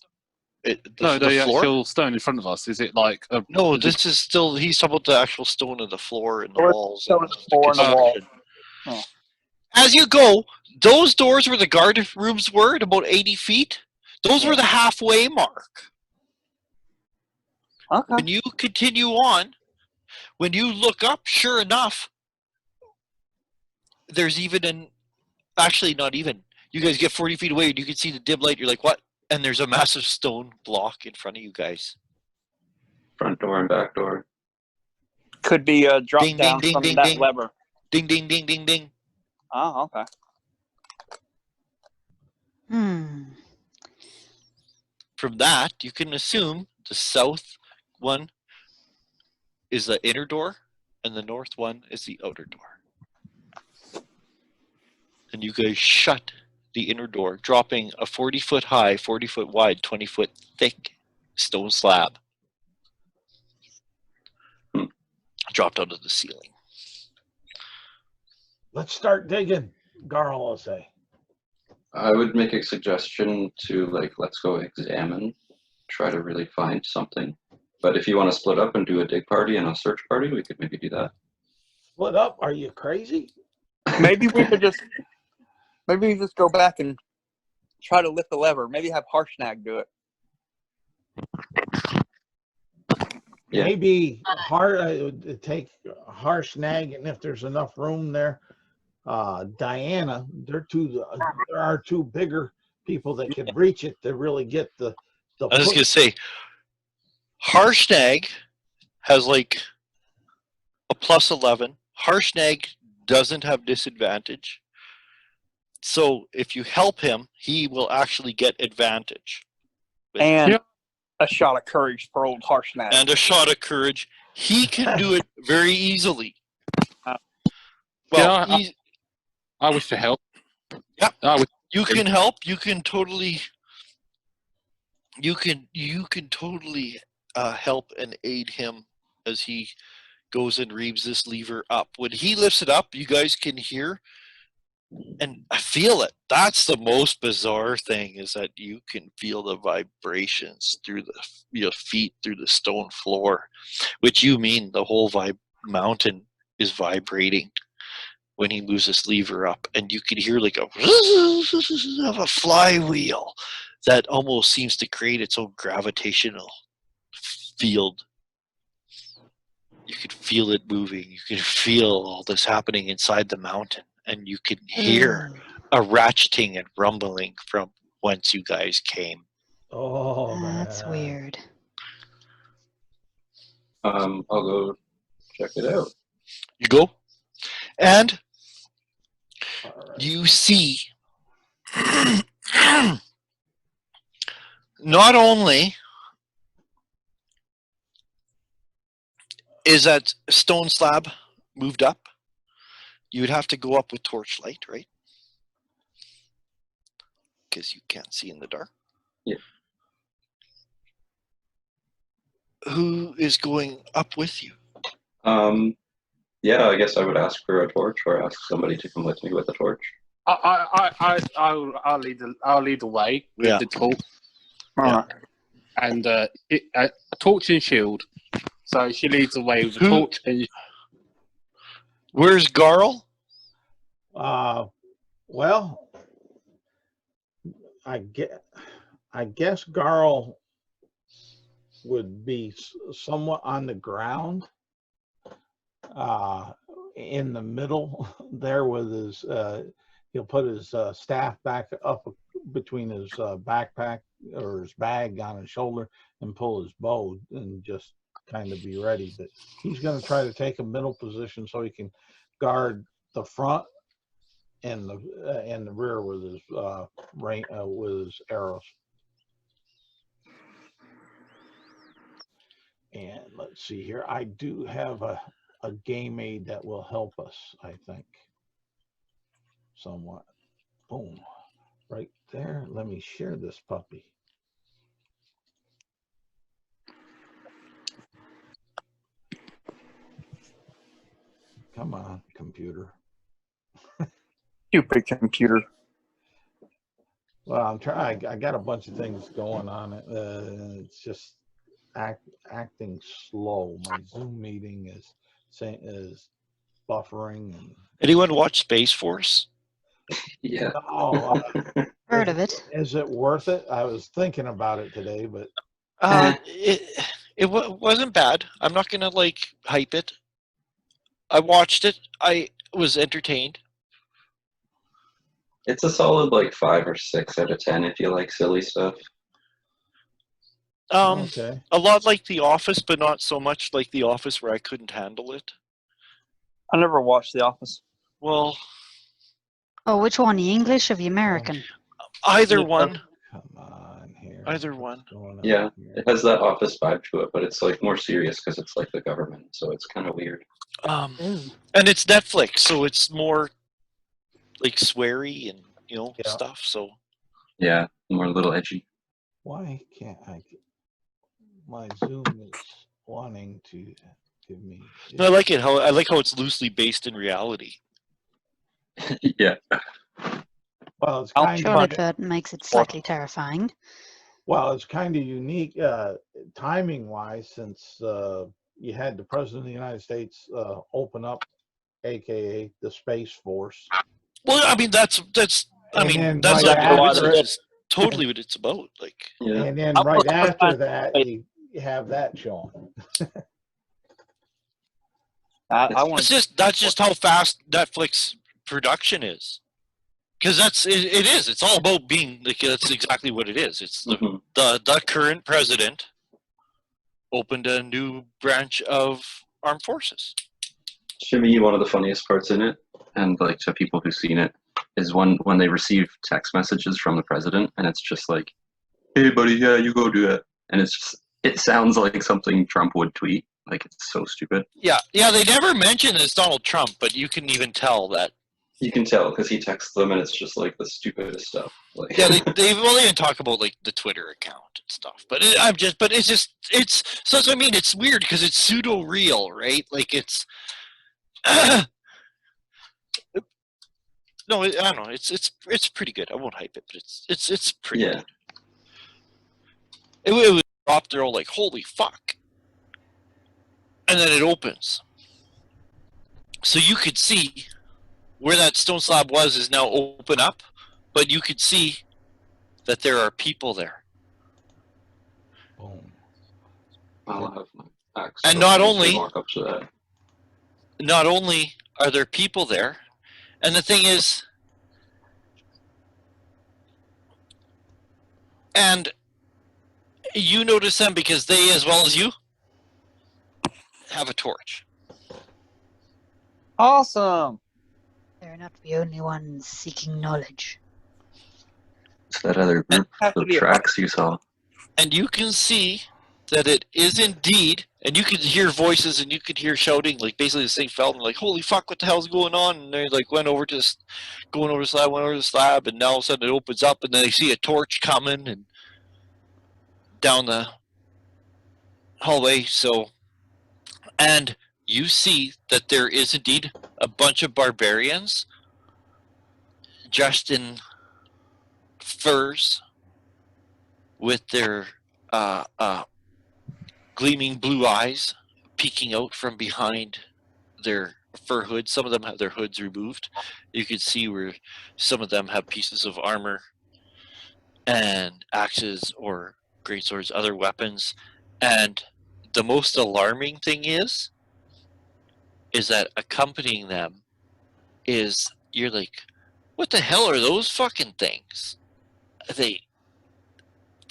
The floor? actual stone in front of us, is it like a... No, this is still... He's talking about the actual stone of the floor and the Oh, it's walls. stone And of the floor and the wall. construction. Oh. As you go, those doors where the guard rooms were at about 80 feet, those were the halfway mark. Okay. When you continue on, when you look up, sure enough, there's even an, actually not even, you guys get 40 feet away and you can see the dim light. You're like, what? And there's a massive stone block in front of you guys. Front door and back door. Could be a drop Ding, down ding, ding, from ding, that ding. lever. Ding, ding, ding, ding, ding. Oh, okay. From that, you can assume the south one is the inner door and the north one is the outer door. And you guys shut the inner door, dropping a 40-foot high, 40-foot wide, 20-foot thick stone slab. Dropped out of the ceiling. Let's start digging, Garl will say. I would make a suggestion to, like, let's go examine, try to really find something. But if you want to split up and do a dig party and a search party, we could maybe do that. Split up? Are you crazy? Maybe we could just go back and try to lift the lever. Maybe have Harshnag do it. Yeah. Maybe it would take Harshnag, and if there's enough room there, Diana. There are two bigger people that can reach it to really get the I was going to say, Harshnag has like a plus 11. Harshnag doesn't have disadvantage. So if you help him, he will actually get advantage. And a shot of courage for old Harshnag. And a shot of courage. He can do it very easily. Well, Yeah, I wish to help. Yeah. I you can help. You can totally. You can totally help and aid him as he goes and reaves this lever up. When he lifts it up, you guys can hear and feel it. That's the most bizarre thing, is that you can feel the vibrations through your feet, through the stone floor, which you mean the whole mountain is vibrating when he moves this lever up, and you can hear like a flywheel that almost seems to create its own gravitational field. You can feel it moving. You can feel all this happening inside the mountain, and you can hear a ratcheting and rumbling from whence you guys came. Oh, That's man. weird. I'll go check it out. You go, and All right. you see not only is that stone slab moved up, you would have to go up with torchlight, right? Because you can't see in the dark. Yeah. Who is going up with you? Yeah, I guess I would ask for a torch, or ask somebody to come with me with a torch. I'll lead the way with the torch. All right. And a torch and shield. So she leads the way with a torch and. Where's Garl? Well, I guess Garl would be somewhat on the ground, in the middle there with his, he'll put his staff back up between his backpack or his bag on his shoulder and pull his bow and just kind of be ready. But he's going to try to take a middle position so he can guard the front and the rear with his with his arrows. And let's see here. I do have a game aid that will help us, I think, somewhat. Boom, right there. Let me share this puppy. Come on, computer. Stupid computer. Well, I'm trying. I got a bunch of things going on. It's just acting slow. My Zoom meeting is buffering. And Anyone watch Space Force? Yeah. oh, Heard of it. is it worth it? I was thinking about it today, but It wasn't bad. I'm not gonna like hype it. I watched it. I was entertained. It's a solid like 5 or 6 out of 10 if you like silly stuff. Okay. A lot like The Office, but not so much like The Office where I couldn't handle it. I never watched The Office. Well, Oh, which one? The English or the American? either Yeah. one. Come on here. Either What's one. going on Yeah, here? it has that office vibe to it, but it's like more serious because it's like the government, so it's kind of weird. Ooh. And it's Netflix, so it's more like sweary and Yeah. stuff. So Yeah, more a little edgy. Why can't I get my Zoom is wanting to give me I like it. I like how it's loosely based in reality. Yeah. well it's I'll kind Surely of that makes it slightly terrifying. well it's kind of unique timing wise since you had the president of the United States open up aka the Space Force. Well, I mean that's I And mean then that's right not after coincidence. it- It's totally what it's about. Like Yeah. And then I right was after fine. that you have that showing. I want that's just how fast Netflix production is. Because it is. It's all about being like that's exactly what it is. It's Mhm. the current president opened a new branch of armed forces. To me, one of the funniest parts in it, and like to people who've seen it, is when they receive text messages from the president, and it's just like, "Hey, buddy, yeah, you go do that," and it sounds like something Trump would tweet. Like it's so stupid. Yeah, they never mention it's Donald Trump, but you can even tell that. You can tell because he texts them, and it's just like the stupidest stuff. Like Yeah, they even talk about like the Twitter account and stuff. But it's so I mean it's weird because it's pseudo real, right? Like it's. No, I don't know. It's pretty good. I won't hype it, but it's pretty yeah, good. It was dropped there all like holy fuck, and then it opens, so you could see where that stone slab was is now open up, but you could see that there are people there. Boom. I'll have my axe. And so not once we only- walk up to that. Not only are there people there, and the thing is, and you notice them because they, as well as you, have a torch. awesome. They're not the only ones seeking knowledge. It's that other group Have to of be a tracks you saw. And you can see that it is indeed, and you could hear voices and you could hear shouting, like basically the same felt, and like, holy fuck, what the hell's going on? And they like went over to the slab, and now all of a sudden it opens up, and then they see a torch coming and down the hallway. So, and you see that there is indeed a bunch of barbarians dressed in furs with their gleaming blue eyes peeking out from behind their fur hoods. Some of them have their hoods removed. You can see where some of them have pieces of armor and axes or greatswords, other weapons. And the most alarming thing is that accompanying them is, you're like, what the hell are those fucking things? They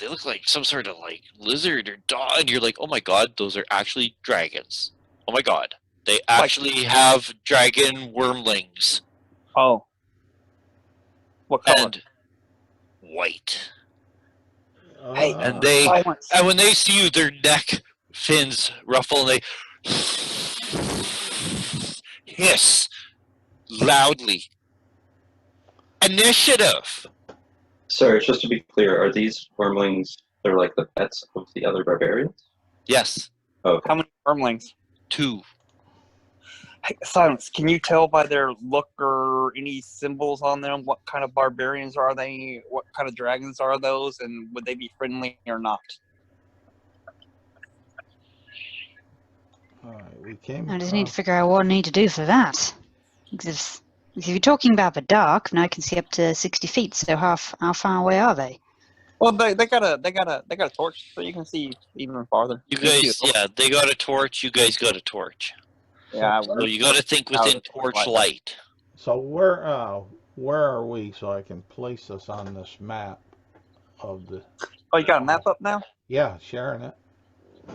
look like some sort of like lizard or dog, and you're like, oh my god, those are actually dragons. Oh my god, they actually have dragon wormlings. Oh. What color? And white. Hey, And they silence. and when they see you, their neck fins ruffle, and they hiss loudly. Initiative. Sorry, just to be clear, are these wormlings? They're like the pets of the other barbarians. Yes. Oh, okay. How many wormlings? 2. Hey, silence. Can you tell by their look or any symbols on them what kind of barbarians are they? What kind of dragons are those? And would they be friendly or not? All right, we came. I just need to figure out what I need to do for that. Because if you're talking about the dark, then I can see up to 60 feet, so how far away are they? Well, they got a torch, so you can see even farther. You can see guys, the torch. yeah, they got a torch. You guys got a torch. Yeah, So you got to think within torch light. So where are we so I can place us on this map of the? Oh, you got a map up now? Yeah, sharing it.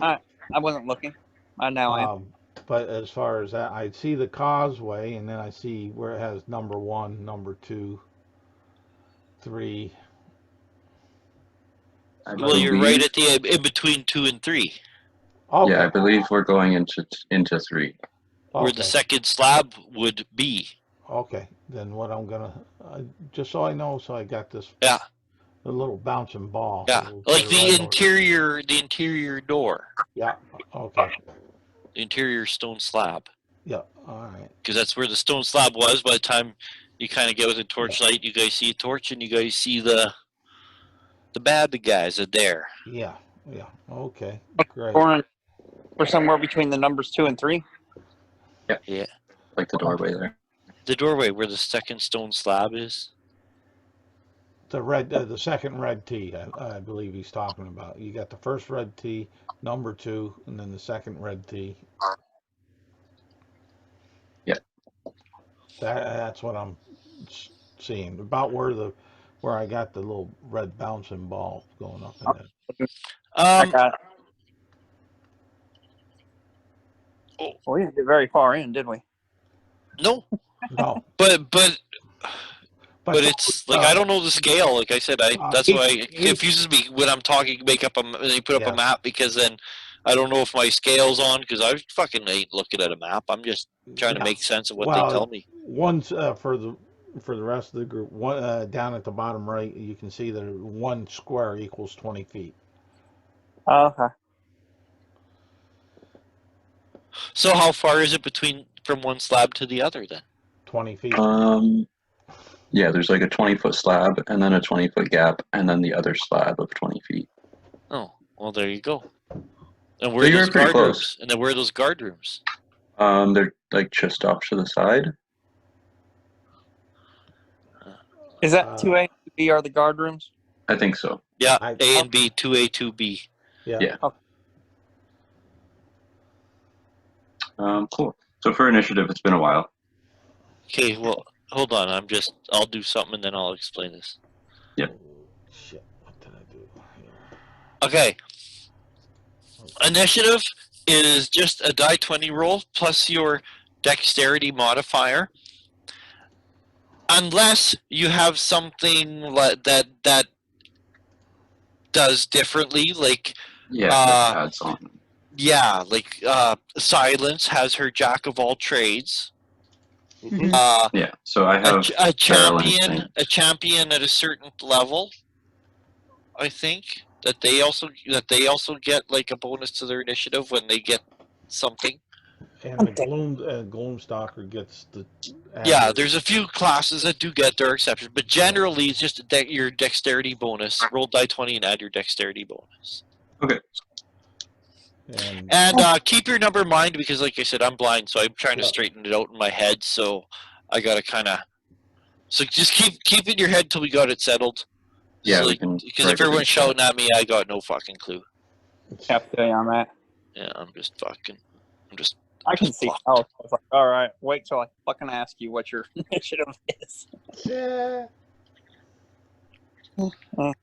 I wasn't looking. I now am. But as far as that, I see the causeway, and then I see where it has number 1, number 2, 3. Well, you're right at the in between 2 and 3, Okay. Yeah, I believe we're going into 3. where the second slab would be. Okay, then what I'm gonna just so I know, so I got this. Yeah. The little bouncing ball. Yeah, We'll like put it the interior door, Yeah. Okay. the interior stone slab, Yeah. All right. because that's where the stone slab was. By the time you kind of get within torchlight, you guys see a torch, and you guys see the bad guys are there. Yeah. Yeah. Okay. Great. We're somewhere between the numbers 2 and 3. Yeah. Like the doorway there. The doorway where the second stone slab is. The second red tee, I believe he's talking about. You got the first red tee, number 2, and then the second red tee. Yeah. That's what I'm seeing. About where I got the little red bouncing ball going up in there. I got it. Oh, we didn't get very far in, did we? No. No. But it's like I don't know the scale. Like I said, that's why it confuses me when I'm talking. They put up a map, because then I don't know if my scale's on, because I fucking ain't looking at a map. I'm just trying to make sense of what they tell me. One's for the rest of the group. One down at the bottom right, you can see that 1 square equals 20 feet. Oh, okay. So how far is it from one slab to the other then? 20 feet. Yeah, there's like a 20-foot slab, and then a 20-foot gap, and then the other slab of 20 feet. Oh, well, there you go. And where are those guard rooms? And then where are those guard rooms? They're like just off to the side. Is that 2A and 2B are the guard rooms? I think so. Yeah, A and B, 2A, 2B. Yeah. Okay. Cool. So for initiative, it's been a while. Okay, well, hold on. I'll do something and then I'll explain this. Yep. Shit, what did I do here? Okay. Initiative is just a die 20 roll plus your dexterity modifier. Unless you have something that does differently, like adds on. Yeah, like Silence has her jack of all trades. Mhm. So I have a champion at a certain level. I think that they also get like a bonus to their initiative when they get something. And the Gloomstalker gets the. Yeah, there's a few classes that do get their exceptions, but generally it's just your dexterity bonus. Roll die 20 and add your dexterity bonus. Okay. And keep your number in mind, because like I said, I'm blind, so I'm trying to straighten it out in my head, so I gotta so just keep it in your head till we got it settled. Yeah, so because if everyone's shouting at me, I got no fucking clue. Have to on that. Yeah, I can see. Oh, I was like, all right, wait till I fucking ask you what your initiative is. Yeah. Okay,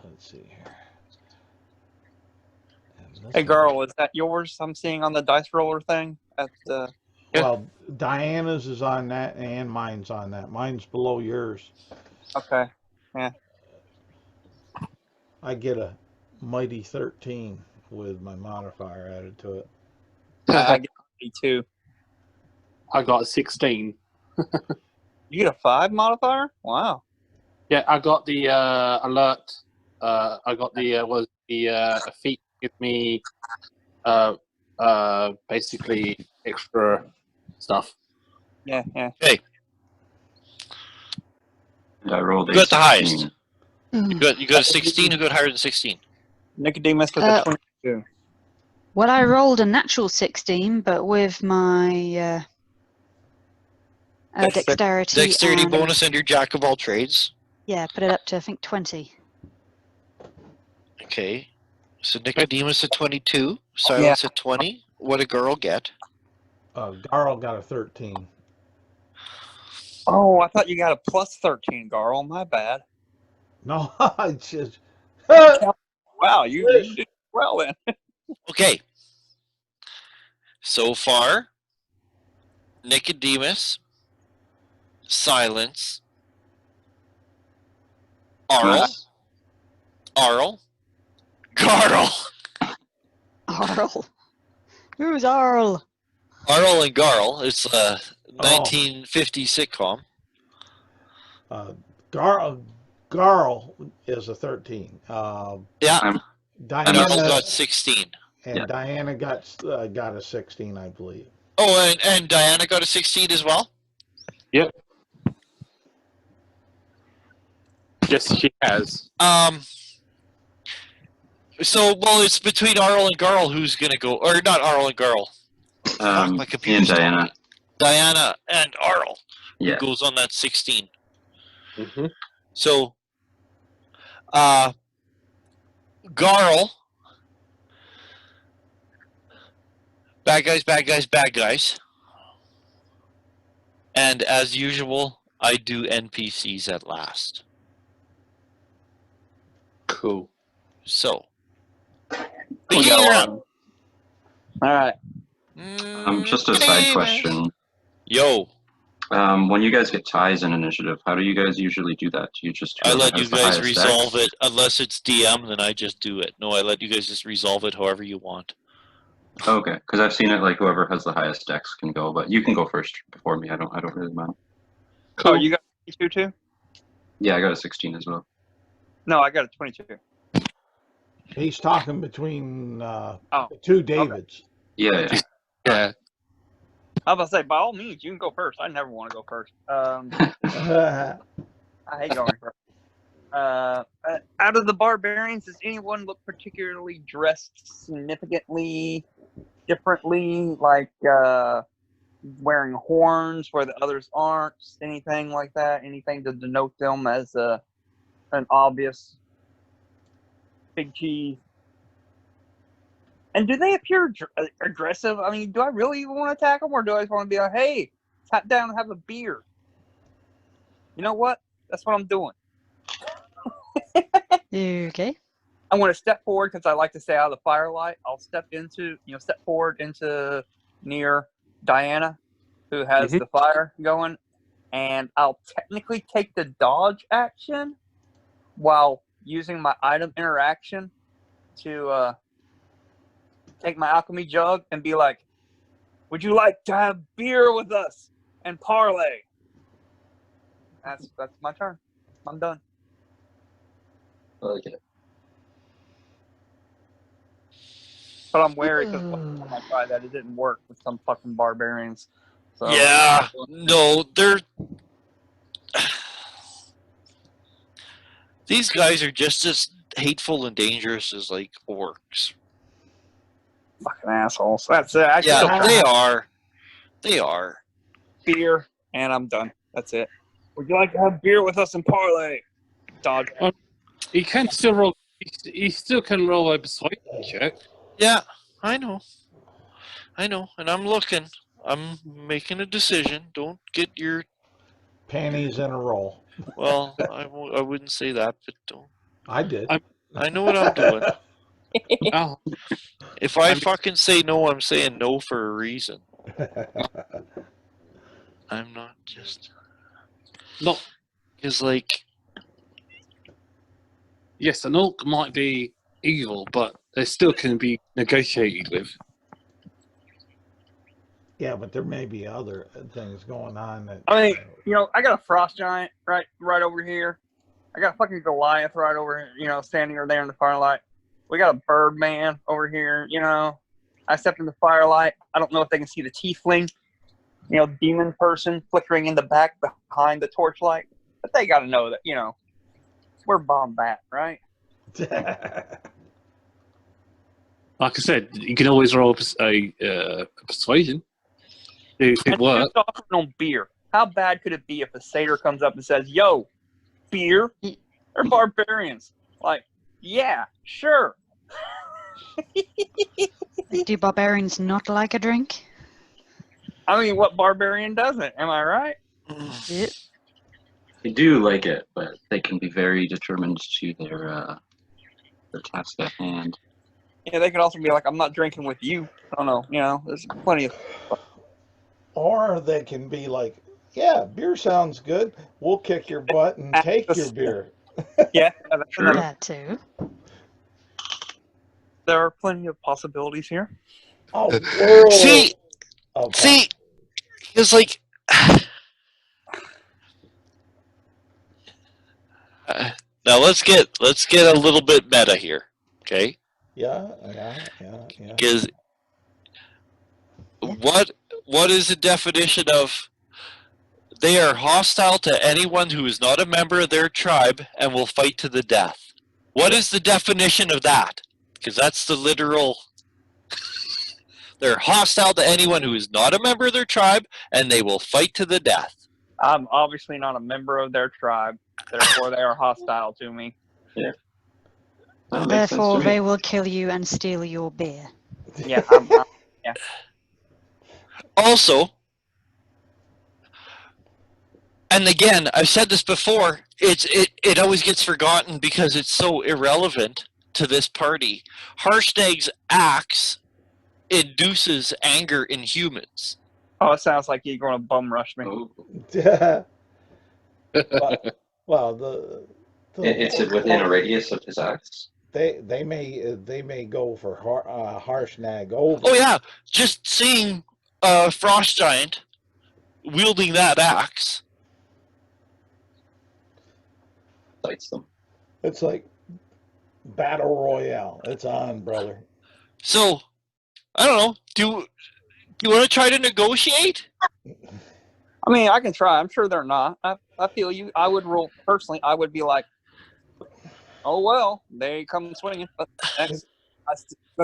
let's see here. Hey, girl, is that yours? I'm seeing on the dice roller thing at the. Well, Diana's is on that, and mine's on that. Mine's below yours. Okay. Yeah. I get a mighty 13 with my modifier added to it. I get a 2. I got a 16. You get a 5 modifier? Wow. Yeah, I got the alert. I got the feat give me basically extra stuff. Yeah. Hey, And I rolled you got the 16. highest. You got a 16. Who got higher than 16? Nicodemus with a 22. Well, I rolled a natural 16, but with my Dexterity. Dexterity and, bonus and your jack of all trades. Yeah, put it up to I think 20. Okay. So Nicodemus at 22, Silence at 20. What a girl get? Garl got a 13. Oh, I thought you got a plus 13, Garl. My bad. No, it's just. Wow, you did well then. Okay. So far, Nicodemus, Silence, Arl, Nice. Arl, Garl. Arl. Who's Arl? Arl and Garl. It's a 1950 sitcom. Garl is a 13. Yeah. I'm- And Diana Arl got 16. and Yeah. Diana got a 16, I believe. Oh, and Diana got a 16 as well? Yep. Yes, she has. So, well, it's between Arl and Garl who's going to go, or not Arl and Garl. Fuck, my Me and computer's telling Diana. me. Diana and Arl. Yeah. Who goes on that 16. Mm-hmm. So, Garl. Bad guys, bad guys, bad guys. And as usual, I do NPCs at last. Cool. So, We got a lot. All right. Just a side question. Yo, When you guys get ties in initiative, how do you guys usually do that? Do you just I whoever let has you the guys highest resolve dex? it. Unless it's DM, then I just do it. No, I let you guys just resolve it however you want. Okay, because I've seen it like whoever has the highest dex can go, but you can go first before me. I don't really mind. Oh, you got 22 too? Yeah, I got a 16 as well. No, I got a 22. He's talking between Oh, the two Davids. Yeah. Yeah. I was about to say, by all means, you can go first. I never want to go first. I hate going first. Out of the barbarians, does anyone look particularly dressed significantly differently, like wearing horns where the others aren't? Anything like that? Anything to denote them as an obvious big cheese? And do they appear aggressive? I mean, do I really even want to attack them, or do I just want to be like, hey, tap down and have a beer? You know what? That's what I'm doing. Okay. I want to step forward because I like to stay out of the firelight. I'll step forward into near Diana, who has the fire going, and I'll technically take the dodge action while using my item interaction to take my alchemy jug and be like, would you like to have beer with us and parlay? That's my turn. I'm done. Okay. But I'm wary because last time I tried that, it didn't work with some fucking barbarians. So, Yeah, no, they're... These guys are just as hateful and dangerous as, like, orcs. fucking assholes. That's it. I Yeah, still they are. They are. beer, and I'm done. That's it. Would you like to have beer with us and parlay? Dodge. He can still roll. He still can roll a persuasion check. Yeah, I know. And I'm looking. I'm making a decision. Don't get your... Panties in a roll. Well, I wouldn't say that, but don't. I did. I know what I'm doing. Oh, If I fucking say no, I'm saying no for a reason. I'm not just... not. Because, like... Yes, an orc might be evil, but they still can be negotiated with. Yeah, but there may be other things going on that. I mean, I got a frost giant right over here. I got a fucking Goliath right over here, standing over there in the firelight. We got a Birdman over here, I stepped in the firelight. I don't know if they can see the tiefling, demon person flickering in the back behind the torchlight. But they got to know that, we're Bombat, right? Like I said, you can always roll a persuasion. If it And works. just offering on beer. how bad could it be if a satyr comes up and says, "Yo, beer or barbarians?" Like, yeah, sure. Do barbarians not like a drink? I mean, what barbarian doesn't? Am I right? Yep. They do like it, but they can be very determined to their task at hand. Yeah, they could also be like, "I'm not drinking with you." I don't know. You know, there's plenty of. Or they can be like, yeah, beer sounds good. We'll kick your butt and take your beer. Yeah, that's True. another. That too. There are plenty of possibilities here. Oh, whoa. See, Okay. it's like now let's get a little bit meta here, okay? Yeah. Because Yeah. what is the definition of they are hostile to anyone who is not a member of their tribe and will fight to the death? What is the definition of that? Because that's the literal. They're hostile to anyone who is not a member of their tribe and they will fight to the death. I'm obviously not a member of their tribe, therefore they are hostile to me. That makes sense Therefore, to me. they will kill you and steal your beer. Yeah, Also, and again, I've said this before, it always gets forgotten because it's so irrelevant to this party. Harshnag's axe induces anger in humans. Oh, it sounds like you're going to bum rush me. Oh. well, the It's within a radius of his axe. they may go for Harshnag over. Oh yeah, just seeing Frost Giant wielding that axe. Cites them. It's like battle royale. It's on, brother. So, I don't know. Do you want to try to negotiate? I mean, I can try. I'm sure they're not. I feel you. I would roll personally. I would be like, "Oh well, they come swinging." But that's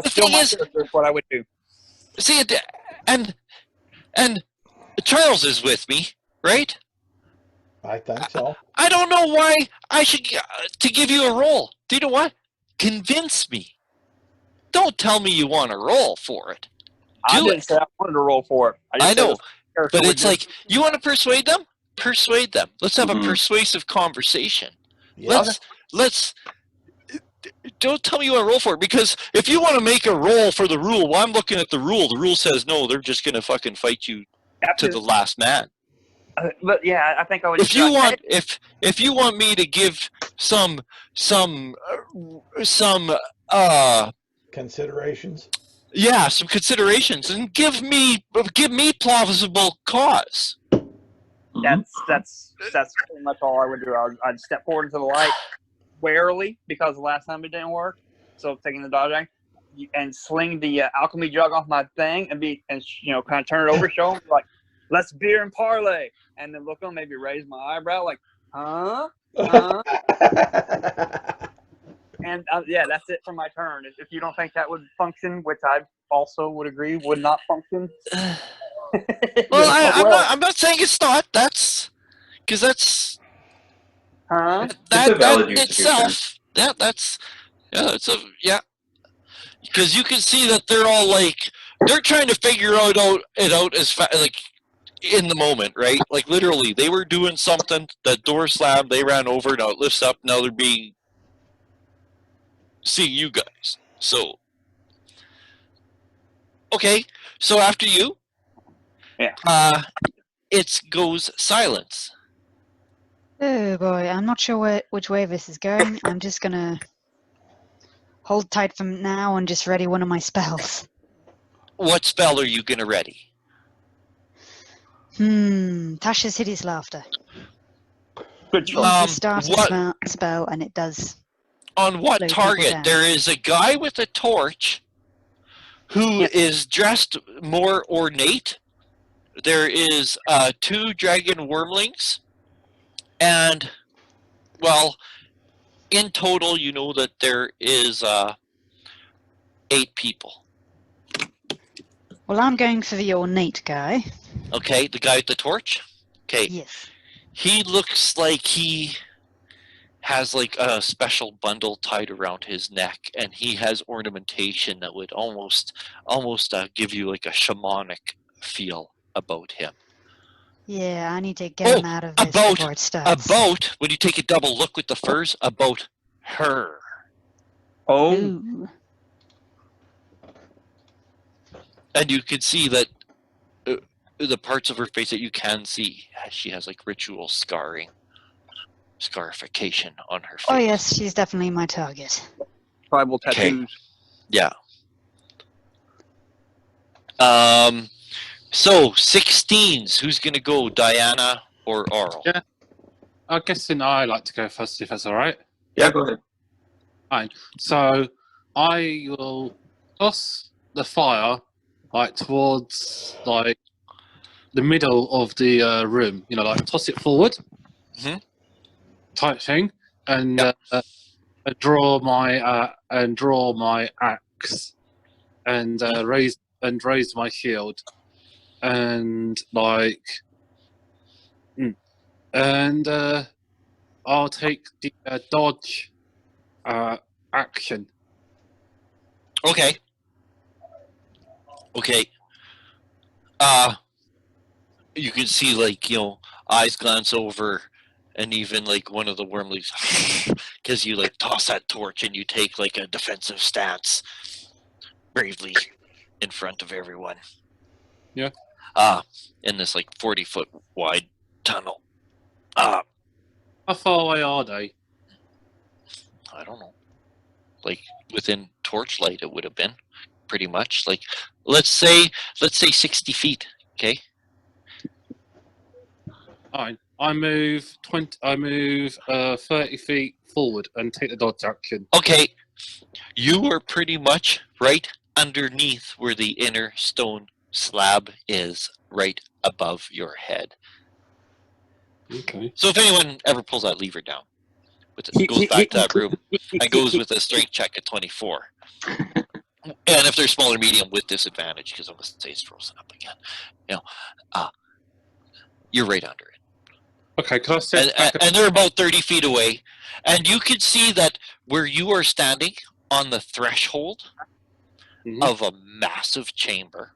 still my character. What I would do. See, and Charles is with me, right? I think so. I don't know why I should to give you a roll. Do you know what? Convince me. Don't tell me you want to roll for it. I Do didn't it. say I wanted to roll for it. I just said know, this character but would it's do. like you want to persuade them. Persuade them. Let's have a Mhm. persuasive conversation. Yeah. Let's. Don't tell me you want to roll for it, because if you want to make a roll for the rule, well, I'm looking at the rule. The rule says no. They're just gonna fucking fight you to the last man. But yeah, I think I would. If just be you like, want, if you want me to give some Considerations. yeah, some considerations, and give me plausible cause. That's pretty much all I would do. I'd step forward into the light warily, because the last time it didn't work. So taking the dodging and sling the alchemy jug off my thing and kind of turn it over, show them like, "Let's beer and parlay," and then look at them, maybe raise my eyebrow like, "Huh?" And yeah, that's it for my turn. If you don't think that would function, which I also would agree would not function. Well, I'm not saying it's not. That's because that's Huh? It's a valid use of your itself. Yeah. Because you can see that they're all like they're trying to figure it out as like in the moment, right? Like literally, they were doing something. That door slammed. They ran over. Now it lifts up. Now they're seeing you guys. So okay. So after you, Yeah. it goes silence. Oh boy, I'm not sure which way this is going. I'm just gonna hold tight from now and just ready one of my spells. What spell are you gonna ready? Tasha's hideous laughter. Good choice. Easy starter spell, and it does. On what slow people target? down. There is a guy with a torch who is dressed more ornate. There is 2 dragon wormlings, and well, in total, you know that there is 8 people. Well, I'm going for the ornate guy. Okay, the guy with the torch. Okay. Yes. He looks like he has like a special bundle tied around his neck, and he has ornamentation that would almost give you like a shamanic feel about him. Yeah, I need to get him out of this before it starts. About when you take a double look with the furs, about her. Oh, Ooh. And you can see that the parts of her face that you can see, she has like ritual scarification on her face. Oh yes, she's definitely my target. tribal Okay. tattoos. Yeah. So 16s. Who's gonna go, Diana or Arl? Yeah. I'm guessing I like to go first, if that's all right. Yeah, go ahead. Fine. So I will toss the fire like towards like the middle of the room. You know, like toss it forward, type thing, and Yep. draw my axe and raise my shield and like and I'll take the dodge action. Okay. Okay. You can see like, eyes glance over, and even like one of the worm leaves, because you like toss that torch and you take like a defensive stance bravely in front of everyone. Yeah. In this like 40-foot wide tunnel. How far away are they? I don't know. Like within torchlight, it would have been pretty much. Like let's say 60 feet. Okay. Fine. I move 30 feet forward and take the dodge action. Okay. You are pretty much right underneath where the inner stone slab is, right above your head. Okay. So if anyone ever pulls that lever down, goes back to that room and goes with a strength check at 24. And if they're small or medium with disadvantage, because I'm going to say it's frozen up again, you're right under it. Okay, can I sit back? And they're about 30 feet away. And you can see that where you are standing on the threshold of a massive chamber,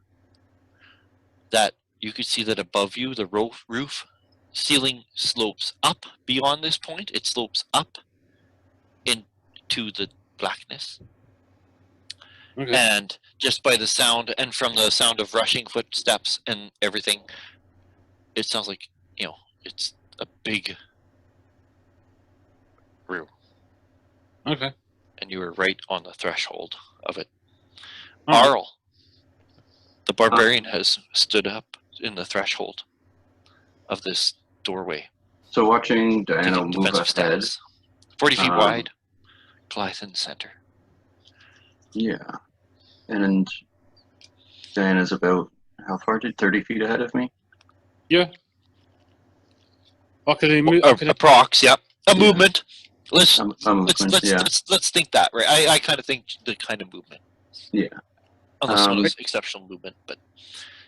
that you can see that above you, the roof ceiling slopes up beyond this point. It slopes up into the blackness. Okay. And just by the sound, and from the sound of rushing footsteps and everything, it sounds like, it's a big room. Okay. And you were right on the threshold of it. Alright. Arl, the barbarian, has stood up in the threshold of this doorway. So watching Diana taking move defensive ahead. stance. 40 feet wide, Goliath in the center. Yeah. And Diana's about, how far did 30 feet ahead of me? Yeah. Approx, yeah. A movement. Let's yeah. let's think that, right? I kind of think the kind of movement. Yeah. Unless it was exceptional movement, but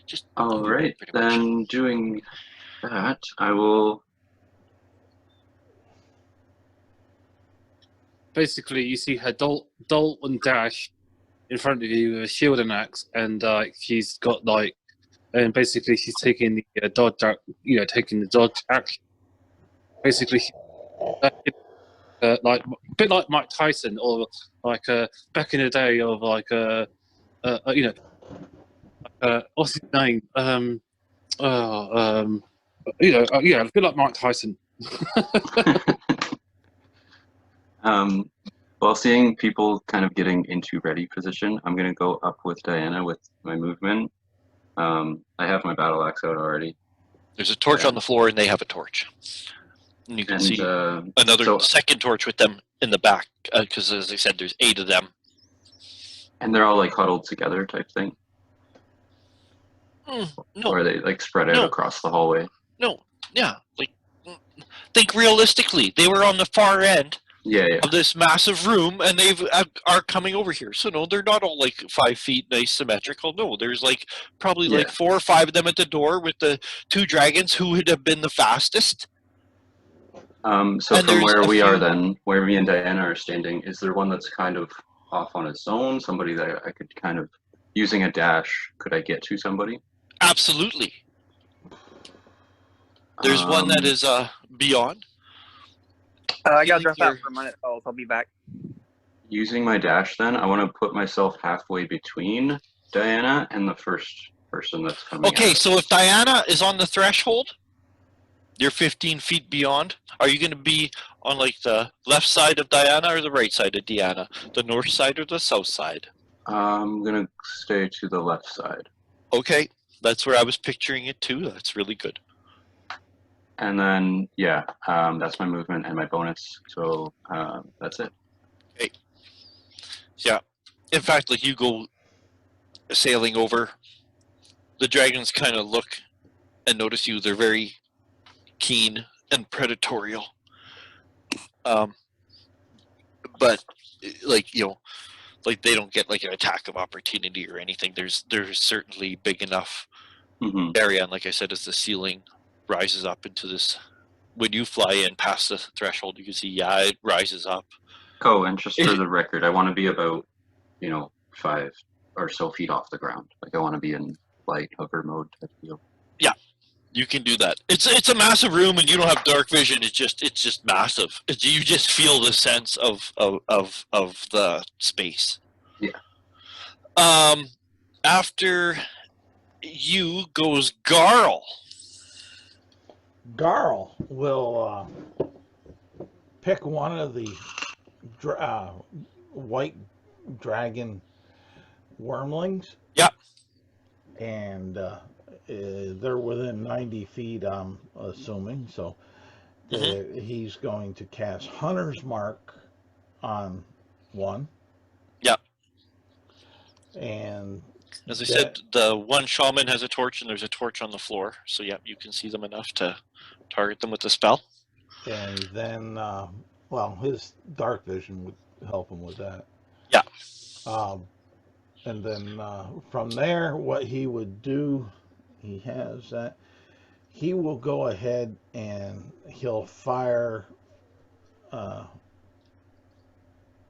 just all right. Then doing that, I will. Basically, you see her dolt and dash in front of you with a shield and axe, and she's got and basically she's taking the dodge, taking the dodge action. Basically, like a bit like Mike Tyson, or like back in the day of what's his name? A bit like Mike Tyson. While seeing people kind of getting into ready position, I'm going to go up with Diana with my movement. I have my battle axe out already. There's a torch on the floor, and they have a torch. And you can see another second torch with them in the back, because as I said, there's 8 of them. And they're all like huddled together type thing? No. Or are they like spread out across the hallway? No, yeah. Like, think realistically. They were on the far end Yeah, yeah. of this massive room, and they've are coming over here. So no, they're not all like 5 feet, nice symmetrical. No, there's like probably Yeah. like 4 or 5 of them at the door with the 2 dragons who would have been the fastest. So And from there's where a we are few- then, where me and Diana are standing, is there one that's kind of off on its own? Somebody that I could kind of, using a dash, could I get to somebody? Absolutely. There's one that is beyond. I gotta Feeling drop out your- for a minute, fellas. I'll be back. Using my dash then, I want to put myself halfway between Diana and the first person that's coming Okay, at so if Diana is on the threshold, you're 15 feet beyond. Are you going to be on like the left side of Diana or the right side of Diana? The north side or the south side? I'm going to stay to the left side. Okay, that's where I was picturing it too. That's really good. And then, yeah, that's my movement and my bonus. So that's it. Yeah. In fact, like you go sailing over, the dragons kind of look and notice you. They're very keen and predatorial. But like, you know, like they don't get like an attack of opportunity or anything. There's certainly big enough Mm-hmm. area, and like I said, as the ceiling rises up into this, when you fly in past the threshold, you can see, yeah, it rises up. Oh, and just for the record, I want to be about, 5 or so feet off the ground. Like I want to be in light hover mode type deal. You can do that. It's a massive room, and you don't have dark vision. It's just massive. You just feel the sense of the space. Yeah. After you goes Garl. Garl will pick one of the white dragon wormlings. Yep. And they're within 90 feet, I'm assuming. So he's going to cast Hunter's Mark on one. Yep. And As I said, the one shaman has a torch, and there's a torch on the floor. So yep, you can see them enough to target them with the spell. And then, well, his dark vision would help him with that. Yeah. And then from there, what he would do, he has that. He will go ahead and he'll fire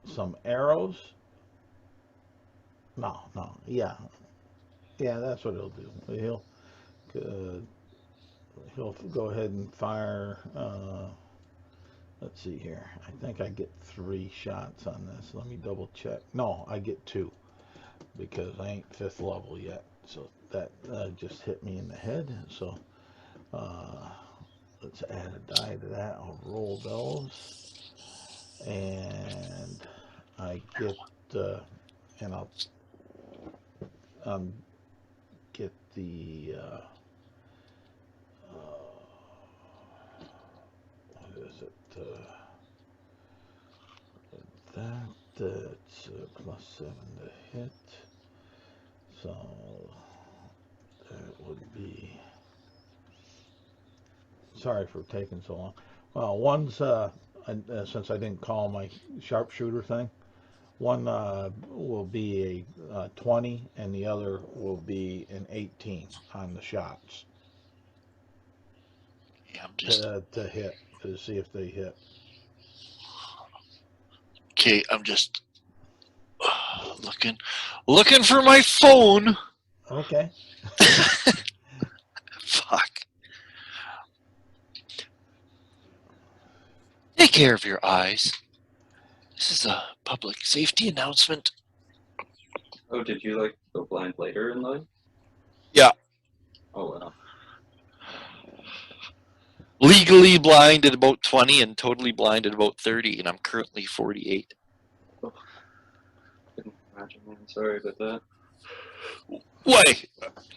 some arrows. No, yeah, that's what he'll do. He'll go ahead and fire. Let's see here. I think I get 3 shots on this. Let me double check. No, I get 2 because I ain't 5th level yet. So that just hit me in the head. So let's add a die to that. I'll roll those, and I get and I'll get the what is it? That's +7 to hit. So that would be. Sorry for taking so long. Well, one's since I didn't call my sharpshooter thing, one will be a 20, and the other will be an 18 on the shots. Yeah, I'm just to hit, to see if they hit. okay. I'm just looking for my phone. Okay. Fuck. Take care of your eyes. This is a public safety announcement. Oh, did you go blind later in life? Yeah. Oh wow. Legally blind at about 20 and totally blind at about 30, and I'm currently 48. Oh, couldn't imagine, man. Sorry about that. Why?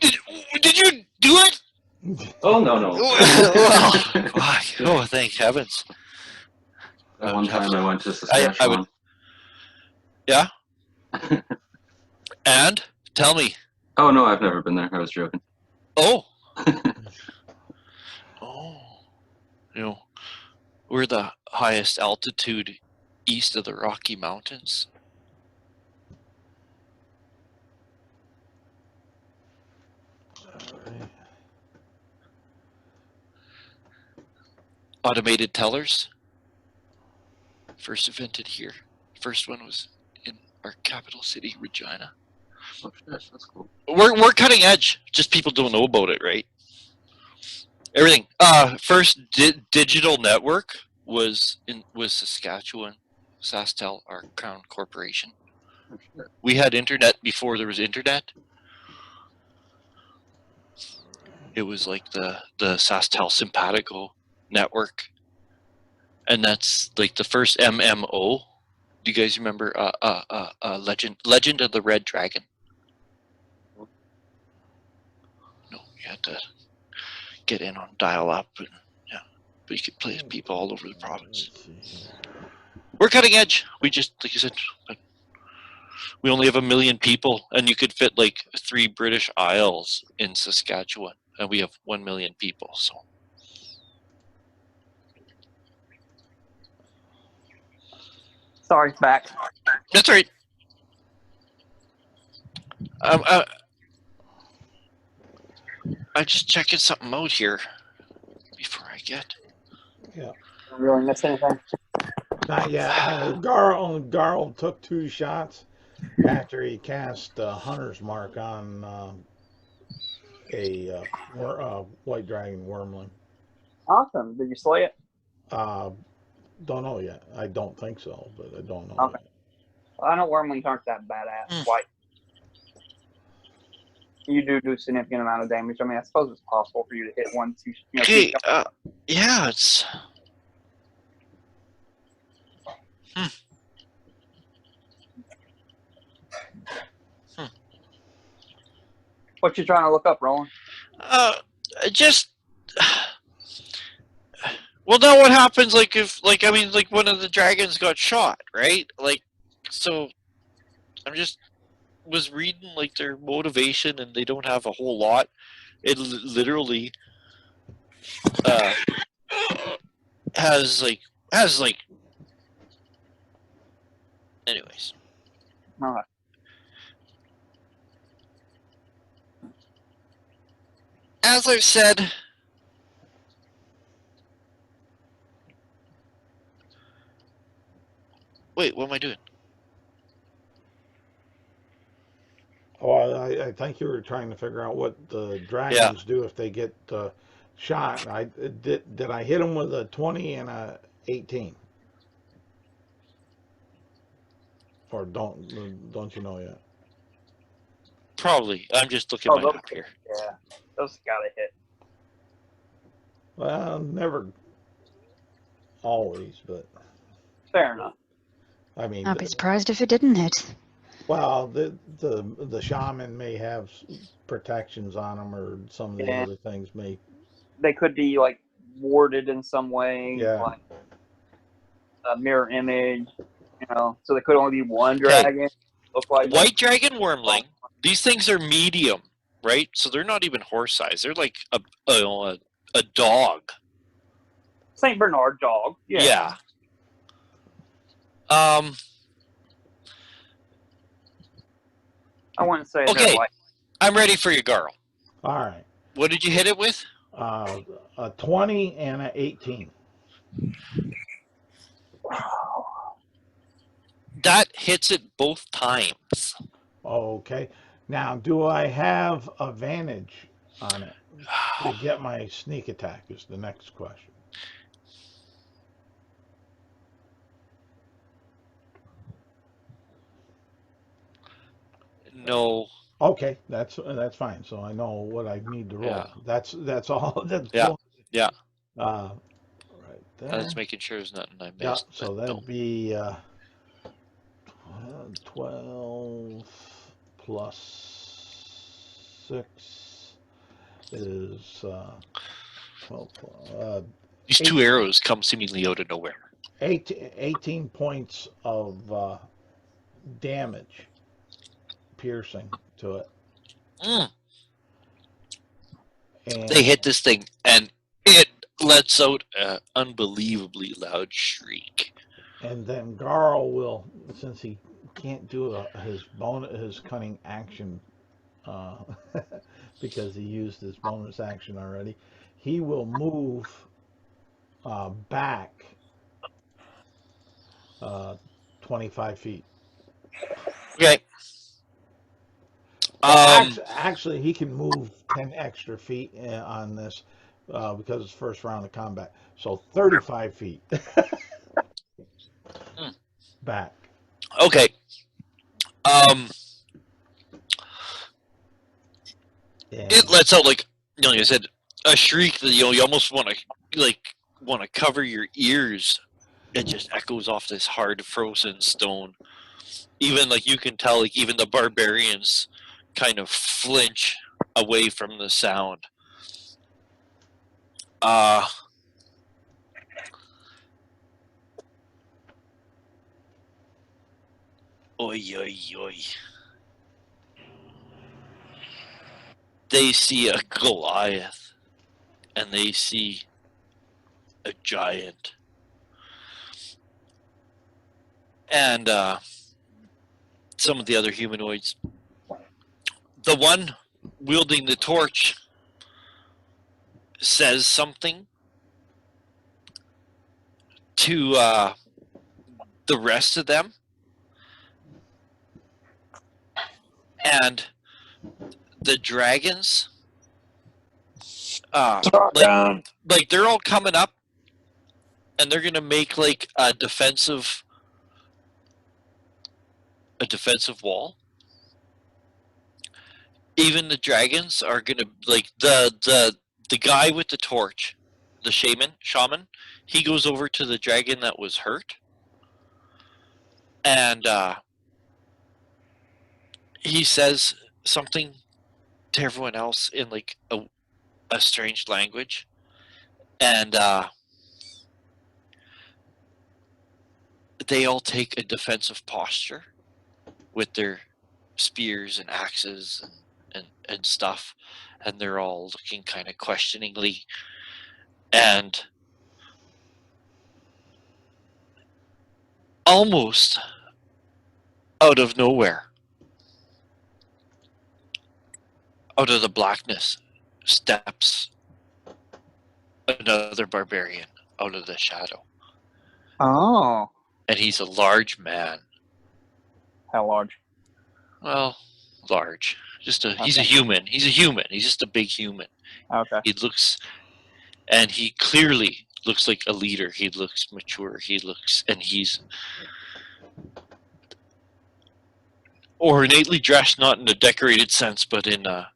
Did you do it? Oh no. Well, fuck. Oh, thank heavens. That one time I went to I Saskatchewan. would. Yeah. And tell me. Oh no, I've never been there. I was joking. Oh. Oh. We're the highest altitude east of the Rocky Mountains. Alright. Automated tellers. First invented here. First one was in our capital city, Regina. Oh shit, that's cool. We're cutting edge. Just people don't know about it, right? Everything. First digital network was Saskatchewan. SaskTel, our crown corporation. Oh shit. We had internet before there was internet. It was like the SaskTel Simpatico network, and that's like the first MMO. Do you guys remember Legend of the Red Dragon? No, you had to get in on dial-up, and yeah, but you could play with people all over the province. Let's see here. We're cutting edge. We just, like you said, we only have 1 million people, and you could fit like 3 British Isles in Saskatchewan, and we have 1 million people. So Sorry, it's back. that's right. I'm just checking something out here before I get. Yeah. Don't really miss anything. Not yet. Garl took 2 shots after he cast Hunter's Mark on a White Dragon Wormling. Awesome. Did you slay it? Don't know yet. I don't think so, but I don't know. Okay. Well, I know Wormlings aren't that badass. White. You do significant amount of damage. I mean, I suppose it's possible for you to hit 1, 2. Okay. Yeah, it's. What you trying to look up, Roland? Just. Well, now what happens? Like if, like I mean, like one of the dragons got shot, right? Like, so. I'm just was reading like their motivation, and they don't have a whole lot. It literally has like anyways. All right. As I've said, wait, what am I doing? Oh, I think you were trying to figure out what the dragons do if they get shot. Did I hit them with a 20 and a 18? Or don't you know yet? Probably. I'm just looking mine up here. Yeah, those gotta hit. Well, never always, but Fair enough. I mean, I'd be surprised if it didn't hit. well, the shaman may have protections on them, or some of the other things may. They could be like warded in some way, like a mirror image, so they could only be one dragon. Look like White Dragon Wormling. These things are medium, right? So they're not even horse size. They're like a dog. Saint Bernard dog. Yeah. I wouldn't say. Okay, I'm ready for you, Garl. All right. What did you hit it with? A 20 and an 18. That hits it both times. Okay. Now, do I have advantage on it to get my sneak attack? Is the next question. No. Okay, that's fine. So I know what I need to roll. Yeah. That's all. That's Yeah. Right there. I was making sure there's nothing I missed. Yeah. So that'd be 12 plus 6 is 12. These 2 arrows come seemingly out of nowhere. 18 points of damage, piercing to it. And They hit this thing, and it lets out an unbelievably loud shriek. And then Garl will, since he can't do his cunning action uh, because he used his bonus action already, he will move back 25 feet. Okay. Well, actually, he can move 10 extra feet on this because it's first round of combat. So 35 feet back. Okay. It And lets out like I said, a shriek that you almost want to cover your ears. It just echoes off this hard frozen stone. Even like you can tell, like even the barbarians kind of flinch away from the sound. Oi, oi, oi. They see a Goliath, and they see a giant. And some of the other humanoids. The one wielding the torch says something to the rest of them. And the dragons, like they're all coming up, and they're gonna make like a defensive wall. Even the dragons are gonna like the guy with the torch, the shaman. He goes over to the dragon that was hurt, and he says something to everyone else in like a strange language, and they all take a defensive posture with their spears and axes and stuff, and they're all looking kind of questioningly, and almost out of nowhere, out of the blackness, steps another barbarian out of the shadow. Oh, And he's a large man. how large? Well, large. He's a Okay. human. He's a human. He's just a big human. Okay. He clearly looks like a leader. He looks mature. And he's ornately dressed, not in a decorated sense, but in a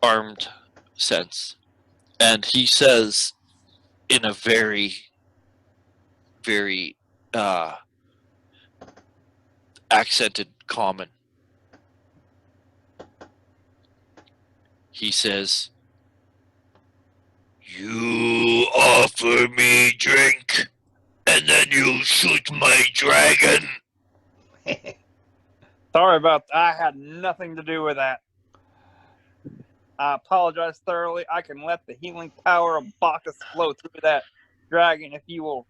armed sense. And he says in a very, very accented common, he says, "You offer me drink, and then you shoot my dragon." Sorry about that. I had nothing to do with that. I apologize thoroughly. I can let the healing power of Bacchus flow through that dragon if you will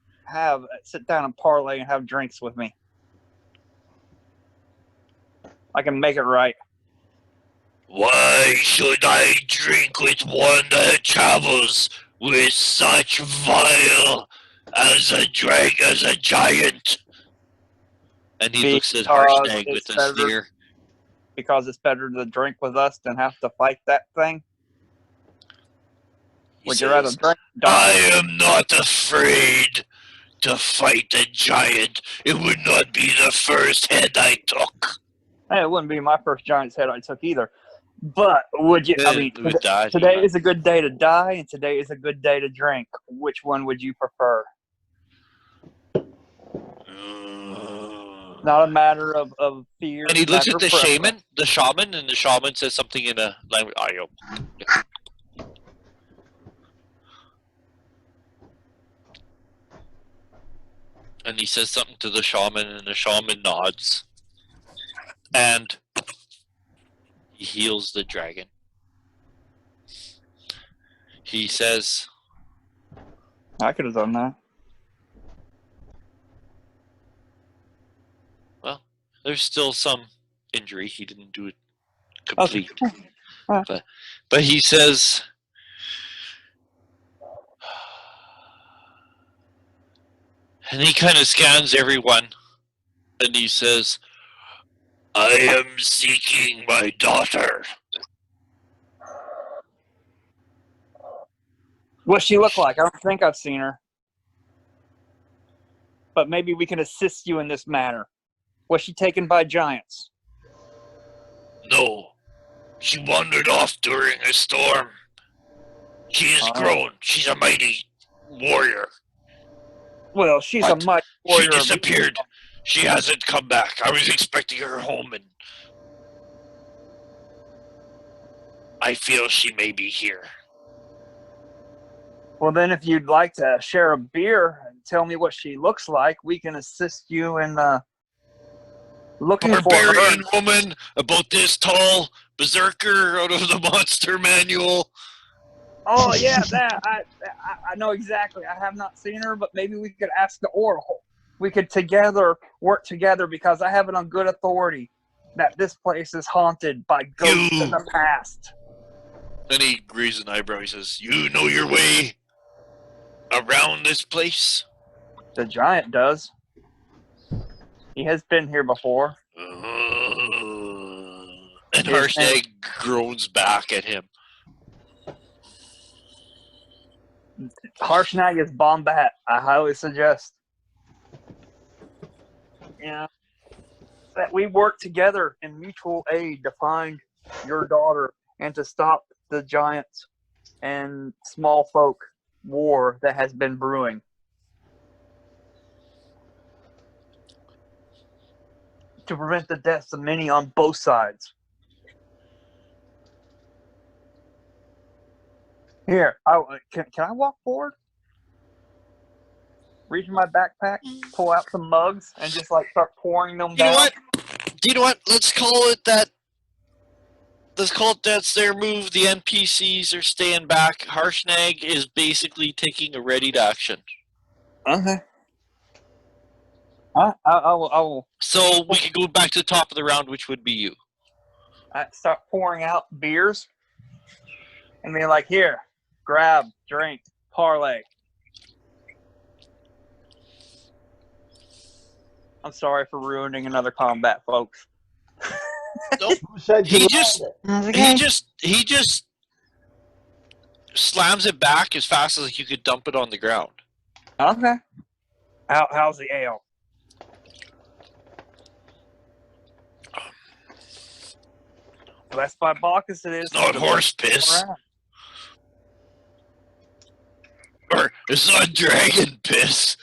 sit down and parlay and have drinks with me. I can make it right. Why should I drink with one that travels with such vile as a giant? And he looks at Harshnag with a sneer. Because it's better to drink with us than have to fight that thing? Would you rather drink? I am not afraid to fight a giant. It would not be the first head I took. Hey, it wouldn't be my first giant's head I took either. But would you? I mean, today is a good day to die, and today is a good day to drink. Which one would you prefer? Not a matter of fear. And he looks at the shaman, and the shaman says something in a language. And he says something to the shaman, and the shaman nods. And he heals the dragon. He says, I could have done that. There's still some injury. He didn't do it complete. Okay. But he says, and he kind of scans everyone, and he says, I am seeking my daughter. What's she look like? I don't think I've seen her. But maybe we can assist you in this matter. Was she taken by giants? No, she wandered off during a storm. She is grown. She's a mighty warrior. Well, she's But a mighty she warrior. disappeared. She hasn't come back. I was expecting her home, and I feel she may be here. Well, then, if you'd like to share a beer and tell me what she looks like, we can assist you in looking for her. Barbarian woman, about this tall, berserker out of the monster manual. Oh yeah, that I know exactly. I have not seen her, but maybe we could ask the Oracle. We could work together, because I have it on good authority that this place is haunted by ghosts in the past. Then he raises an eyebrow. He says, "You know your way around this place?" The giant does. He has been here before. And Harshnag groans back at him. Harshnag is Bombat. I highly suggest. Yeah. That we work together in mutual aid to find your daughter and to stop the giants and small folk war that has been brewing. To prevent the deaths of many on both sides. Here, can I walk forward? Reach in my backpack, pull out some mugs, and just like start pouring them down. You know what? Let's call it that. Let's call it that's their move. The NPCs are staying back. Harshnag is basically taking a readied action. Okay. I will So we can go back to the top of the round, which would be you. start pouring out beers and be like, here, grab, drink, parlay. I'm sorry for ruining another combat, folks. Nope. Who said you He just, That's okay. he just slams it back as fast as you could dump it on the ground. Okay. How's the ale? Well, that's by Bacchus it is. It's not horse piss. Or it's not dragon piss.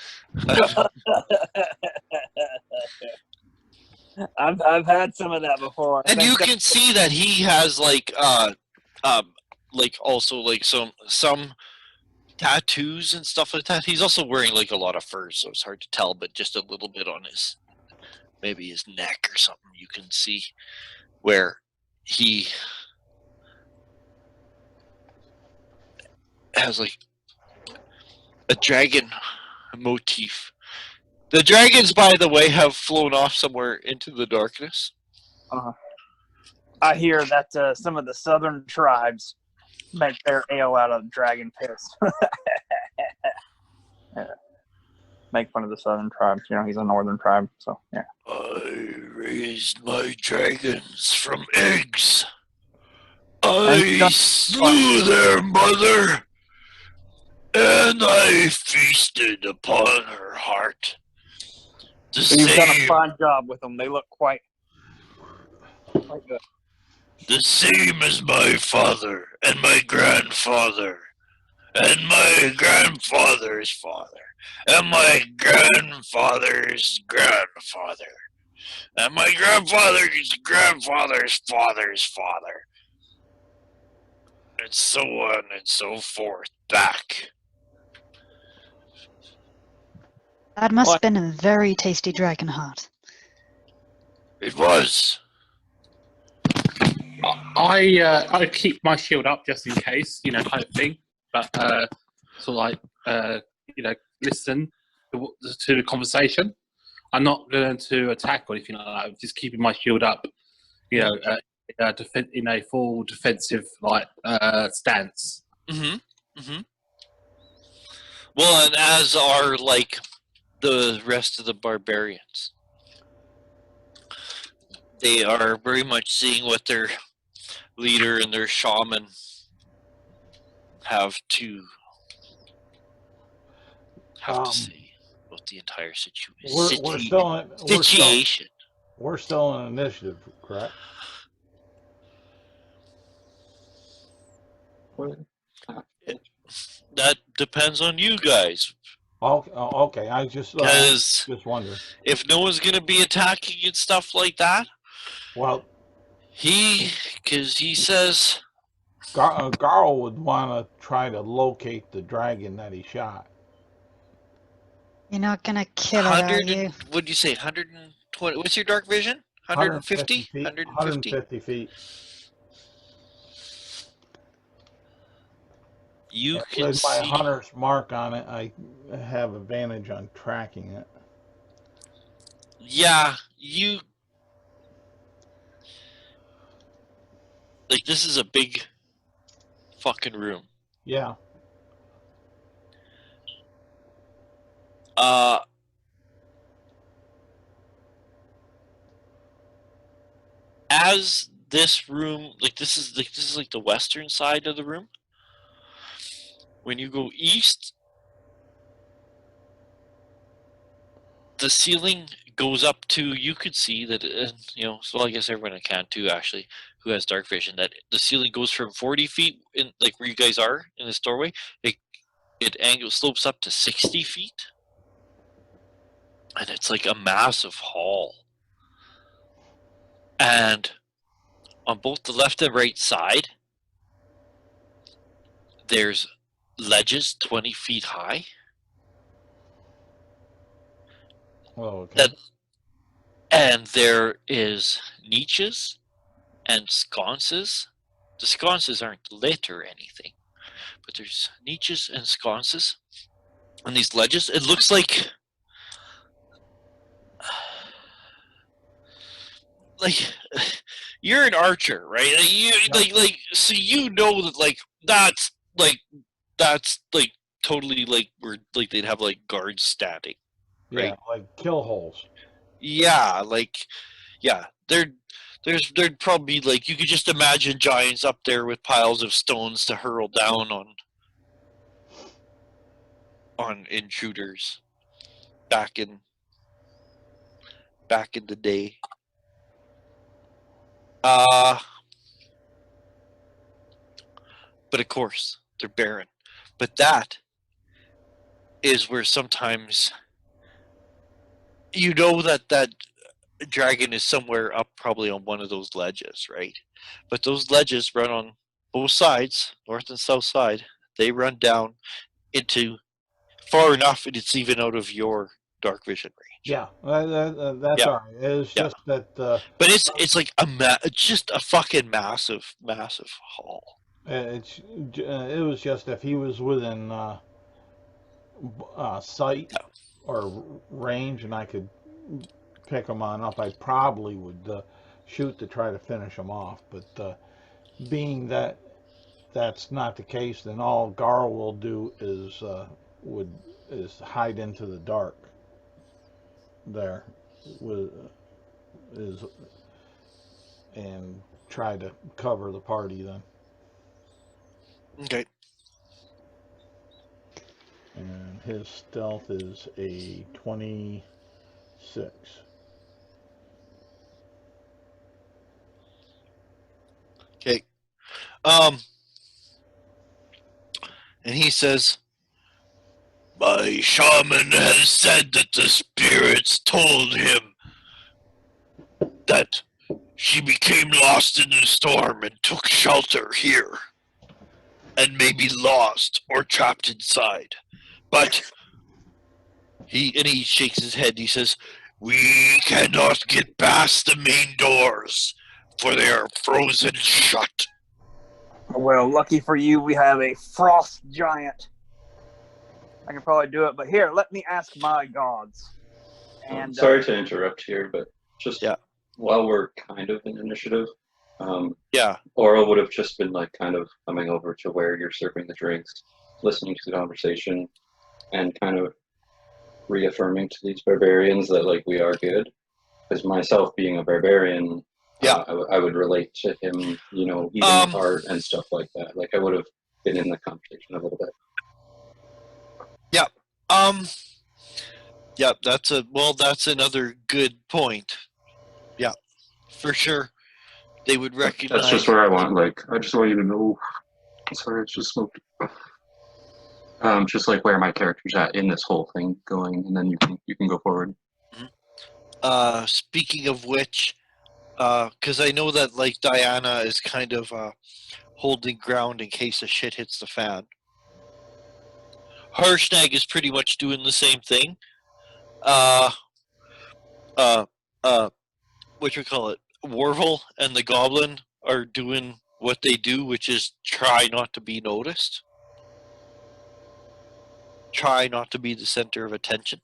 I've had some of that before. And you can see that he has like also like some tattoos and stuff like that. He's also wearing like a lot of furs, so it's hard to tell, but just a little bit on his maybe his neck or something you can see where he has like a dragon motif. The dragons, by the way, have flown off somewhere into the darkness. I hear that some of the southern tribes make their ale out of dragon piss. Yeah. Make fun of the southern tribes. You know, he's a northern tribe, so yeah. I raised my dragons from eggs. I slew their mother, and I feasted upon her heart. You've done a fine job with them. They look quite good. The same as my father and my grandfather and my grandfather's father and my grandfather's grandfather and my grandfather's grandfather's father's father, and so on and so forth back. That must have been a very tasty dragon heart. It was. I keep my shield up just in case, you know, kind of thing. But sort of like, you know, listen to the conversation. I'm not going to attack or anything like that. I'm just keeping my shield up, you know, in a full defensive stance. Mm-hmm. Mm-hmm. Well, and as are like the rest of the barbarians. They are very much seeing what their leader and their shaman have to say about the entire situation. We're still in initiative, correct? That depends on you guys. Okay. I just wonder. If no one's gonna be attacking and stuff like that, well, because he says Garl would want to try to locate the dragon that he shot. You're not gonna kill it, are you? What'd you say? 120? What's your dark vision? 150? 150 feet. You can with my see. hunter's mark on it, I have advantage on tracking it. Yeah, you. Like, this is a big fucking room. Yeah. As this room, like this is like the western side of the room. When you go east, the ceiling goes up to, you could see that, so I guess everyone can too, actually, who has dark vision, that the ceiling goes from 40 feet, in like where you guys are in this doorway, it slopes up to 60 feet. And it's like a massive hall. And on both the left and right side, there's ledges 20 feet high. Oh, okay. And there is niches and sconces. The sconces aren't lit or anything, but there's niches and sconces on these ledges. It looks like you're an archer, right? So you know that that's totally where they'd have guards standing, right? Yeah, like kill holes. Yeah, there'd probably you could just imagine giants up there with piles of stones to hurl down on intruders back in the day. But of course, they're barren. But that is where sometimes that dragon is somewhere up probably on one of those ledges, right? But those ledges run on both sides, north and south side. They run down into far enough, and it's even out of your dark vision range. Yeah, that's all right. It's just that. But it's like just a fucking massive hall. It was just if he was within sight or range, and I could pick him on up, I probably would shoot to try to finish him off. But being that that's not the case, then all Garl will do is hide into the dark. There and try to cover the party then. Okay. And his stealth is a 26. Okay. And he says, "My shaman has said that the spirits told him that she became lost in the storm and took shelter here, and may be lost or trapped inside. But he shakes his head. He says, we cannot get past the main doors, for they are frozen shut." Well, lucky for you, we have a frost giant. I can probably do it, but here, let me ask my gods. And Sorry to interrupt here, but just Yeah. while we're kind of in initiative, Yeah. Aura would have just been like kind of coming over to where you're serving the drinks, listening to the conversation, and kind of reaffirming to these barbarians that like we are good. Because myself being a barbarian, Yeah. I would relate to him, you know, eating heart and stuff like that. Like I would have been in the conversation a little bit. Yeah, that's another good point. Yeah, for sure. They would recognize. That's just where I want. Like I just want you to know. Sorry, it's just smoked. Just like where my character's at in this whole thing going, and then you can go forward. Speaking of which, because I know that like Diana is kind of holding ground in case the shit hits the fan. Harshnag is pretty much doing the same thing. What you call it? Warvel and the Goblin are doing what they do, which is try not to be noticed. Try not to be the center of attention.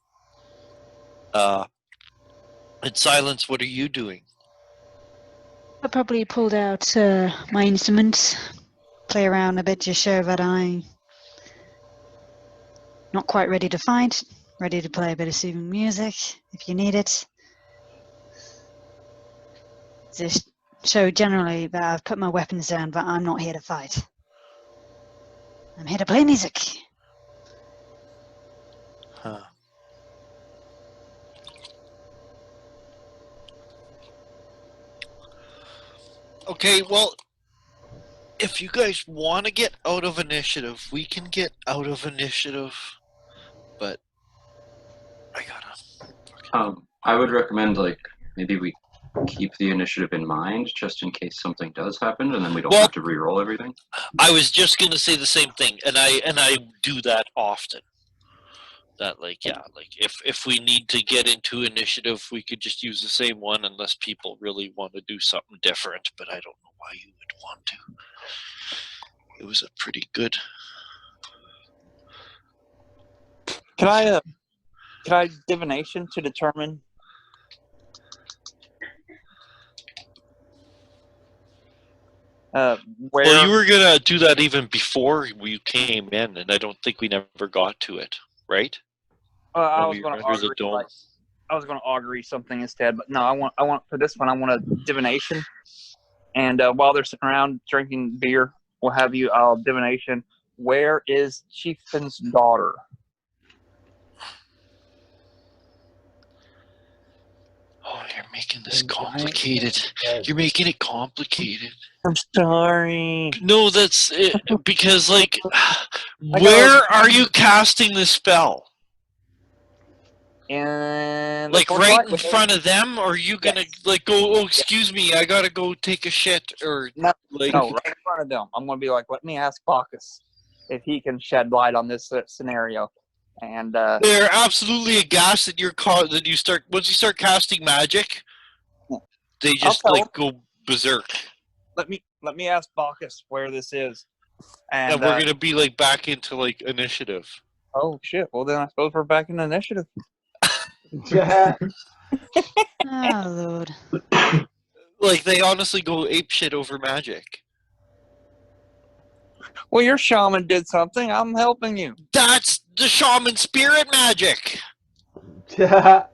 And Silence, what are you doing? I probably pulled out my instruments, play around a bit, just show that I'm not quite ready to fight, ready to play a bit of soothing music if you need it. Just show generally that I've put my weapons down, but I'm not here to fight. I'm here to play music. Huh. Okay, well, if you guys want to get out of initiative, we can get out of initiative. But I gotta. I would recommend like maybe we keep the initiative in mind just in case something does happen, and then we don't have to re-roll everything. I was just gonna say the same thing, and I do that often. That like if we need to get into initiative, we could just use the same one unless people really want to do something different. But I don't know why you would want to. It was a pretty good. Can I divination to determine? Where? Well, you were gonna do that even before we came in, and I don't think we never got to it, right? I When was we going were to under the augury, dome. I was going to augury something instead, but no, I want for this one. I want a divination, and while they're sitting around drinking beer, we'll have you divination. Where is Chieftain's daughter? Oh, you're making this complicated. You're making it complicated. I'm sorry. No, that's it, because like, where are you casting the spell? And Like right in front of them, or are you gonna like go? Oh, excuse me, I gotta go take a shit, or no, like no, right in front of them. I'm gonna be like, let me ask Bacchus if he can shed light on this scenario. And they're absolutely aghast that that you start once you start casting magic, they just like go berserk. Let me ask Bacchus where this is. And we're gonna be like back into like initiative. Oh shit! Well then I suppose we're back in initiative. Yeah. Oh Lord. Like they honestly go ape shit over magic. Well, your shaman did something. I'm helping you. That's the shaman spirit magic. Yeah.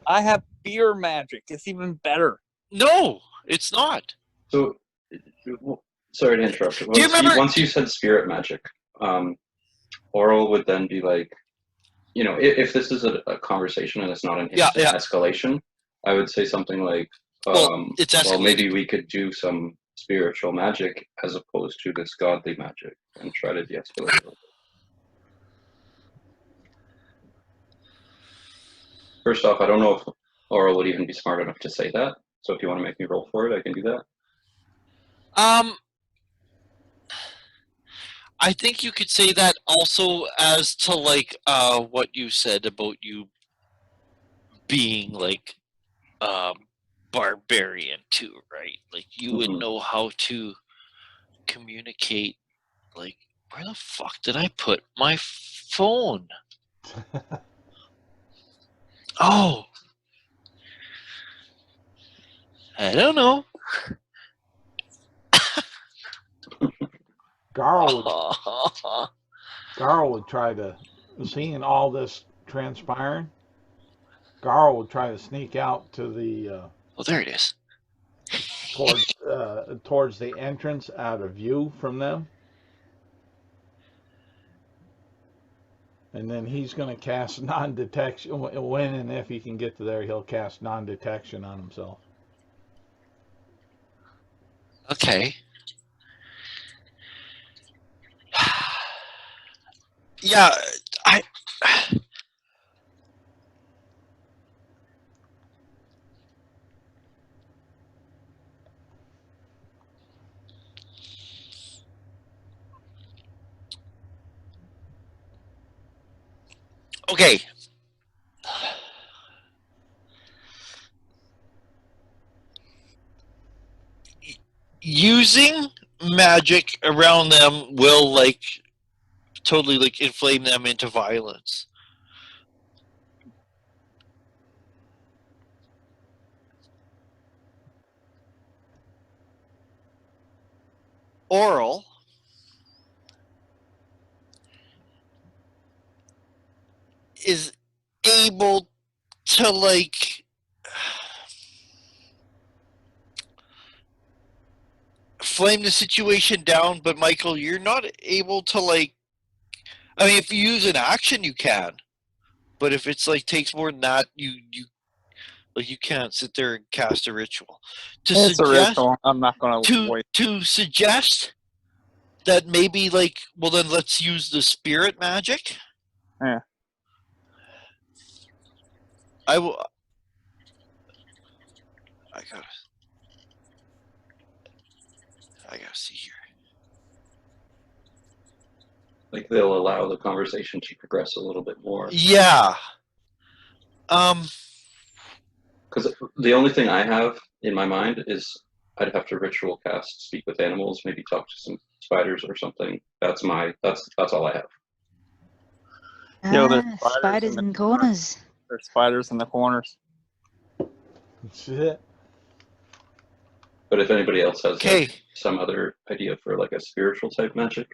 I have fear magic. It's even better. No, it's not. So, sorry to interrupt. Do you remember? Once you said spirit magic, Oral would then be like, you know, if this is a conversation and it's not an instant escalation, I would say something like, it's escalated. well, maybe we could do some spiritual magic as opposed to this godly magic and try to de-escalate it. First off, I don't know if Oral would even be smart enough to say that. So if you want to make me roll for it, I can do that. I think you could say that also as to like what you said about you being like barbarian too, right? Like you would know how to communicate. Like, where the fuck did I put my phone? Oh, I don't know. Garl would try to, seeing all this transpiring, Garl would try to sneak out to the Oh, there it is. towards the entrance, out of view from them, and then he's going to cast non-detection. When and if he can get to there, he'll cast non-detection on himself. Okay. Yeah, I. Okay. Using magic around them will like totally like inflame them into violence. Oral is able to like flame the situation down, but Michael, you're not able to like. I mean, if you use an action, you can, but if it's like takes more than that, you like you can't sit there and cast a ritual. To It's a suggest ritual. I'm not going to wait. to suggest that maybe like, well, then let's use the spirit magic. Yeah. I will. I gotta see here. Like they'll allow the conversation to progress a little bit more. Yeah. Because the only thing I have in my mind is I'd have to ritual cast speak with animals, maybe talk to some spiders or something. That's all I have. Yo, there's Spiders in corners. There's spiders in the corners. That's it. But if anybody else has Okay. like, some other idea for like a spiritual type magic,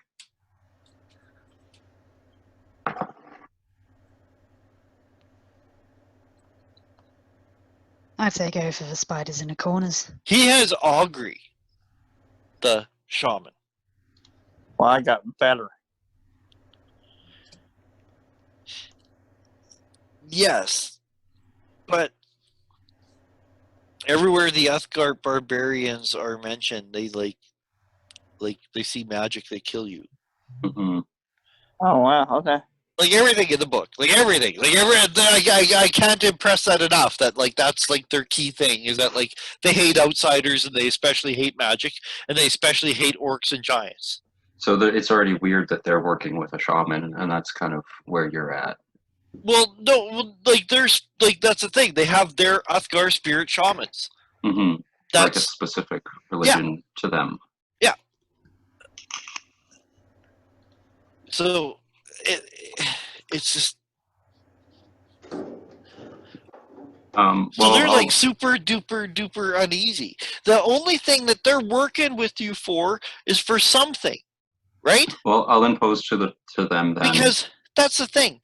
I'd say go for the spiders in the corners. He has Augury, the shaman. Well, I got better. Yes, but everywhere the Uthgardt barbarians are mentioned, they like they see magic, they kill you. mm-hmm. Oh, wow. Okay. Like everything in the book, like everything, I can't impress that enough. That like that's like their key thing is that like they hate outsiders and they especially hate magic and they especially hate orcs and giants. So it's already weird that they're working with a shaman, and that's kind of where you're at. Well, no, like there's like that's the thing. They have their Uthgar spirit shamans. Mm-hmm. That's like a specific religion to them. Yeah. So it's just. So they're like super duper duper uneasy. The only thing that they're working with you for is for something, right? Well, I'll impose to them then. Because that's the thing.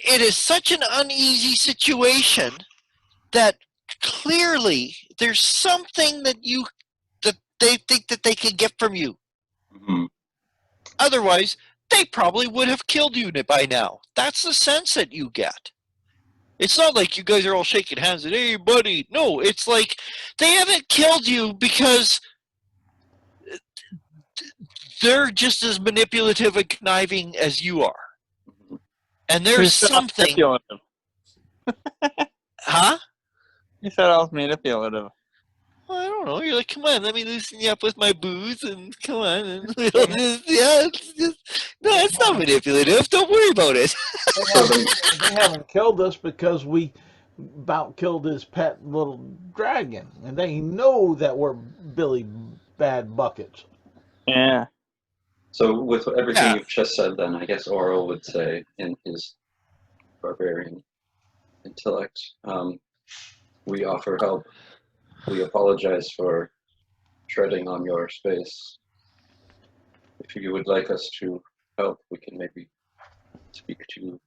It is such an uneasy situation that clearly there's something that they think that they can get from you. Mm-hmm. Otherwise, they probably would have killed you by now. That's the sense that you get. It's not like you guys are all shaking hands and, hey, buddy. No, it's like they haven't killed you because they're just as manipulative and conniving as you are. And there's something. Manipulative. Huh? You said I was manipulative. Well, I don't know. You're like, come on, let me loosen you up with my booze, and come on, and it's just, no, it's not manipulative. Don't worry about it. They haven't killed us because we about killed his pet little dragon, and they know that we're Billy Bad Buckets. Yeah. So with everything you've just said, then I guess Oral would say in his barbarian intellect. We offer help. We apologize for treading on your space. If you would like us to help, we can maybe speak to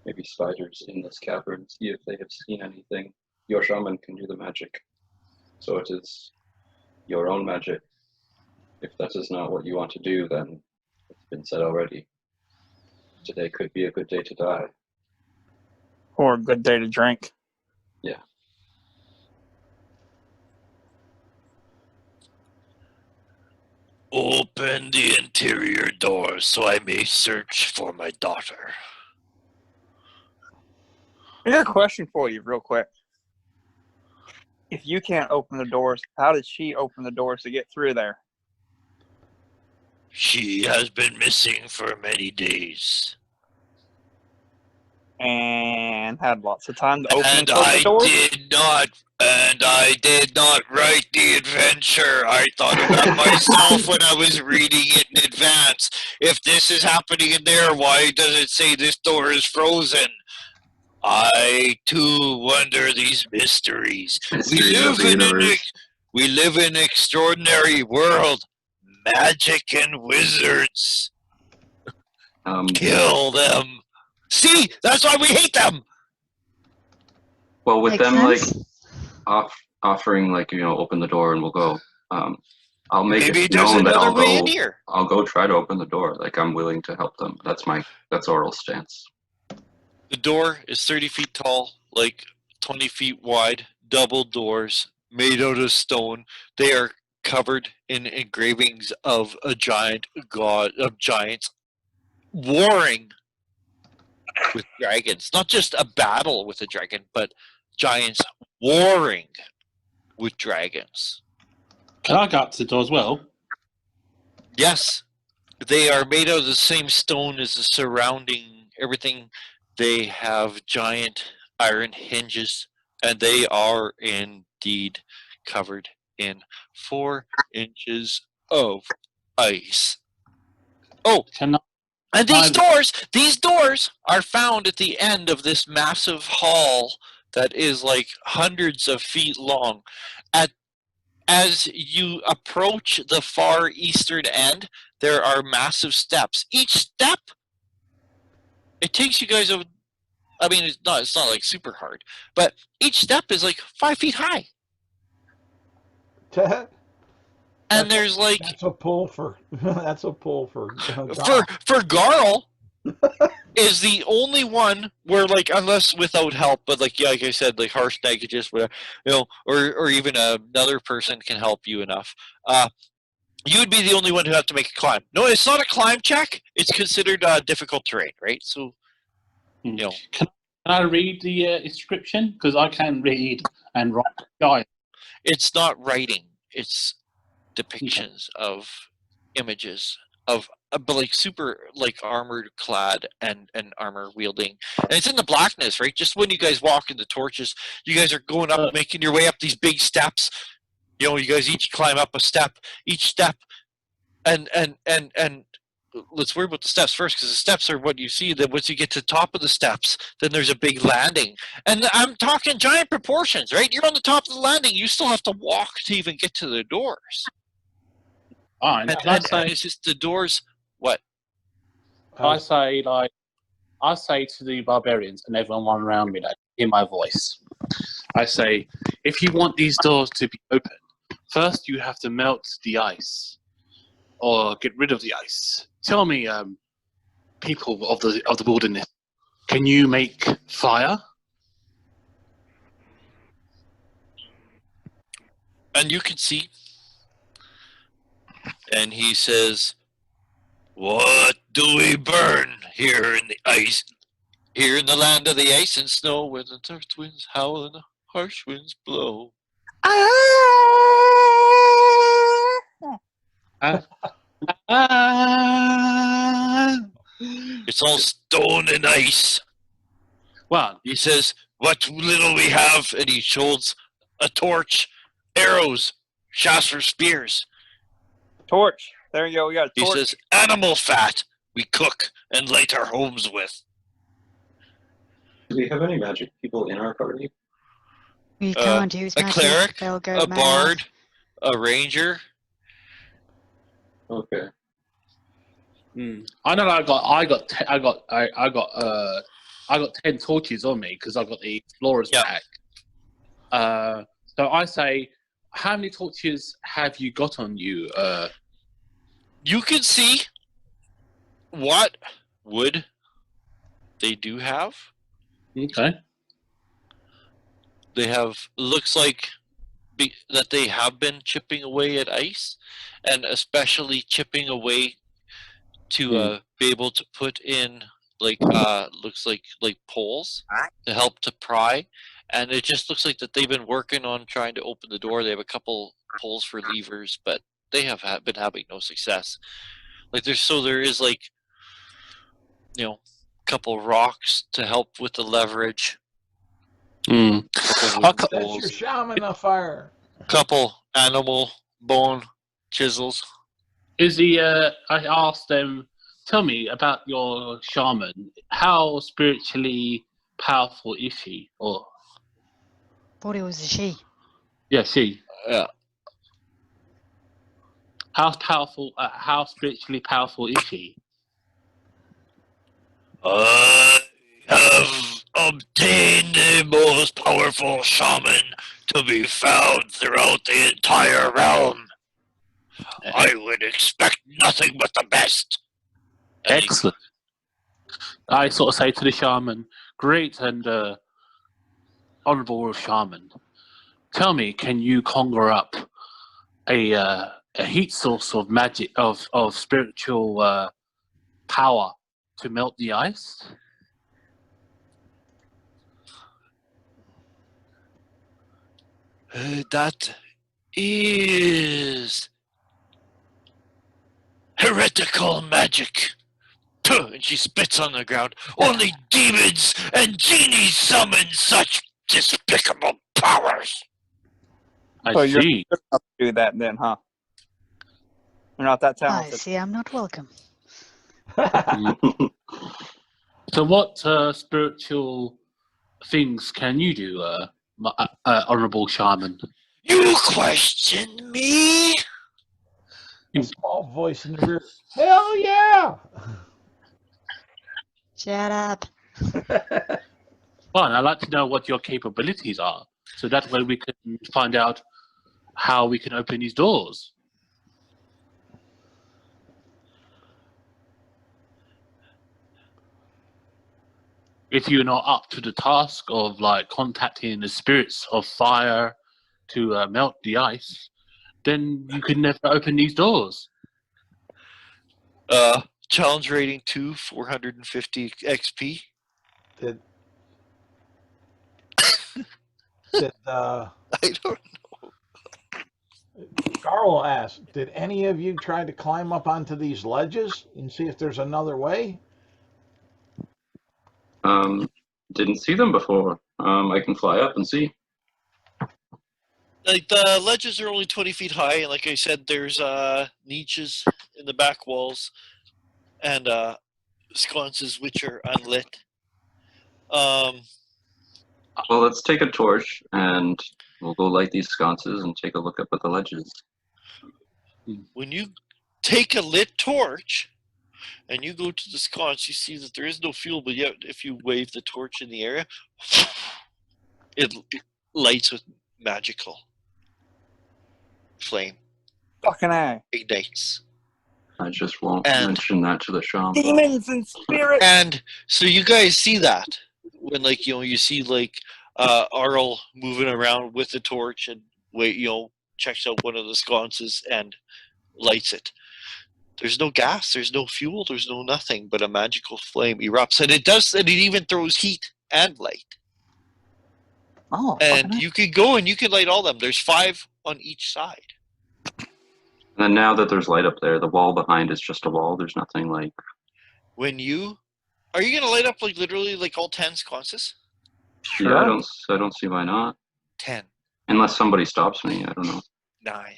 maybe spiders in this cavern, see if they have seen anything. Your shaman can do the magic. So it is your own magic. If that is not what you want to do, then it's been said already. Today could be a good day to die. Or a good day to drink. Yeah. Open the interior door so I may search for my daughter. I got a question for you, real quick. If you can't open the doors, how did she open the doors to get through there? She has been missing for many days. And had lots of time to open and And close the doors? I did not write the adventure. I thought of that myself when I was reading it in advance. If this is happening in there, why does it say this door is frozen? I too wonder these mysteries. Mysteries of the universe. We live in an extraordinary world. Magic and wizards. Kill them. See, that's why we hate them. Well, with Makes them sense. like offering like open the door and we'll go. I'll make Maybe it there's known that another way in here. I'll go try to open the door. Like I'm willing to help them. That's oral stance. The door is 30 feet tall, like 20 feet wide, double doors made out of stone. They are covered in engravings of a giant god, of giants warring with dragons. Not just a battle with a dragon, but giants warring with dragons. Can I go up to the door as well? Yes, they are made out of the same stone as the surrounding everything. They have giant iron hinges, and they are indeed covered in 4 inches of ice. Oh, Can I? and these doors are found at the end of this massive hall that is like hundreds of feet long. As you approach the far eastern end, there are massive steps. Each step, it takes you guys over. I mean, it's not like super hard, but each step is like 5 feet high. And there's like that's a pull for for Garl is the only one where like unless without help, but like like I said, like harsh negatives, whatever, or even another person can help you enough. You would be the only one who have to make a climb. No, it's not a climb check. It's considered difficult terrain, right? So Can I read the inscription? Because I can read and write. Guys, it's not writing. It's depictions of images of but like super like armored clad and armor wielding, and it's in the blackness, right? Just when you guys walk in the torches, you guys are going up, making your way up these big steps. You guys each climb up a step, each step, and let's worry about the steps first, because the steps are what you see. Then once you get to the top of the steps, then there's a big landing, and I'm talking giant proportions, right? You're on the top of the landing, you still have to walk to even get to the doors. fine. And it's just the doors. What? I say to the barbarians and everyone around me, like, in my voice, I say, if you want these doors to be open, first you have to melt the ice, or get rid of the ice. Tell me, people of the wilderness, can you make fire? And you can see. And he says, "What do we burn here in the ice? Here in the land of the ice and snow, where the earth winds howl and the harsh winds blow." It's all stone and ice. Well, He says, "What little we have," and he holds a torch, arrows, shafts for spears. Torch. There you go. We got a He torch. says, "Animal fat we cook and light our homes with." Do we have any magic people in our party? You can't use a magic. cleric, They'll go a mad. bard, a ranger. Okay. I know. I got 10 torches on me because I got the explorer's Yeah. pack. So I say, how many torches have you got on you? You can see what wood they do have. Okay. They have, looks like that they have been chipping away at ice, and especially chipping away to be able to put in like looks like poles to help to pry, and it just looks like that they've been working on trying to open the door. They have a couple poles for levers, but they have been having no success. Like there is like, you know, a couple rocks to help with the leverage. Set your shaman on fire. Couple animal bone chisels. Is he? I asked them. Tell me about your shaman. How spiritually powerful is she? Or Thought it was a she. yeah, she. Yeah. How powerful? How spiritually powerful is she? I have obtained the most powerful shaman to be found throughout the entire realm. I would expect nothing but the best. Excellent. I sort of say to the shaman, great and honourable shaman, tell me, can you conjure up a heat source of magic, of spiritual power to melt the ice? That is heretical magic. Puh, and she spits on the ground. Only demons and genies summon such despicable powers. So I you're see. good enough to do that then, huh? You're not that I talented. see. I'm not welcome. So what spiritual things can you do, honourable shaman? You question me? A small voice in the rear. Hell yeah! Shut up. Well, I'd like to know what your capabilities are, so that way we can find out how we can open these doors. If you're not up to the task of like contacting the spirits of fire to melt the ice, then you could never open these doors. Challenge rating 2, 450 XP. Did I don't. Carl asked, did any of you try to climb up onto these ledges and see if there's another way? Didn't see them before. I can fly up and see. Like the ledges are only 20 feet high, and like I said, there's niches in the back walls and sconces which are unlit. Well, let's take a torch and we'll go light these sconces and take a look up at the ledges. When you take a lit torch and you go to the sconce, you see that there is no fuel, but yet if you wave the torch in the area, it lights with magical flame. Fucking A. Ignites. I just won't And- mention that to the shaman. Demons and spirits. And so you guys see that when, like, you see like Arl moving around with the torch and checks out one of the sconces and lights it. There's no gas, there's no fuel, there's no nothing, but a magical flame erupts, and it even throws heat and light. Oh, And you could go and you could light all them. There's 5 on each side. And then now that there's light up there, the wall behind is just a wall. There's nothing like. Are you gonna light up like literally like all 10 sconces? Sure. Yeah, I don't see why not. 10. Unless somebody stops me, I don't know. 9.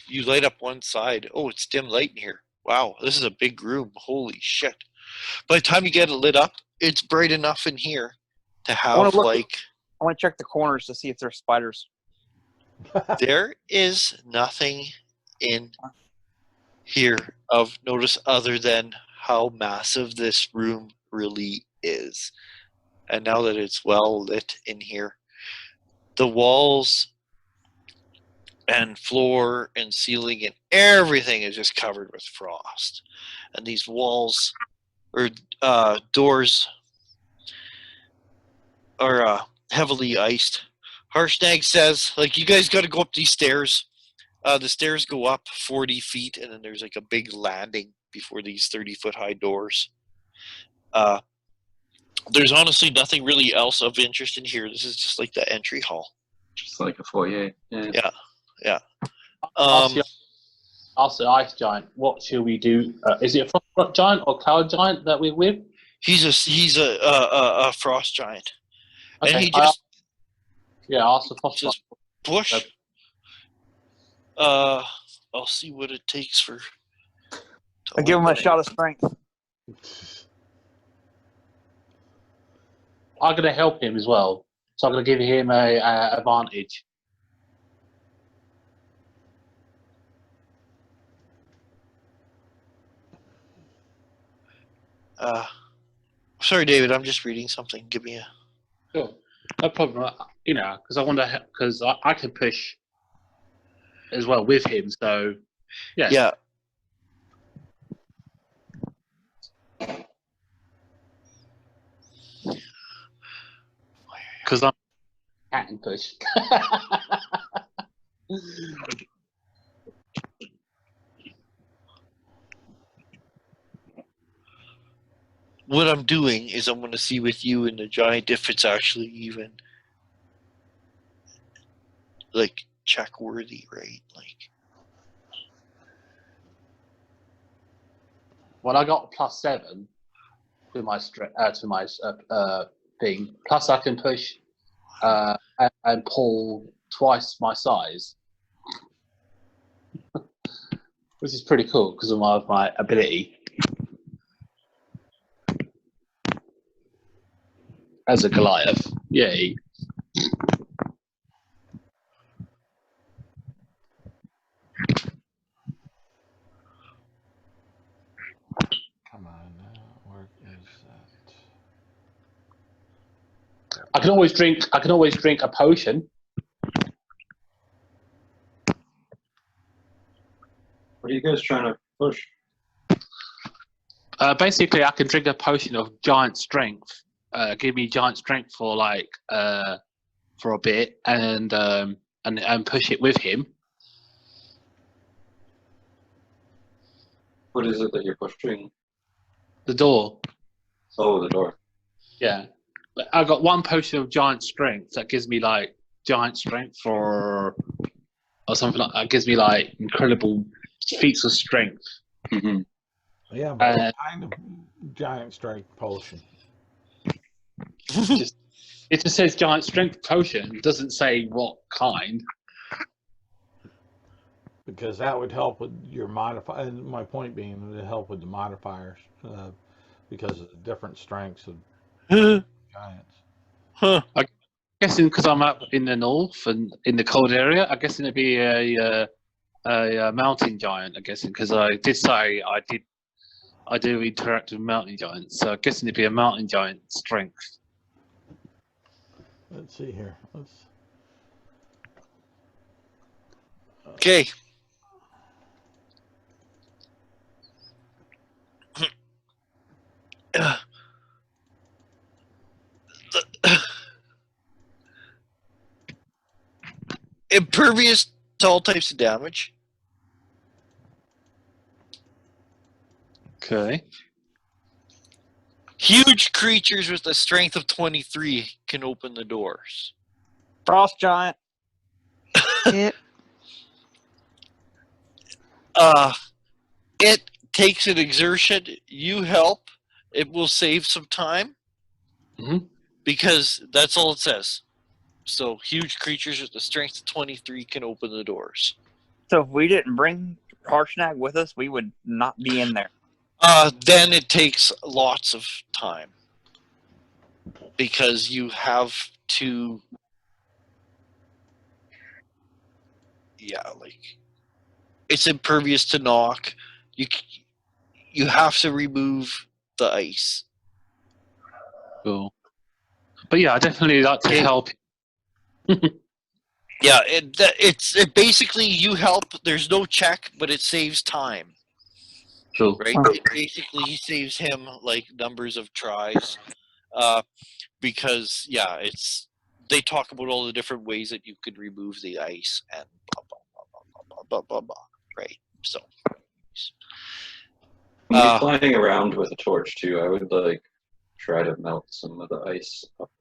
You light up one side. Oh, it's dim light in here. Wow, this is a big room. Holy shit. By the time you get it lit up, it's bright enough in here to I want have to look. like I want to check the corners to see if there's spiders. there is nothing in here of notice other than how massive this room really is. And now that it's well lit in here, the walls and floor and ceiling and everything is just covered with frost. And these walls or doors are heavily iced. Harshnag says, like, you guys got to go up these stairs. The stairs go up 40 feet, and then there's like a big landing before these 30-foot high doors. There's honestly nothing really else of interest in here. This is just like the entry hall. Just like a foyer. Yeah. Yeah. Ask the ice giant, what should we do? Is it a frost giant or cloud giant that we're with? He's a frost giant, Okay, and he just ask the frost giant. push. I'll see what it takes for. I give him a shot of strength. I'm going to help him as well, so I'm going to give him a advantage. Sorry, David. I'm just reading something. Give me a. Sure, no problem. You know, because I want to, because I can push as well with him. So, yeah. Yeah. Because I'm cat and push. What I'm doing is I'm going to see with you and the giant if it's actually even like check worthy, right? Like, well, I got +7 to my thing. Plus, I can push and pull twice my size, which is pretty cool because of my ability as a Goliath. Yay! Come on now, where is that? I can always drink a potion. What are you guys trying to push? Basically, I can drink a potion of giant strength. Give me giant strength for like for a bit, and push it with him. What is it that you're pushing? The door. Oh, the door. Yeah, I got one potion of giant strength that gives me like giant strength or something like that. Gives me like incredible feats of strength. Mm-hmm. Yeah, but what kind of giant strength potion? It just says giant strength potion. It doesn't say what kind. Because that would help with your modifier. And my point being, it would help with the modifiers because of the different strengths of giants. I'm guessing because I'm up in the north and in the cold area, I'm guessing it'd be a mountain giant. I'm guessing because I did say I do interact with mountain giants, so I'm guessing it'd be a mountain giant strength. Let's see here. okay. Impervious to all types of damage. Okay. Huge creatures with a strength of 23 can open the doors. Frost giant. Yep. It takes an exertion. You help. It will save some time. Mhm. Because that's all it says. So huge creatures with a strength of 23 can open the doors. So if we didn't bring Harshnag with us, we would not be in there. Then it takes lots of time. because you have to. Yeah, like it's impervious to knock. You have to remove the ice. Cool. But yeah, I definitely like to help. Yeah, it basically you help. There's no check, but it saves time, Cool. right? It basically saves him like numbers of tries, because they talk about all the different ways that you could remove the ice and blah blah blah blah blah blah blah blah. Right. So. When you're flying around with a torch too, I would like try to melt some of the ice up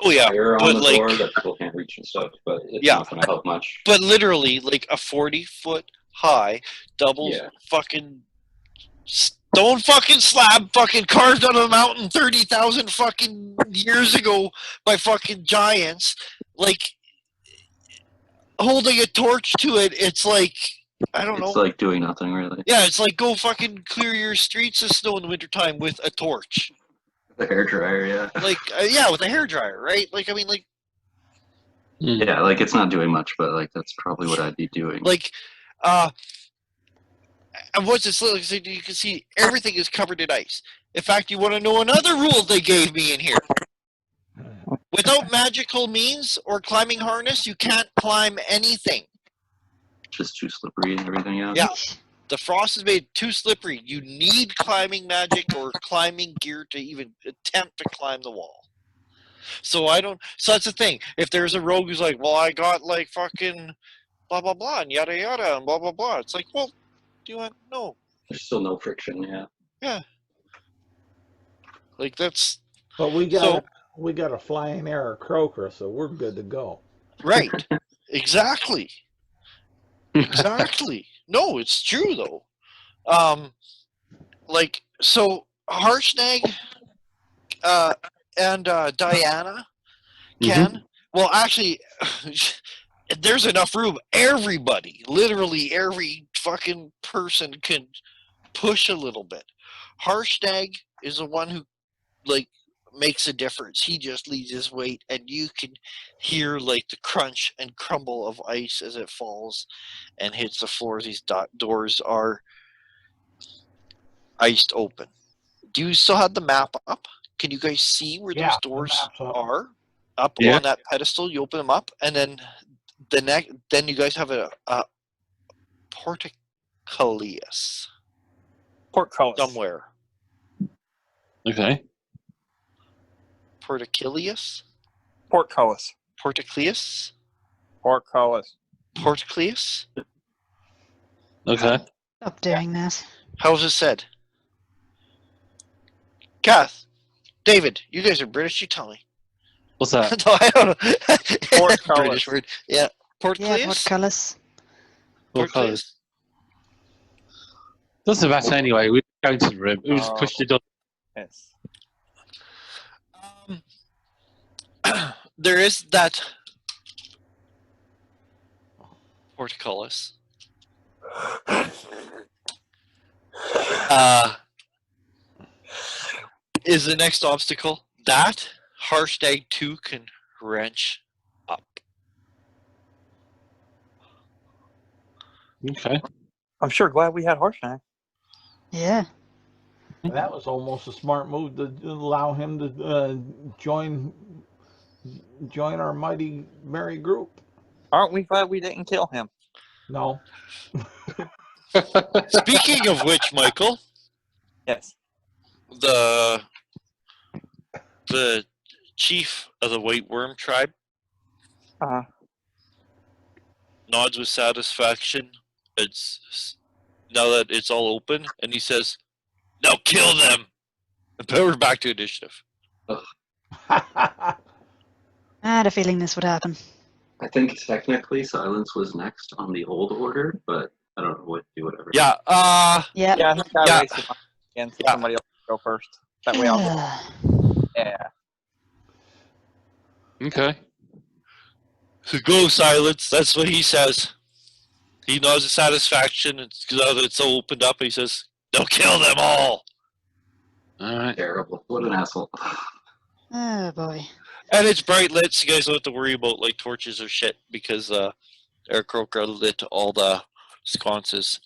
Oh yeah, higher on but the like door that people can't reach and stuff, but it's not going to help much. But literally, like a 40-foot high double fucking stone fucking slab fucking carved out of the mountain 30,000 fucking years ago by fucking giants, like holding a torch to it. It's like I don't know. It's like doing nothing really. Yeah, it's like go fucking clear your streets of snow in the wintertime with a torch. The hairdryer, yeah. Like yeah, with a hairdryer, right? Like I mean, like. Yeah, like it's not doing much, but like that's probably what I'd be doing. Like, and what's this? Like, so you can see everything is covered in ice. In fact, you want to know another rule they gave me in here? Without magical means or climbing harness, you can't climb anything. Just too slippery and everything, yeah. Yeah, the frost is made too slippery. You need climbing magic or climbing gear to even attempt to climb the wall. So so that's the thing. If there's a rogue who's like, well, I got like fucking blah blah blah and yada yada and blah blah blah. It's like, well, do you want no? There's still no friction, yeah. Yeah. Like that's. But we got a flying arrow croaker, so we're good to go. Right. Exactly. Exactly. No, it's true though. Like so, Harshnag, and Diana can. Well, actually, there's enough room. Everybody, literally every fucking person can push a little bit. Harshnag is the one who, like, makes a difference. He just leaves his weight, and you can hear, like, the crunch and crumble of ice as it falls and hits the floor. These doors are iced open. Do you still have the map up? Can you guys see where those doors are? Up on that pedestal, you open them up, and then then you guys have a portcullis. Portcullis. Somewhere. Okay. Portcullis? Portcullis. Portcullis? Portcullis. Portcullis? Okay. Stop doing that. How's it said? Kath, David, you guys are British, you tell me. What's that? No, I don't know. Portcullis. British word. Yeah. Portcullis? Yeah, portcullis. Portcullis? Doesn't matter anyway. We're going to the room. We just pushed the door. Yes. There is that portcullis. Is the next obstacle. That Harshnag 2 can wrench up. Okay. I'm sure glad we had Harshnag. Yeah. That was almost a smart move to allow him to join our mighty merry group. Aren't we glad we didn't kill him? No. Speaking of which, Michael, Yes. the chief of the White Worm tribe nods with satisfaction. It's now that it's all open, and he says, "Now kill them." And we're back to initiative. I had a feeling this would happen. I think technically Silence was next on the old order, but I don't know what do whatever. Yeah. Yeah. Yeah, I think I wasted mine again, so somebody else go first. That way I'll go. Yeah. Okay. So go, Silence. That's what he says. He nods with satisfaction. It's because it's all opened up. He says, "Now kill them all." All right. Terrible. What an asshole. Oh boy. And it's bright lit, so you guys don't have to worry about like torches or shit because Aarakocra lit all the sconces.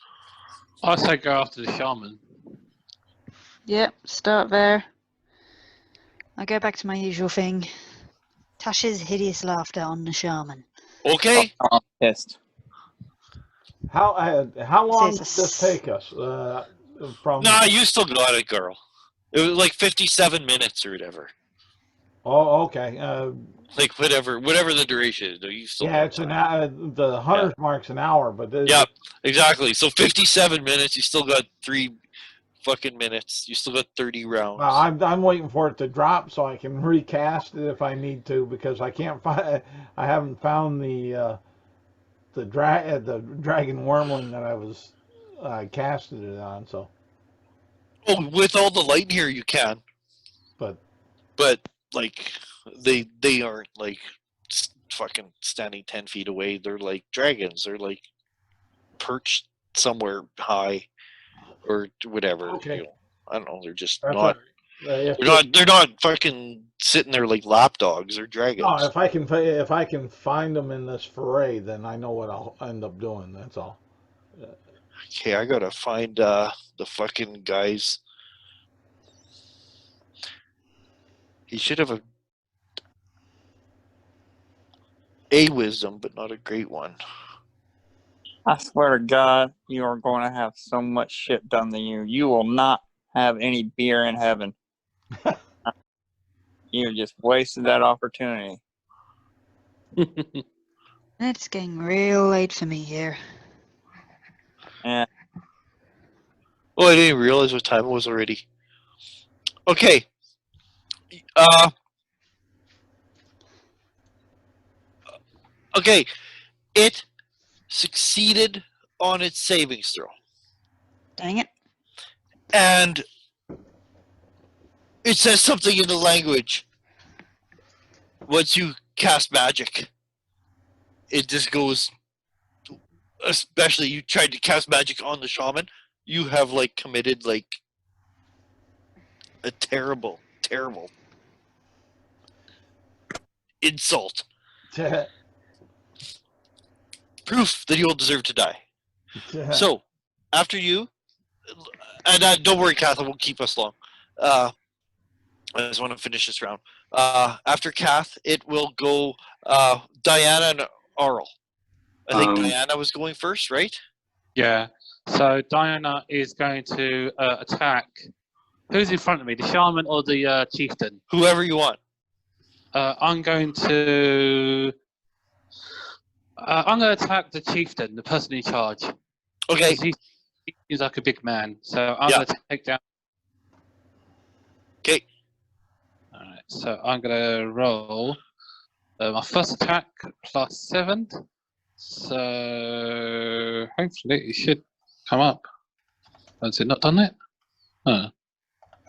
I say go after the shaman. Yep, start there. I go back to my usual thing. Tasha's hideous laughter on the shaman. Okay. I'm pissed. How long did Says this take us? From Nah, you still got it, girl. It was like 57 minutes or whatever. oh, okay. Like whatever the duration is. You still Yeah, got it's an time. hour. The hunter's mark's an hour, but Yep, exactly. So 57 minutes. You still got 3 fucking minutes. You still got 30 rounds. I'm waiting for it to drop so I can recast it if I need to because I can't find. I haven't found the dragon wormling that I was casted it on. So, Oh, with all the light in here, you can. but Like they aren't like fucking standing 10 feet away. They're like dragons. They're like perched somewhere high or whatever. Okay. You know, I don't know. They're just that's not. They're not fucking sitting there like lapdogs. They're dragons. No, if I can find them in this foray, then I know what I'll end up doing. That's all. Okay, I gotta find the fucking guys. He should have a wisdom, but not a great one. I swear to God, you are going to have so much shit done to you. You will not have any beer in heaven. You just wasted that opportunity. it's getting real late for me here. And Oh, I didn't realize what time it was already. Okay. Okay. It succeeded on its savings throw. Dang it. And it says something in the language. Once you cast magic, it just goes, especially you tried to cast magic on the shaman, you have like committed like a terrible, terrible insult. Proof that you'll deserve to die. So, after you, and don't worry, Kath, it won't keep us long. I just want to finish this round. After Kath, it will go Diana and Arl. I think Diana was going first, right? Yeah. So Diana is going to attack. Who's in front of me, the shaman or the chieftain? Whoever you want. I'm going to attack the chieftain, the person in charge. Okay. He seems like a big man, so I'm going to take down. Okay. All right. So I'm going to roll my first attack +7. So hopefully it should come up. Has it not done it? Oh.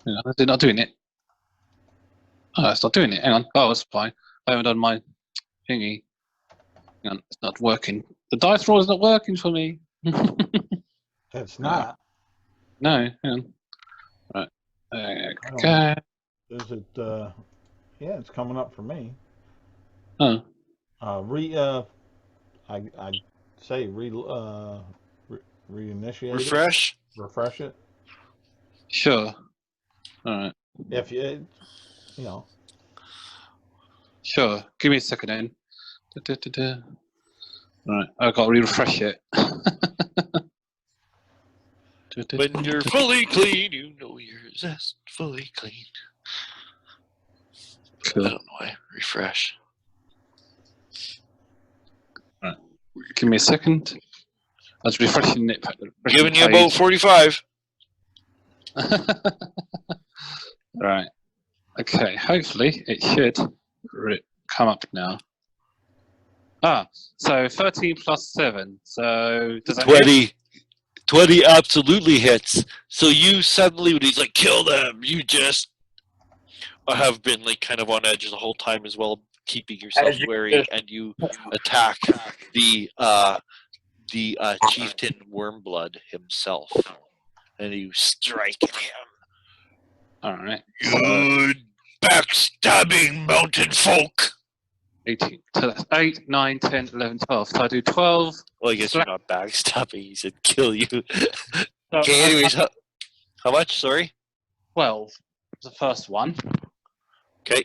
Yeah, is it not doing it? Oh, it's not doing it. Hang on. Oh, it's fine. I haven't done my thingy. Hang on, it's not working. The dice roll is not working for me. It's not. No, hang on. Right. Okay. Is it? Yeah, it's coming up for me. Oh. I say reinitiate. Refresh. Refresh it. Sure. All right. If you know. Sure. Give me a second then. Right. I've got to refresh it. When you're fully clean, you know you're fully clean. Cool. I don't know why. Refresh. Right. Give me a second. I was refreshing it. Giving you about 45. Right. Okay. Hopefully it should come up now. So 13 plus 7. So does that 20. hit? 20 absolutely hits. So you suddenly, when he's like, kill them, you just have been like kind of on edge the whole time as well, keeping yourself wary, and you attack the chieftain Wormblood himself, and you strike at him. All right. Good Backstabbing mountain folk. 18. So that's 8, 9, 10, 11, 12. So I do 12. Well, I guess you're not backstabbing. He said kill you. So Okay, anyways, how much? Sorry. 12 was the first one. Okay.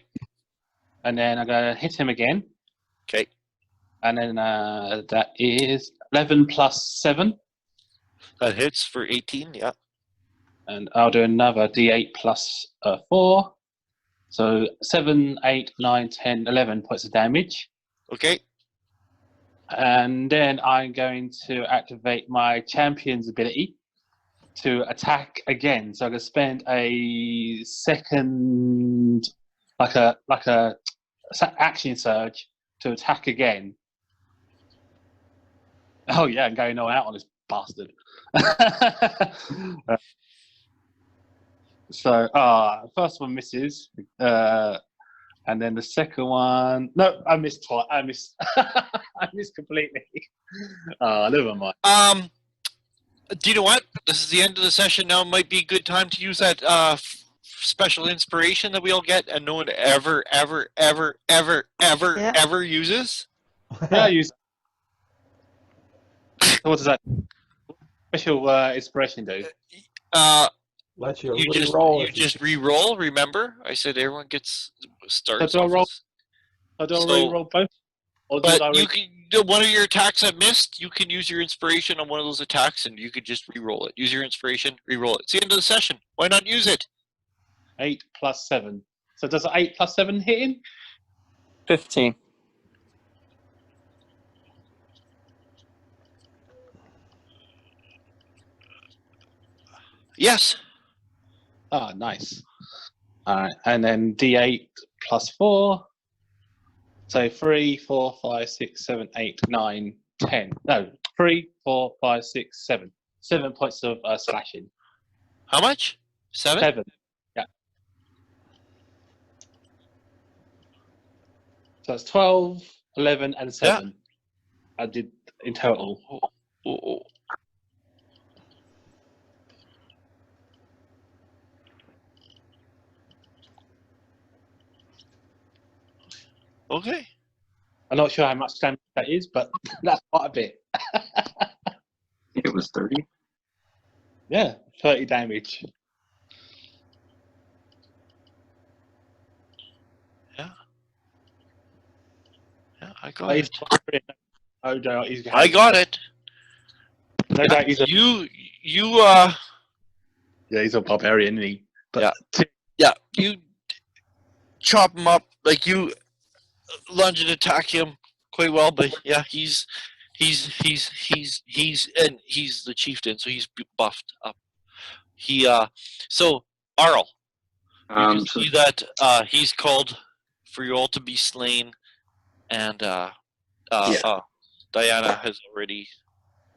And then I'm going to hit him again. Okay. And then that is 11 plus 7. That hits for 18. Yeah. And I'll do another D8 plus 4. So 7, 8, 9, 10, 11 points of damage. Okay. And then I'm going to activate my champion's ability to attack again. So I'm going to spend a second, like a action surge to attack again. Oh yeah, I'm going all out on this bastard. So first one misses, and then the second one, no, I missed twice. I missed. I missed completely. Never mind. Do you know what? This is the end of the session now. Might be a good time to use that special inspiration that we all get and no one ever uses. Yeah, use. So what does that special inspiration do? Let you You re-roll. just re-roll. Remember, I said everyone gets starts. So do I off roll? as- Do I So- re-roll both? Or But I you can one of your attacks that missed. You can use your inspiration on one of those attacks, and you could just re-roll it. Use your inspiration, re-roll it. It's the end of the session. Why not use it? 8 plus 7. So does 8 plus 7 hit him? 15. Yes. Ah, nice. Alright, and then D8 plus 4. So 3, 4, 5, 6, 7, 8, 9, 10. No, 3, 4, 5, 6, 7. 7 points of slashing. How much? 7? 7. Yeah. So that's 12, 11, and 7. I did in total. Oh. Okay. I'm not sure how much damage that is, but that's quite a bit. I think it was 30. Yeah, 30 damage. Yeah, I got it. Oh, no, he's I got it. No doubt he's a, You yeah, he's a barbarian, isn't he? But you chop him up, like you lunge and attack him quite well, but yeah, he's the chieftain, so he's buffed up. So Arl, you can So, see that he's called for you all to be slain, and Diana has already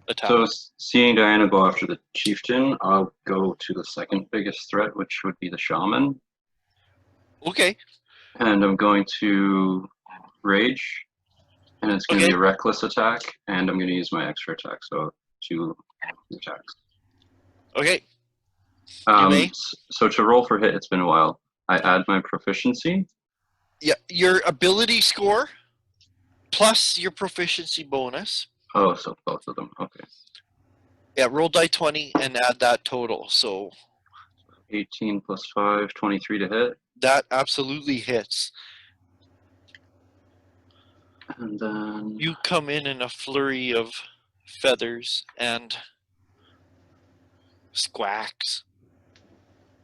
attacked. so seeing Diana go after the chieftain, I'll go to the second biggest threat, which would be the shaman. Okay. And I'm going to rage, and it's going to be a reckless attack, and I'm going to use my extra attack, so 2 attacks. Okay. You may. So to roll for hit, it's been a while. I add my proficiency. Yeah, your ability score plus your proficiency bonus. Oh, so both of them. Okay. Yeah, roll die 20 and add that total. So 18 plus 5, 23 to hit. that absolutely hits. And then You come in a flurry of feathers and squawks.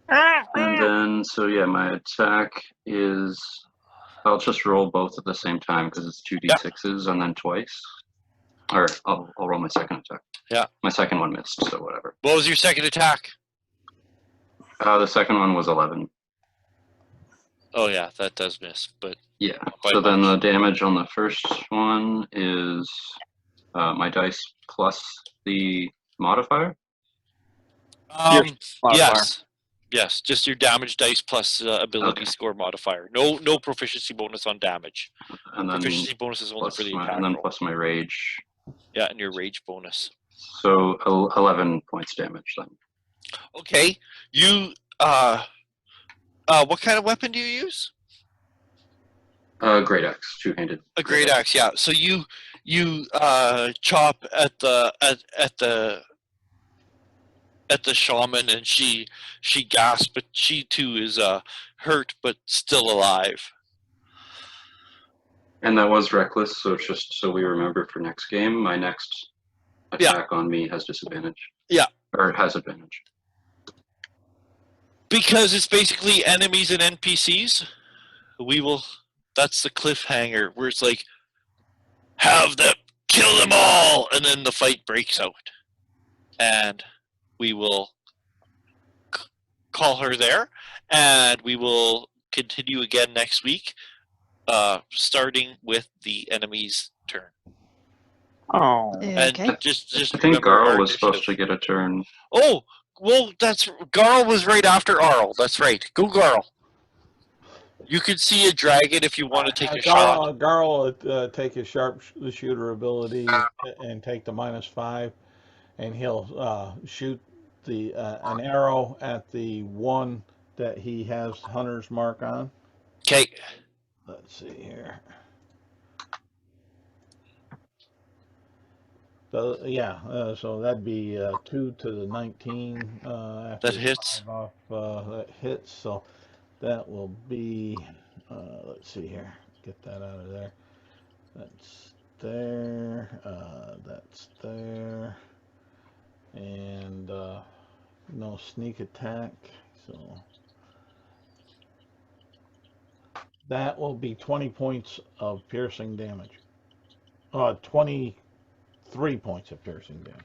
And then, so yeah, my attack is, I'll just roll both at the same time because it's 2d6s and then twice. Or I'll roll my second attack. Yeah. My second one missed, so whatever. What was your second attack? The second one was 11. Oh yeah, that does miss, but Yeah. By So then the much. damage on the first one is my dice plus the modifier. Modifier. Yes, just your damage dice plus ability score modifier. No proficiency bonus on damage. And then Proficiency bonus is only plus for the my, attack and then roll. plus my rage. Yeah, and your rage bonus. So 11 points damage then. Okay, you What kind of weapon do you use? Great axe, two-handed. A great axe, yeah. So you chop at the shaman, and she gasps, but she too is hurt but still alive. And that was reckless, so it's just so we remember for next game. My next attack on me has disadvantage. Yeah. Or has advantage. Because it's basically enemies and NPCs. That's the cliffhanger where it's like, have them, kill them all, and then the fight breaks out. And we will call her there, and we will continue again next week, starting with the enemy's turn. Oh. And Okay. just I think remember our Garl was supposed initiative. to get a turn. Oh, well, Garl was right after Arl. That's right. Go Garl. You could see a dragon if you want to take a shot. Garl will take his sharpshooter ability and take the -5, and he'll shoot an arrow at the one that he has hunter's mark on. Okay. Let's see here. So yeah, so that'd be 2 to the 19. After That hits. 5 off, that hits. So that will be. Let's see here. Get that out of there. That's there. That's there. And no sneak attack. So that will be 20 points of piercing damage. 23 points of piercing damage.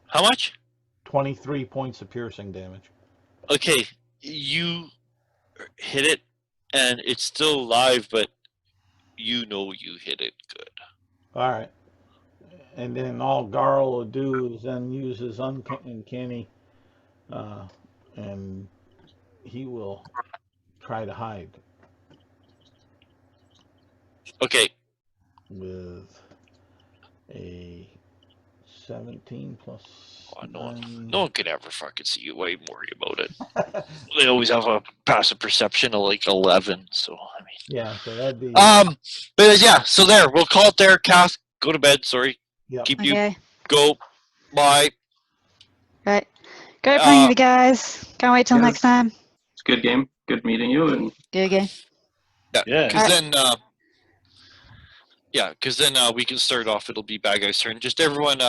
How much? 23 points of piercing damage. Okay, you hit it, and it's still alive, but you know you hit it good. All right. And then all Garl will do is then use his uncanny, and he will try to hide Okay. with a 17 plus. Oh, no nine. one can ever fucking see you. Why are you worried about it? They always have a passive perception of like 11. So I mean. Yeah, so that'd be. But yeah. So there, we'll call it there. Cass, go to bed. Sorry. Yep. Keep you. Okay. Go. Bye. Right. Great playing with you guys. Can't wait till Yes. next time. It's a good game. Good meeting you. And Good game. Yeah. Because then, we can start off. It'll be Bad Guy's turn. Just everyone,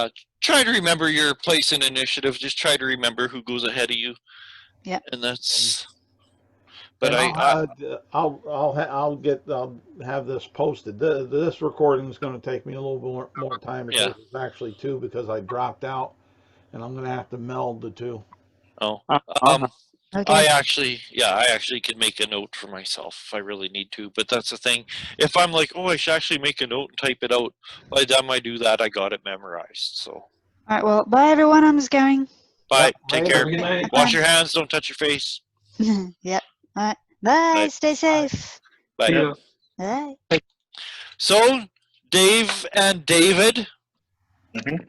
try to remember your place in initiative. Just try to remember who goes ahead of you. Yeah. And that's. But And I'll have this posted. This recording is going to take me a little bit more time because Yeah. it's actually 2 because I dropped out, and I'm going to have to meld the 2. Okay. I actually can make a note for myself if I really need to. But that's the thing. If I'm like, oh, I should actually make a note and type it out, by the time I do that, I got it memorized. So. All right. Well, bye everyone. I'm just going. Bye. Yep, Take right, care. have a good night. Wash your hands. Don't touch your face. Yep. All right. Bye. Bye. Stay safe. Bye. yeah. Bye. So, Dave and David, Mhm.